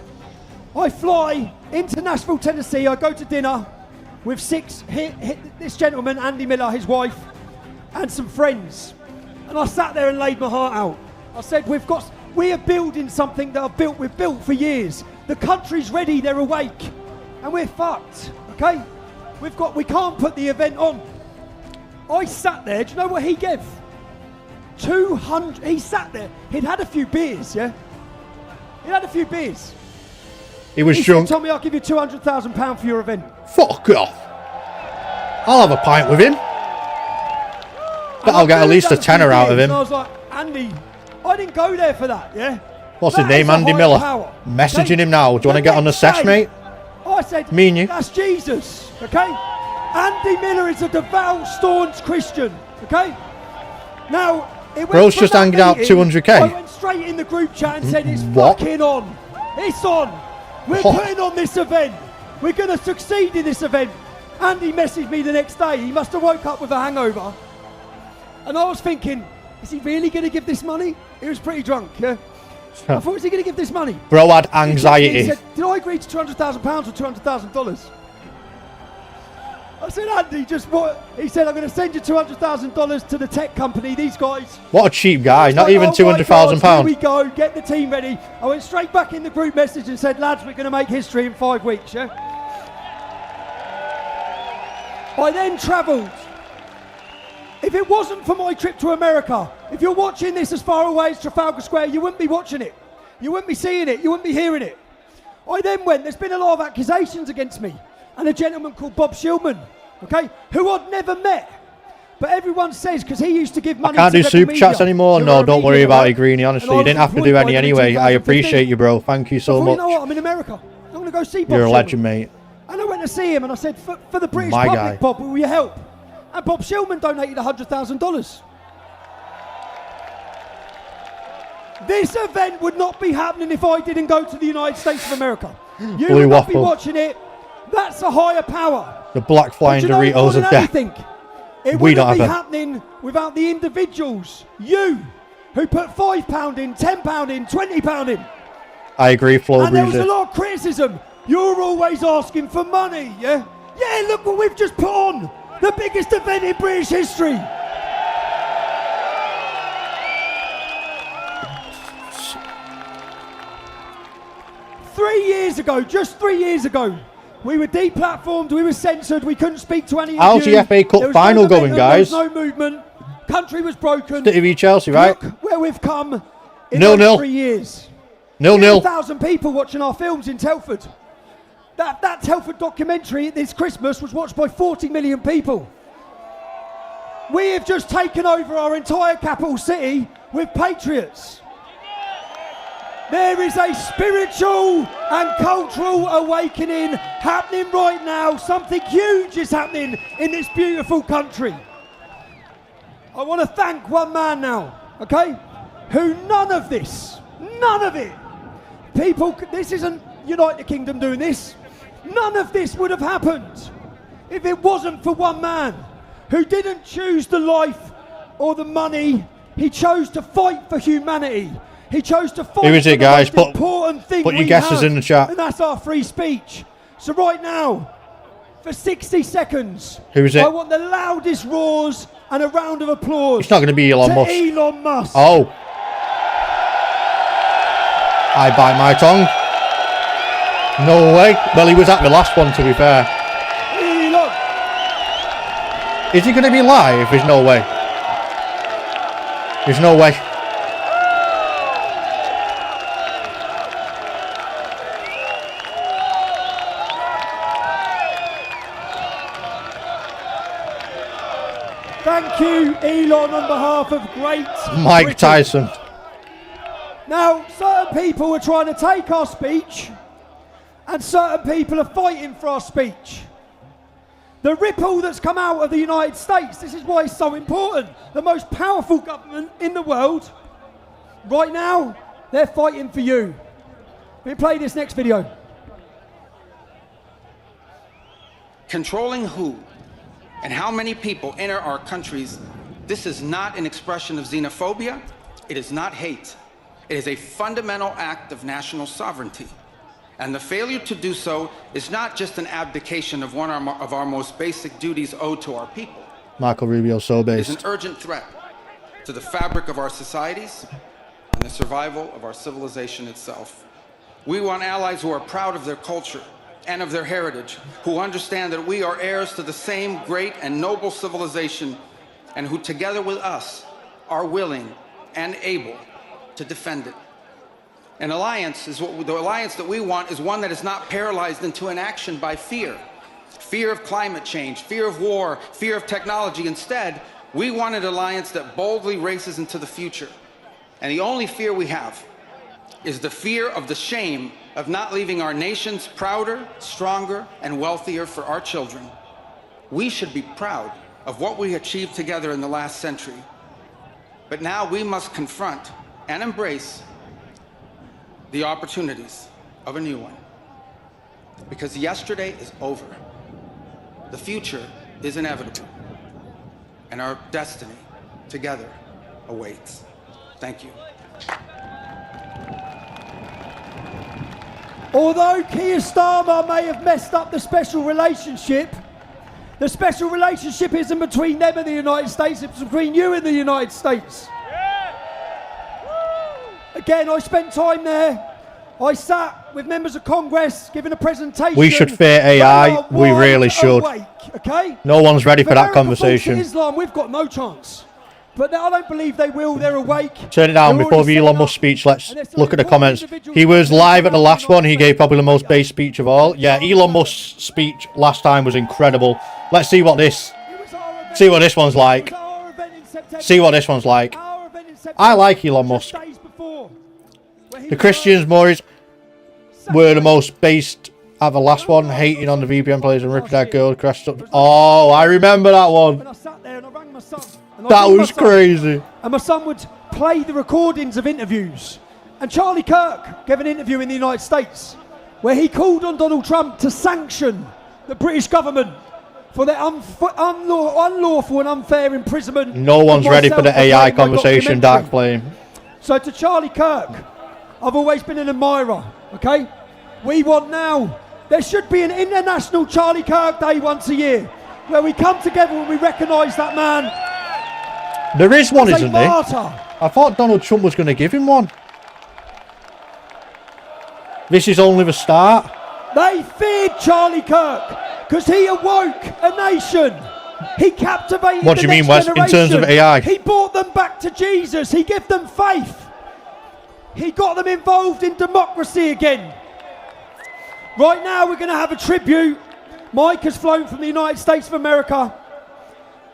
I fly into Nashville, Tennessee. I go to dinner with this gentleman, Andy Miller, his wife, and some friends. And I sat there and laid my heart out. I said, we are building something that we've built for years. The country's ready, they're awake. And we're fucked, okay? We can't put the event on. I sat there, do you know what he gave? 200, he sat there, he'd had a few beers, yeah? He'd had a few beers. He was drunk. He told me, I'll give you £200,000 for your event. Fuck off. I'll have a pint with him. But I'll get at least a tenner out of him. And I was like, Andy, I didn't go there for that, yeah? What's his name, Andy Miller? Messaging him now. Do you want to get on the sesh, mate? I said, me and you. That's Jesus, okay? Andy Miller is a devout, staunch Christian, okay? Now, Bro's just hanging out 200k. I went straight in the group chat and said, it's fucking on. It's on. We're putting on this event. We're going to succeed in this event. Andy messaged me the next day. He must have woke up with a hangover. And I was thinking, is he really going to give this money? He was pretty drunk, yeah? I thought, is he going to give this money? Bro had anxiety. He said, did I agree to £200,000 or $200,000? I said, Andy, just what? He said, I'm going to send you $200,000 to the tech company, these guys. What a cheap guy, not even £200,000. Here we go, get the team ready. I went straight back in the group message and said, lads, we're going to make history in 5 weeks, yeah? I then travelled. If it wasn't for my trip to America, if you're watching this as far away as Trafalgar Square, you wouldn't be watching it. You wouldn't be seeing it. You wouldn't be hearing it. I then went, there's been a lot of accusations against me. And a gentleman called Bob Shillman, okay, who I'd never met. But everyone says, because he used to give money to I can't do super chats anymore. No, don't worry about it, Greenie. Honestly, you didn't have to do any anyway. I appreciate you, bro. Thank you so much. You know what? I'm in America. I'm going to go see Bob You're a Shillman. legend, mate. And I went to see him and I said, for the British public, Bob, will you help? And Bob Shillman donated $100,000. This event would not be happening if I didn't go to the United States of America. You would not be watching it. That's a higher power. The black flying Doritos of death. It wouldn't be happening without the individuals, you, who put £5 in, £10 in, £20 in. I agree, Flo And there was Breezy. a lot of criticism. You're always asking for money, yeah? Yeah, look what we've just put on. The biggest event in British history. Just 3 years ago, we were deplatformed, we were censored, we couldn't speak to any of you. How's the FA Cup final going, guys? There was no movement, country was broken. City v Chelsea, right? Look where we've come in 0-0. 3 years. 0-0. 1,000 people watching our films in Telford. That Telford documentary this Christmas was watched by 40 million people. We have just taken over our entire capital city with patriots. There is a spiritual and cultural awakening happening right now. Something huge is happening in this beautiful country. I want to thank one man now, okay, who none of it, people, this isn't United Kingdom doing this, none of this would have happened if it wasn't for one man who didn't choose the life or the money. He chose to fight for humanity. He chose to fight Who is for it, guys? the most important thing put your we guesses have, in the chat. and that's our free speech. So right now, for 60 seconds, Who is it? I want the loudest roars and a round of applause. It's not going to be Elon to Musk. Elon Musk. Oh. I bite my tongue. No way. Well, he was at the last one, to be fair. Elon. Is he going to be live? There's no way. There's no way. Thank you, Elon, on behalf of Great Mike Britain. Tyson. Now, certain people are trying to take our speech, and certain people are fighting for our speech. The ripple that's come out of the United States, this is why it's so important. The most powerful government in the world, right now, they're fighting for you. Let me play this next video. Controlling who and how many people enter our countries, this is not an expression of xenophobia. It is not hate. It is a fundamental act of national sovereignty. And the failure to do so is not just an abdication of one of our most basic duties owed to our people. Marco Rubio, so It is based. an urgent threat to the fabric of our societies and the survival of our civilization itself. We want allies who are proud of their culture and of their heritage, who understand that we are heirs to the same great and noble civilization, and who together with us are willing and able to defend it. An alliance is what the alliance that we want is one that is not paralyzed into inaction by fear. Fear of climate change, fear of war, fear of technology. Instead, we want an alliance that boldly races into the future. And the only fear we have is the fear of the shame of not leaving our nations prouder, stronger, and wealthier for our children. We should be proud of what we achieved together in the last century. But now we must confront and embrace the opportunities of a new one. Because yesterday is over. The future is inevitable. And our destiny together awaits. Thank you. Although Keir Starmer may have messed up the special relationship isn't between them and the United States, it's between you and the United States. Again, I spent time there. I sat with members of Congress giving a presentation. We should fear AI. They are We really wide should. awake, okay? No one's ready for that America conversation. falls to Islam, we've got no chance. But I don't believe they will. They're awake. Turn it down They're before already the Elon setting Musk up, speech. Let's and there's look at the some comments. individuals He was who live at the come last out one. He gave probably the most base speech of all. Yeah, Elon Musk's speech last time was incredible. Let's see what this one's like. See what this one's like. I like Elon Musk. The Christians Morris were the most based at the last one, hating on the VPN players and ripping that girl crashed up. Oh, I remember that one. And I sat there and I rang my son. And I That called my was son, crazy. And my son would play the recordings of interviews. And Charlie Kirk gave an interview in the United States where he called on Donald Trump to sanction the British government for their unlawful and unfair imprisonment. No one's of ready for the myself AI playing my conversation, documentary. Dark Flame. So to Charlie Kirk, I've always been an admirer, okay? We want now, there should be an international Charlie Kirk Day once a year where we come together and we recognise that man. There is one, as a isn't there? martyr. I thought Donald Trump was going to give him one. This is only the start. They feared Charlie Kirk because he awoke a nation. He captivated What do you the mean, next Wes, in terms of generation. AI? He brought them back to Jesus. He gave them faith. He got them involved in democracy again. Right now we're going to have a tribute. Mike has flown from the United States of America.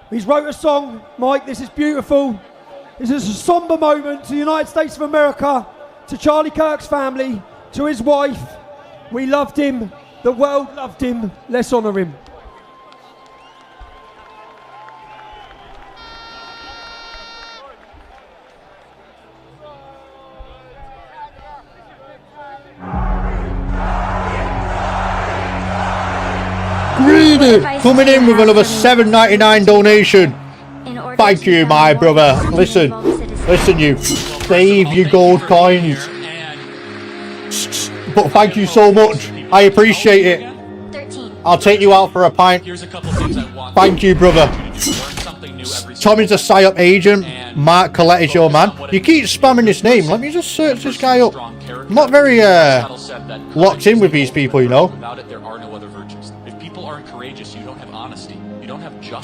He's wrote a song. Mike, this is beautiful. This is a somber moment to the United States of America, to Charlie Kirk's family, to his wife. We loved him. The world loved him. Let's honour him. Greedy coming in with another $7.99 donation. Thank you, my brother. Listen, you. Save your gold coins. But thank you so much. I appreciate it. I'll take you out for a pint. Thank you, brother. Tommy's a PSYOP agent. Mark Collette is your man. You keep spamming this name. Let me just search this guy up. I'm not very locked in with these people, you know.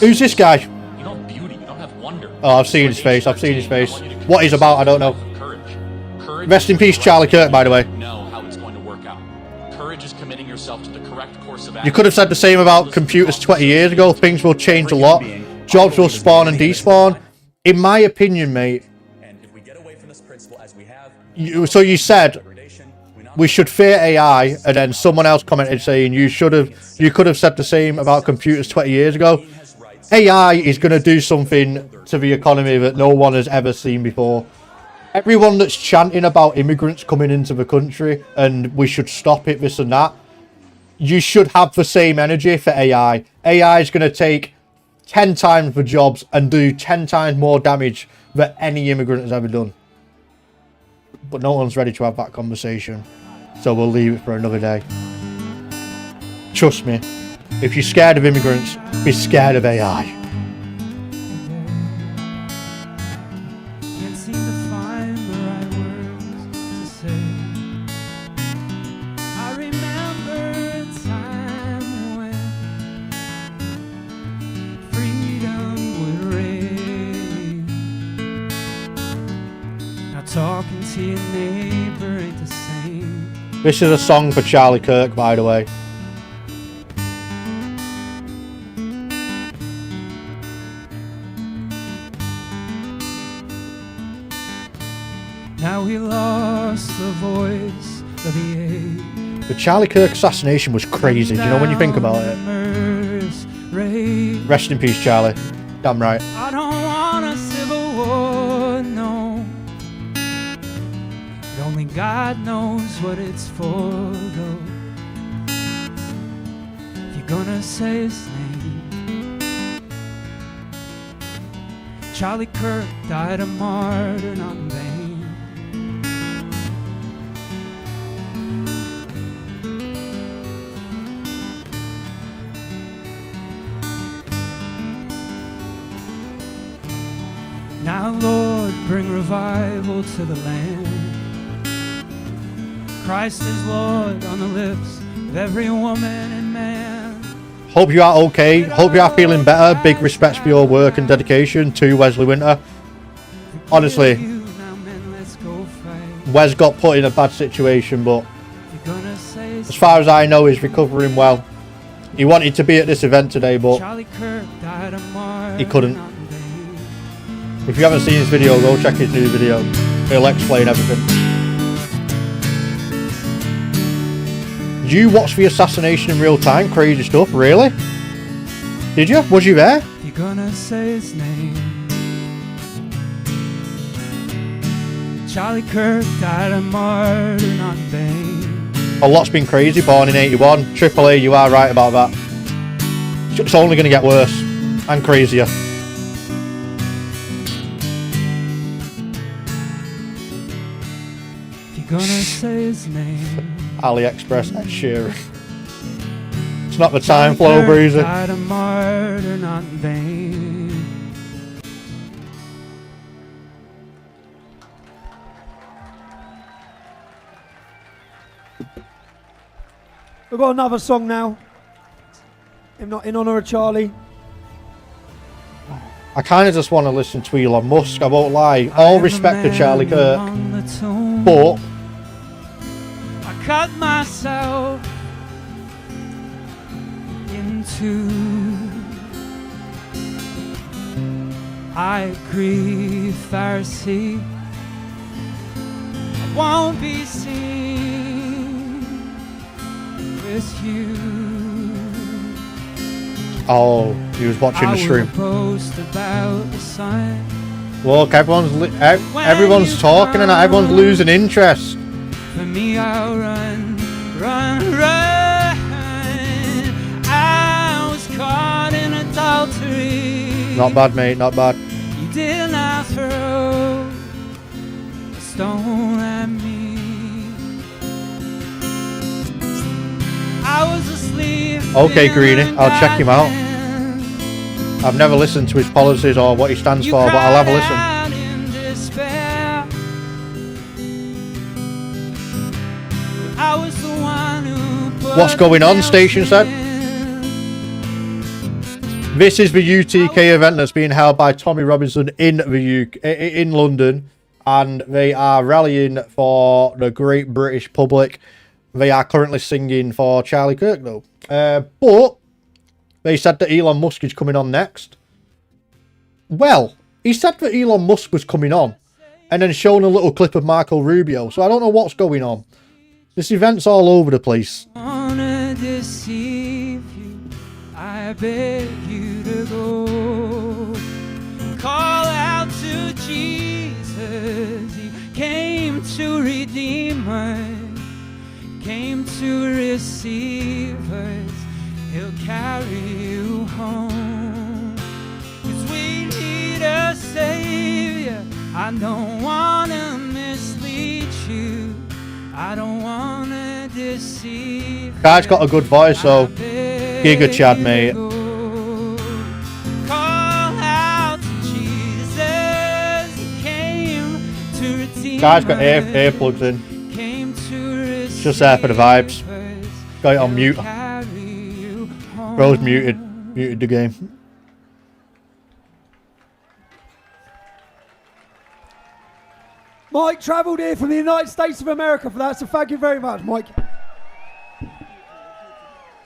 Who's this guy? Oh, I've seen his face. I've seen his face. What he's about, I don't know. Rest in peace, Charlie Kirk, by the way. You could have said the same about computers 20 years ago. Things will change a lot. Jobs will spawn and despawn. In my opinion, mate. So you said we should fear AI, and then someone else commented saying you could have said the same about computers 20 years ago. AI is going to do something to the economy that no one has ever seen before. Everyone that's chanting about immigrants coming into the country and we should stop it, this and that, you should have the same energy for AI. AI is going to take 10 times the jobs and do 10 times more damage than any immigrant has ever done. But no one's ready to have that conversation, so we'll leave it for another day. Trust me, if you're scared of immigrants, be scared of AI. Can't seem to find the right words to say. I remember a time when freedom would reign. Now talking to your neighbor ain't the same. This is a song for Charlie Kirk, by the way. Now we lost the voice of the age. The Charlie Kirk assassination was crazy, do you know when you think about it? Rest in peace, Charlie. Damn right. I don't want a civil war, no. But only God knows what it's for, though. If you're gonna say his name, Charlie Kirk died a martyr, not in vain. Now, Lord, bring revival to the land. Christ is Lord on the lips of every woman and man. Hope you are okay. Hope you are feeling better. Big respect for your work and dedication to Wesley Winter. Honestly, Wes got put in a bad situation, but as far as I know, he's recovering well. He wanted to be at this event today, but he couldn't. If you haven't seen his video, go check his new video. He'll explain everything. You watched the assassination in real time? Crazy stuff, really? Did you? Was you there? You're gonna say his name. Charlie Kirk died a martyr, not in vain. A lot's been crazy. Born in 81. AAA, you are right about that. It's only going to get worse and crazier. Gonna say his name. AliExpress, Ed Sheeran. It's not the time, Flow Breezer. Died a martyr, not in vain. We've got another song now. In honour of Charlie. I kind of just want to listen to Elon Musk, I won't lie. All respect to Charlie Kirk. But I cut myself to. I agree, Pharisee. I won't be seen with you. Oh, he was watching the stream. Boast about the sun. Look, everyone's talking and everyone's losing interest. For me, I'll run, run, run. I was caught in adultery. Not bad, mate, not bad. You did not throw a stone at me. I was asleep. Okay, Greeny, I'll check him out. I've never listened to his policies or what he stands for, but I'll have a listen. I was the one who put What's going on, Station said? This is the UTK event that's being held by Tommy Robinson in London, and they are rallying for the great British public. They are currently singing for Charlie Kirk, though. But they said that Elon Musk is coming on next. Well, he said that Elon Musk was coming on, and then shown a little clip of Marco Rubio. So I don't know what's going on. This event's all over the place. Wanna deceive you, I beg you to go. Call out to Jesus, he came to redeem us, came to receive us, he'll carry you home. 'Cause we need a savior, I don't wanna mislead you, I don't wanna deceive. Guy's got a good voice, so Giga Chad, mate. Guy's got earplugs in. It's just there for the vibes. Got it on mute. Bro's muted the game. Mike travelled here from the United States of America for that, so thank you very much, Mike.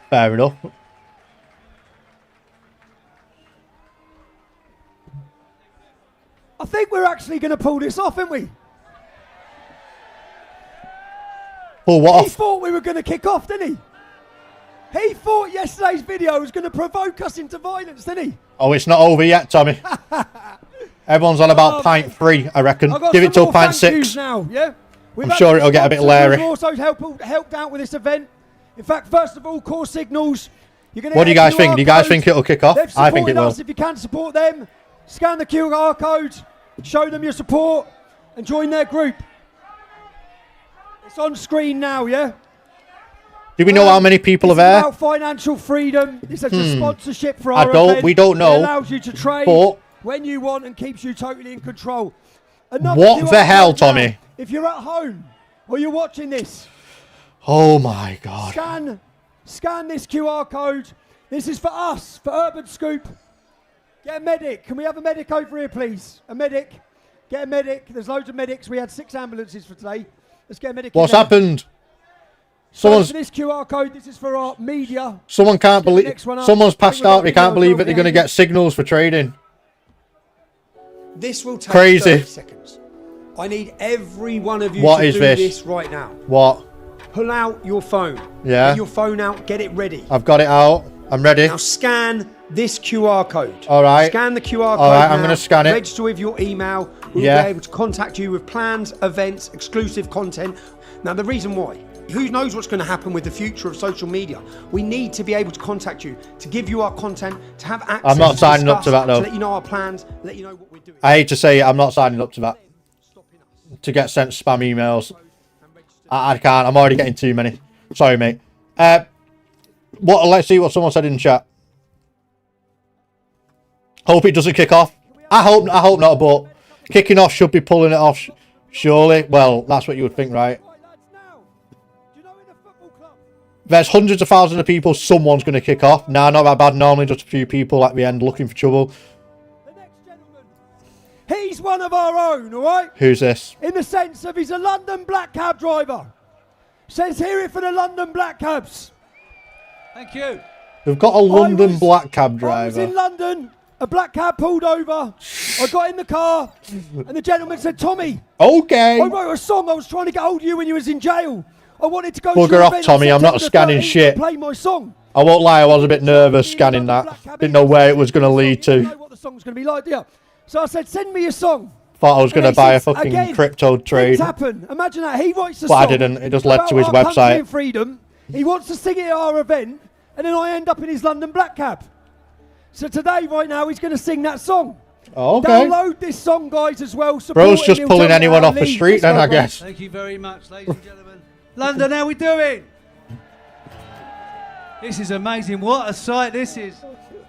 Fair enough. I think we're actually going to pull this off, aren't we? Pull what off? He thought we were going to kick off, didn't he? He thought yesterday's video was going to provoke us into violence, didn't he? Oh, it's not over yet, Tommy. Everyone's on about pint 3, I reckon. Give it till pint 6. Now, yeah? I'm sure it'll get a bit Larry. We've also helped out with this event. In fact, first of all, Core Signals. What do you guys think? Do you guys think it'll kick off? I think it will. If you can support them, scan the QR code, show them your support, and join their group. It's on screen now, yeah? Do we know how many people are there? It's about financial freedom. This is a sponsorship for our event. We don't know. It allows you to trade when you want and keeps you totally in control. What the hell, Tommy? If you're at home or you're watching this, oh my God. Scan this QR code. This is for us, for Urban Scoop. Get a medic. Can we have a medic over here, please? A medic. Get a medic. There's loads of medics. We had 6 ambulances for today. Let's get a medic. What's happened? So for this QR code, this is for our media. Someone can't believe. Someone's passed out. They can't believe it. They're going to get signals for trading. This will take Crazy. 30 seconds. I need every one of you What to is do this right now. What? Pull out your phone. Yeah. Get your phone out. Get it ready. I've got it out. I'm ready. Now scan this QR code. All right. Scan the QR code. All right, now. I'm going to scan it. Register with your email. We'll be able to contact you with plans, events, exclusive content. Now, the reason why. Who knows what's going to happen with the future of social media? We need to be able to contact you, to give you our content, to have access. I'm not signing up to that, though. To let you know our plans, let you know what we're doing. I hate to say it, I'm not signing up to that. To get sent spam emails. I can't. I'm already getting too many. Sorry, mate. Let's see what someone said in the chat. Hope it doesn't kick off. I hope not, but kicking off should be pulling it off, surely. Well, that's what you would think, right? There's hundreds of thousands of people. Someone's going to kick off. Nah, not that bad. Normally just a few people at the end looking for trouble. He's one of our own, all right? Who's this? In the sense of he's a London black cab driver. Says hear it for the London black cabs. Thank you. They've got a London black cab I was in driver. London. A black cab pulled over. I got in the car, and the gentleman said, "Tommy, Okay. I wrote a song. I was trying to get hold of you when you was in jail. I wanted to go Bugger to your off, event Tommy, on I'm not September scanning 13th shit. and play my song." I won't lie, I was a bit nervous scanning that. Didn't know where it was going to lead You know to. what the song's going to be like, do you? So I said, "Send me a song." Thought I was going to And buy he a says, fucking again, crypto trade. Things happen. Imagine that. He writes a But I song. didn't. It just led about to his our country website. and freedom. He wants to sing it at our event, and then I end up in his London black cab. So today, right now, he's going to sing that song. Okay. Download this song, guys, as well. Support Bro's him. just He'll pulling tell you anyone how off to the lead. street Let's then, go, I Bro. guess. Thank you very much, ladies and gentlemen. London, how we doing? This is amazing. What a sight this is.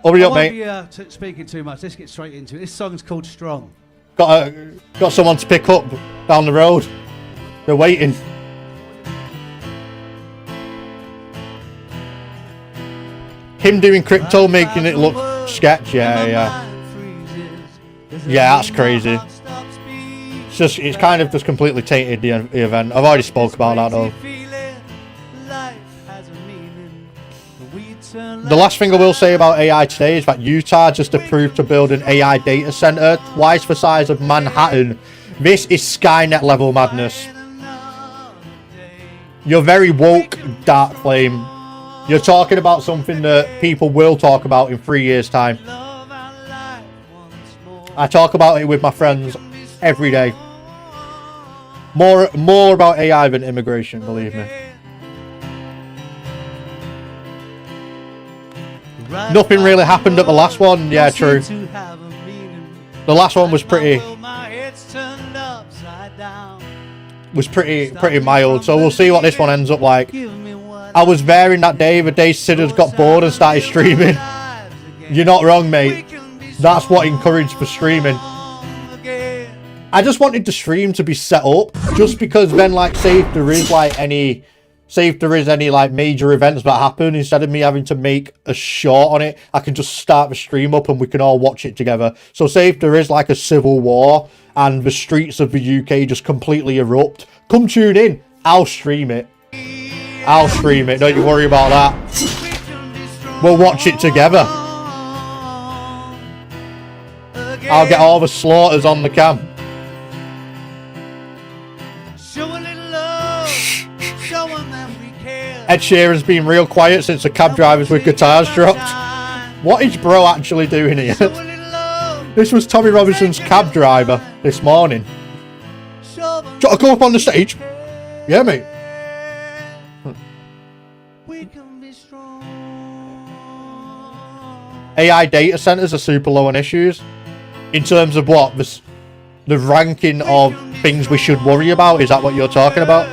Hurry I up, won't mate. be speaking too much. Let's get straight into it. This song's called Strong. Got someone to pick up down the road. They're waiting. Him doing crypto, making it look sketch. Yeah. Yeah, that's crazy. It's kind of just completely tainted the event. I've already spoke about that though. The last thing I will say about AI today is that Utah just approved to build an AI data center twice the size of Manhattan. This is Skynet level madness. You're very woke, Dark Flame. You're talking about something that people will talk about in 3 years' time. I talk about it with my friends every day. More about AI than immigration, believe me. Nothing really happened at the last one. Yeah, true. The last one was pretty mild. So we'll see what this one ends up like. I was there in that day, the day Sidders got bored and started streaming. You're not wrong, mate. That's what encouraged for streaming. I just wanted the stream to be set up, just because then, like, say if there is any like major events that happen, instead of me having to make a short on it, I can just start the stream up and we can all watch it together. So say if there is like a civil war and the streets of the UK just completely erupt, come tune in. I'll stream it. Don't you worry about that. We'll watch it together. I'll get all the slaughters on the cam. Ed Sheeran's been real quiet since the cab drivers with guitars dropped. What is bro actually doing here? This was Tommy Robinson's cab driver this morning. Got to go up on the stage? Yeah, mate. AI data centers are super low on issues. In terms of what? The ranking of things we should worry about? Is that what you're talking about?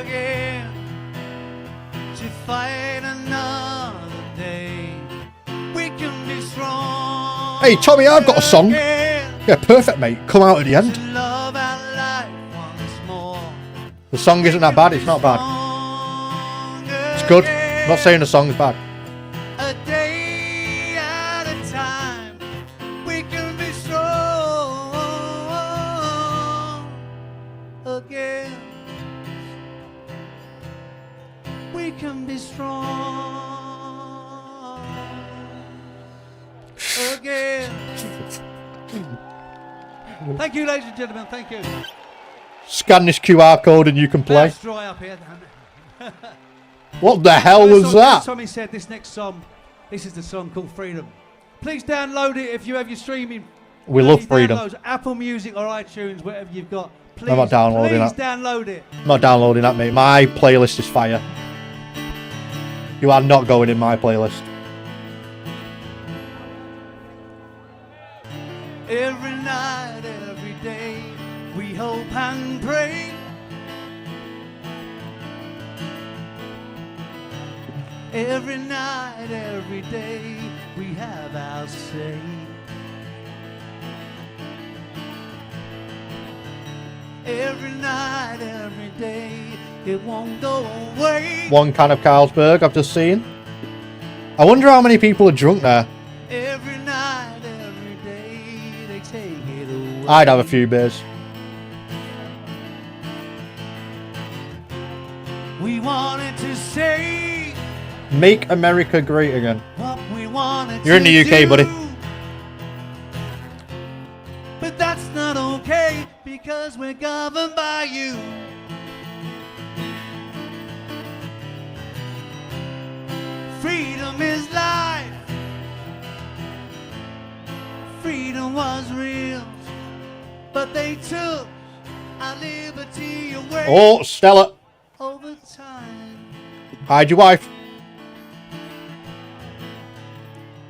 Hey, Tommy, I've got a song. Yeah, perfect, mate. Come out at the end. The song isn't that bad. It's not bad. It's good. I'm not saying the song's bad. We can be strong again. Thank you, ladies and gentlemen. Thank you. Scan this QR code and you can play. Let's dry up here. What the hell was that? Tommy said this next song. This is the song called Freedom. Please download it if you have your streaming. We love freedom. Downloads, Apple Music or iTunes, whatever you've got. Please, I'm not downloading that. Download it. I'm not downloading that, mate. My playlist is fire. You are not going in my playlist. Every night, every day, we hope and pray. Every night, every day, we have our say. Every night, every day, it won't go away. One can of Carlsberg I've just seen. I wonder how many people are drunk there. Every night, every day, they take it away. I'd have a few beers. We wanted to say Make America great again. what we You're in the UK, buddy. But that's not okay because we're governed by you. Freedom is life. Freedom was real, but they took our liberty away. Oh, Stella. Over time. Hide your wife.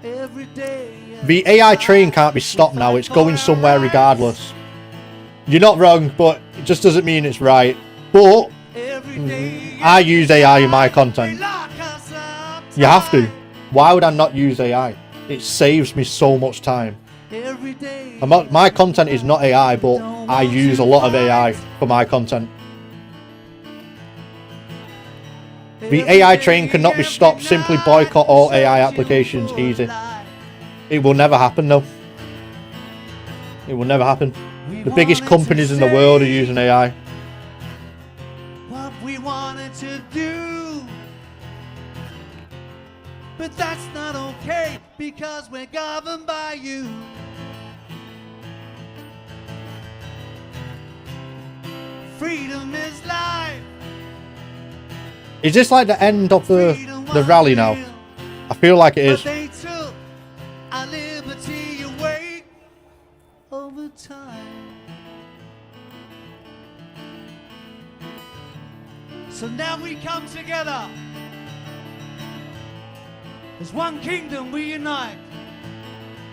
Every day. The AI train can't be stopped now. It's going somewhere regardless. You're not wrong, but it just doesn't mean it's right. But I use AI in my content. You have to. Why would I not use AI? It saves me so much time. My content is not AI, but I use a lot of AI for my content. The AI train cannot be stopped. Simply boycott all AI applications. Easy. It will never happen, though. It will never happen. The biggest companies in the world are using AI. What we wanted to do, but that's not okay because we're governed by you. Freedom is life. Is this like the end of the rally now? I feel like it is. But they took our liberty away over time. So now we come together. As one kingdom we unite.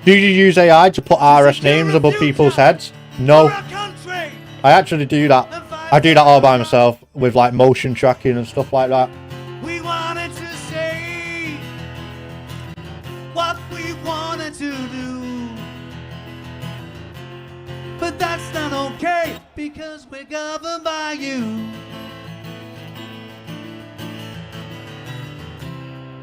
Do you use AI to put RS names above people's heads? No. I actually do that. I do that all by myself with like motion tracking and stuff like that. We wanted to say what we wanted to do, but that's not okay because we're governed by you.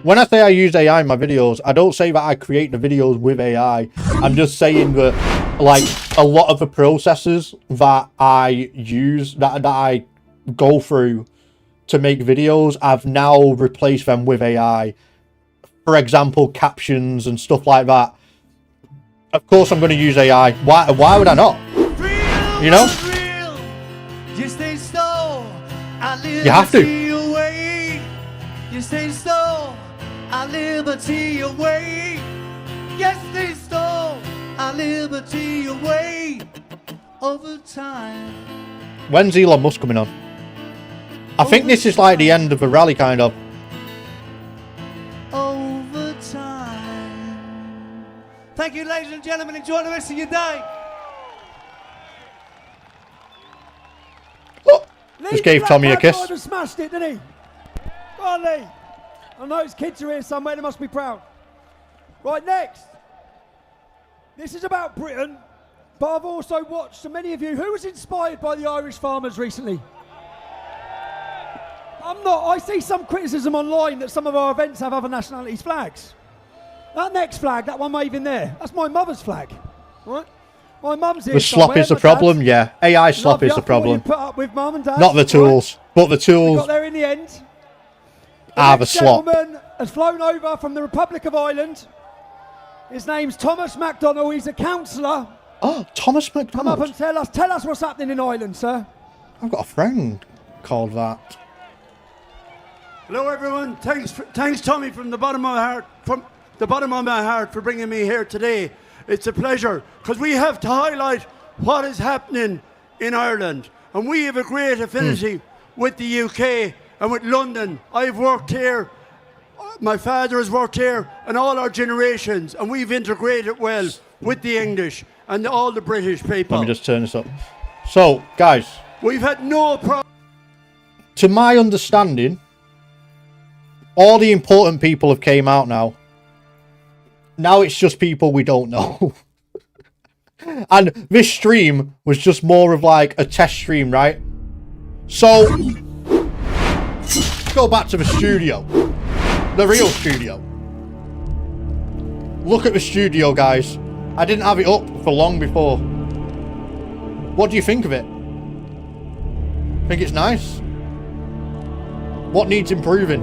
When I say I use AI in my videos, I don't say that I create the videos with AI. I'm just saying that, like, a lot of the processes that I use, that I go through to make videos, I've now replaced them with AI. For example, captions and stuff like that. Of course I'm going to use AI. Why would I not? You know? Yes, they stole our You have to. liberty away. Yes, they stole our liberty away. Yes, they stole our liberty away over time. When's Elon Musk coming on? I think this is like the end of the rally, kind of. Over time. Thank you, ladies and gentlemen. Enjoy the rest of your day. Just gave Tommy a kiss. Lee smashed it, didn't he? Go on, Lee. I know his kids are here somewhere. They must be proud. Right, next. This is about Britain, but I've also watched so many of you. Who was inspired by the Irish farmers recently? I'm not. I see some criticism online that some of our events have other nationalities' flags. That next flag, that one waving there, that's my mother's flag, right? My mum's here. The slop is the problem, yeah. AI slop is the problem. Put up with mum and dad, Not the tools, but the We tools got there in the end. are the slop. Gentleman has flown over from the Republic of Ireland. His name's Thomas MacDonald. He's a councillor. Oh, Thomas Come up MacDonald. and tell us what's happening in Ireland, sir. I've got a friend called that. Hello, everyone. Thanks, Tommy, from the bottom of my heart, for bringing me here today. It's a pleasure because we have to highlight what is happening in Ireland, and we have a great affinity with the UK and with London. I've worked here. My father has worked here, and all our generations, and we've integrated well with the English and all the British people. Let me just turn this up. So, guys, We've had no problem. to my understanding, all the important people have came out now. Now it's just people we don't know. And this stream was just more of like a test stream, right? So, let's go back to the studio. The real studio. Look at the studio, guys. I didn't have it up for long before. What do you think of it? Think it's nice? What needs improving?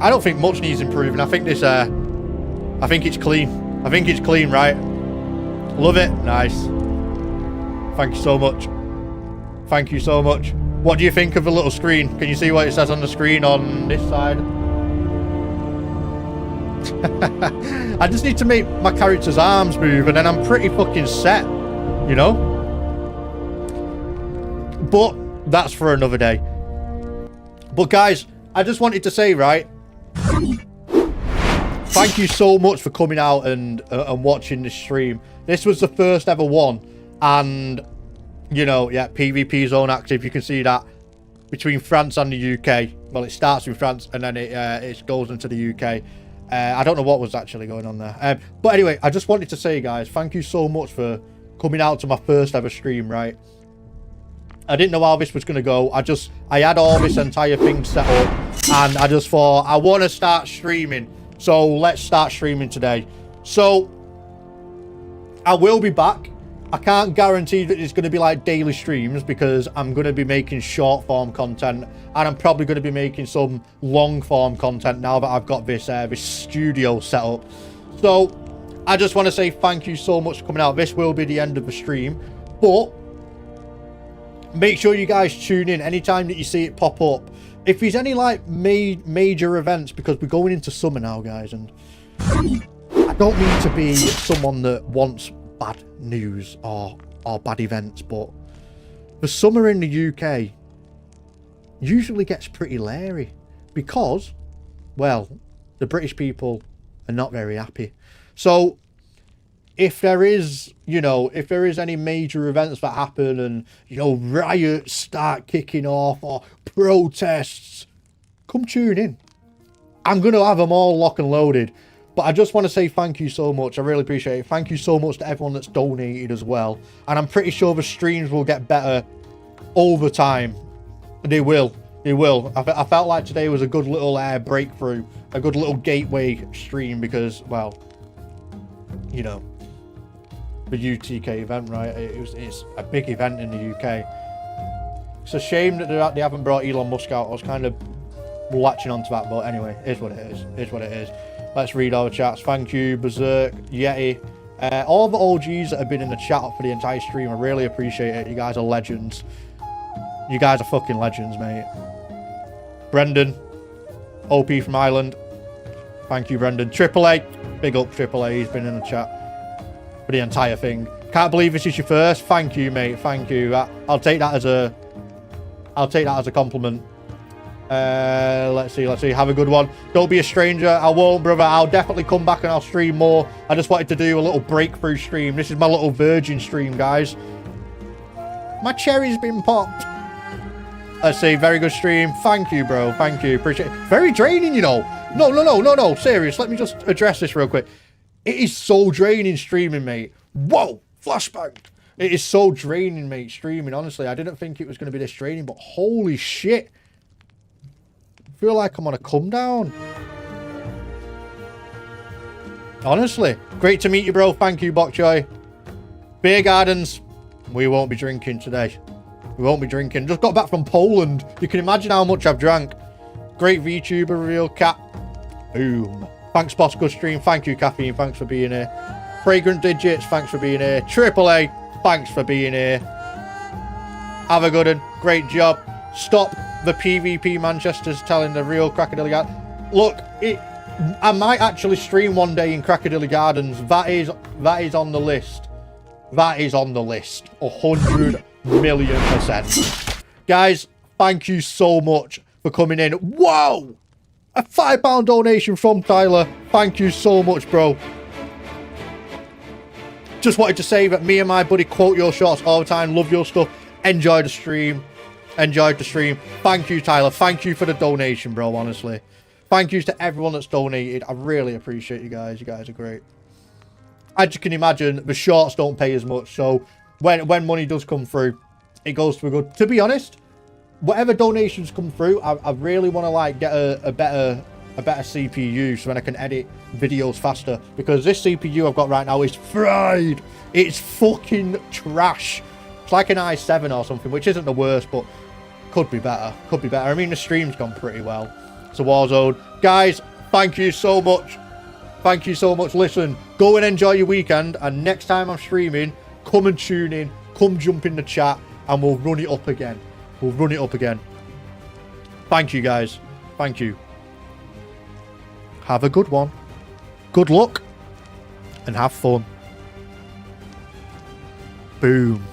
I don't think much needs improving. I think this, I think it's clean. I think it's clean, right? Love it. Nice. Thank you so much. Thank you so much. What do you think of the little screen? Can you see what it says on the screen on this side? I just need to make my character's arms move and then I'm pretty fucking set, you know? But that's for another day. But guys, I just wanted to say, right? Thank you so much for coming out and watching this stream. This was the first ever one. And, you know, yeah, PvP zone active. You can see that between France and the UK. Well, it starts in France and then it goes into the UK. I don't know what was actually going on there. But anyway, I just wanted to say, guys, thank you so much for coming out to my first ever stream, right? I didn't know how this was going to go. I had all this entire thing set up and I just thought, I want to start streaming. So let's start streaming today. So I will be back. I can't guarantee that it's going to be like daily streams because I'm going to be making short form content and I'm probably going to be making some long form content now that I've got this this studio set up. So I just want to say thank you so much for coming out. This will be the end of the stream, but make sure you guys tune in anytime that you see it pop up. If there's any like major events, because we're going into summer now, guys, and I don't mean to be someone that wants bad news or bad events, but the summer in the UK usually gets pretty leery because, well, the British people are not very happy. So if there is, you know, if there is any major events that happen and, you know, riots start kicking off or protests, come tune in. I'm going to have them all lock and loaded. But I just want to say thank you so much. I really appreciate it. Thank you so much to everyone that's donated as well. And I'm pretty sure the streams will get better over time. They will. They will. I felt like today was a good little breakthrough. A good little gateway stream because, well, you know, the UTK event, right? It's a big event in the UK. It's a shame that they haven't brought Elon Musk out. I was kind of latching onto that. But anyway, it is what it is. It is what it is. Let's read our chats. Thank you, Berserk, Yeti, all the OGs that have been in the chat for the entire stream. I really appreciate it. You guys are legends. You guys are fucking legends, mate. Brendan, OP from Ireland. Thank you, Brendan. AAA, big up AAA. He's been in the chat for the entire thing. Can't believe this is your first. Thank you, mate. Thank you. I'll take that as a compliment. Let's see. Have a good one. Don't be a stranger. I won't, brother. I'll definitely come back and I'll stream more. I just wanted to do a little breakthrough stream. This is my little virgin stream, guys. My cherry's been popped. Let's see. Very good stream. Thank you, bro. Thank you. Appreciate it. Very draining, you know. No. Serious. Let me just address this real quick. It is so draining streaming, mate. Whoa. Flashbang. It is so draining, mate, streaming. Honestly, I didn't think it was going to be this draining, but holy shit. I feel like I'm on a come down. Honestly. Great to meet you, bro. Thank you, Bokchoy. Beer gardens. We won't be drinking today. We won't be drinking. Just got back from Poland. You can imagine how much I've drank. Great VTuber, real cat. Boom. Thanks, boss. Good stream. Thank you, Caffeine. Thanks for being here. Fragrant Digits. Thanks for being here. AAA. Thanks for being here. Have a good one. Great job. Stop the PvP Manchester's telling the real Crocodile Garden. Look, I might actually stream one day in Crocodile Gardens. That is on the list. That is on the list. 100,000,000%. Guys, thank you so much for coming in. Whoa! A £5 donation from Tyler. Thank you so much, bro. Just wanted to say that me and my buddy quote your shots all the time. Love your stuff. Enjoy the stream. Enjoyed the stream. Thank you, Tyler. Thank you for the donation, bro, honestly. Thank you to everyone that's donated. I really appreciate you guys. You guys are great. As you can imagine, the shorts don't pay as much. So when money does come through, it goes to a good... To be honest, whatever donations come through, I really want to like get a better CPU so then I can edit videos faster. Because this CPU I've got right now is fried. It's fucking trash. It's like an i7 or something, which isn't the worst, but... Could be better. Could be better. I mean, the stream's gone pretty well. So Warzone. Guys, thank you so much. Thank you so much. Listen, go and enjoy your weekend. And next time I'm streaming, come and tune in. Come jump in the chat and we'll run it up again. We'll run it up again. Thank you, guys. Thank you. Have a good one. Good luck. And have fun. Boom.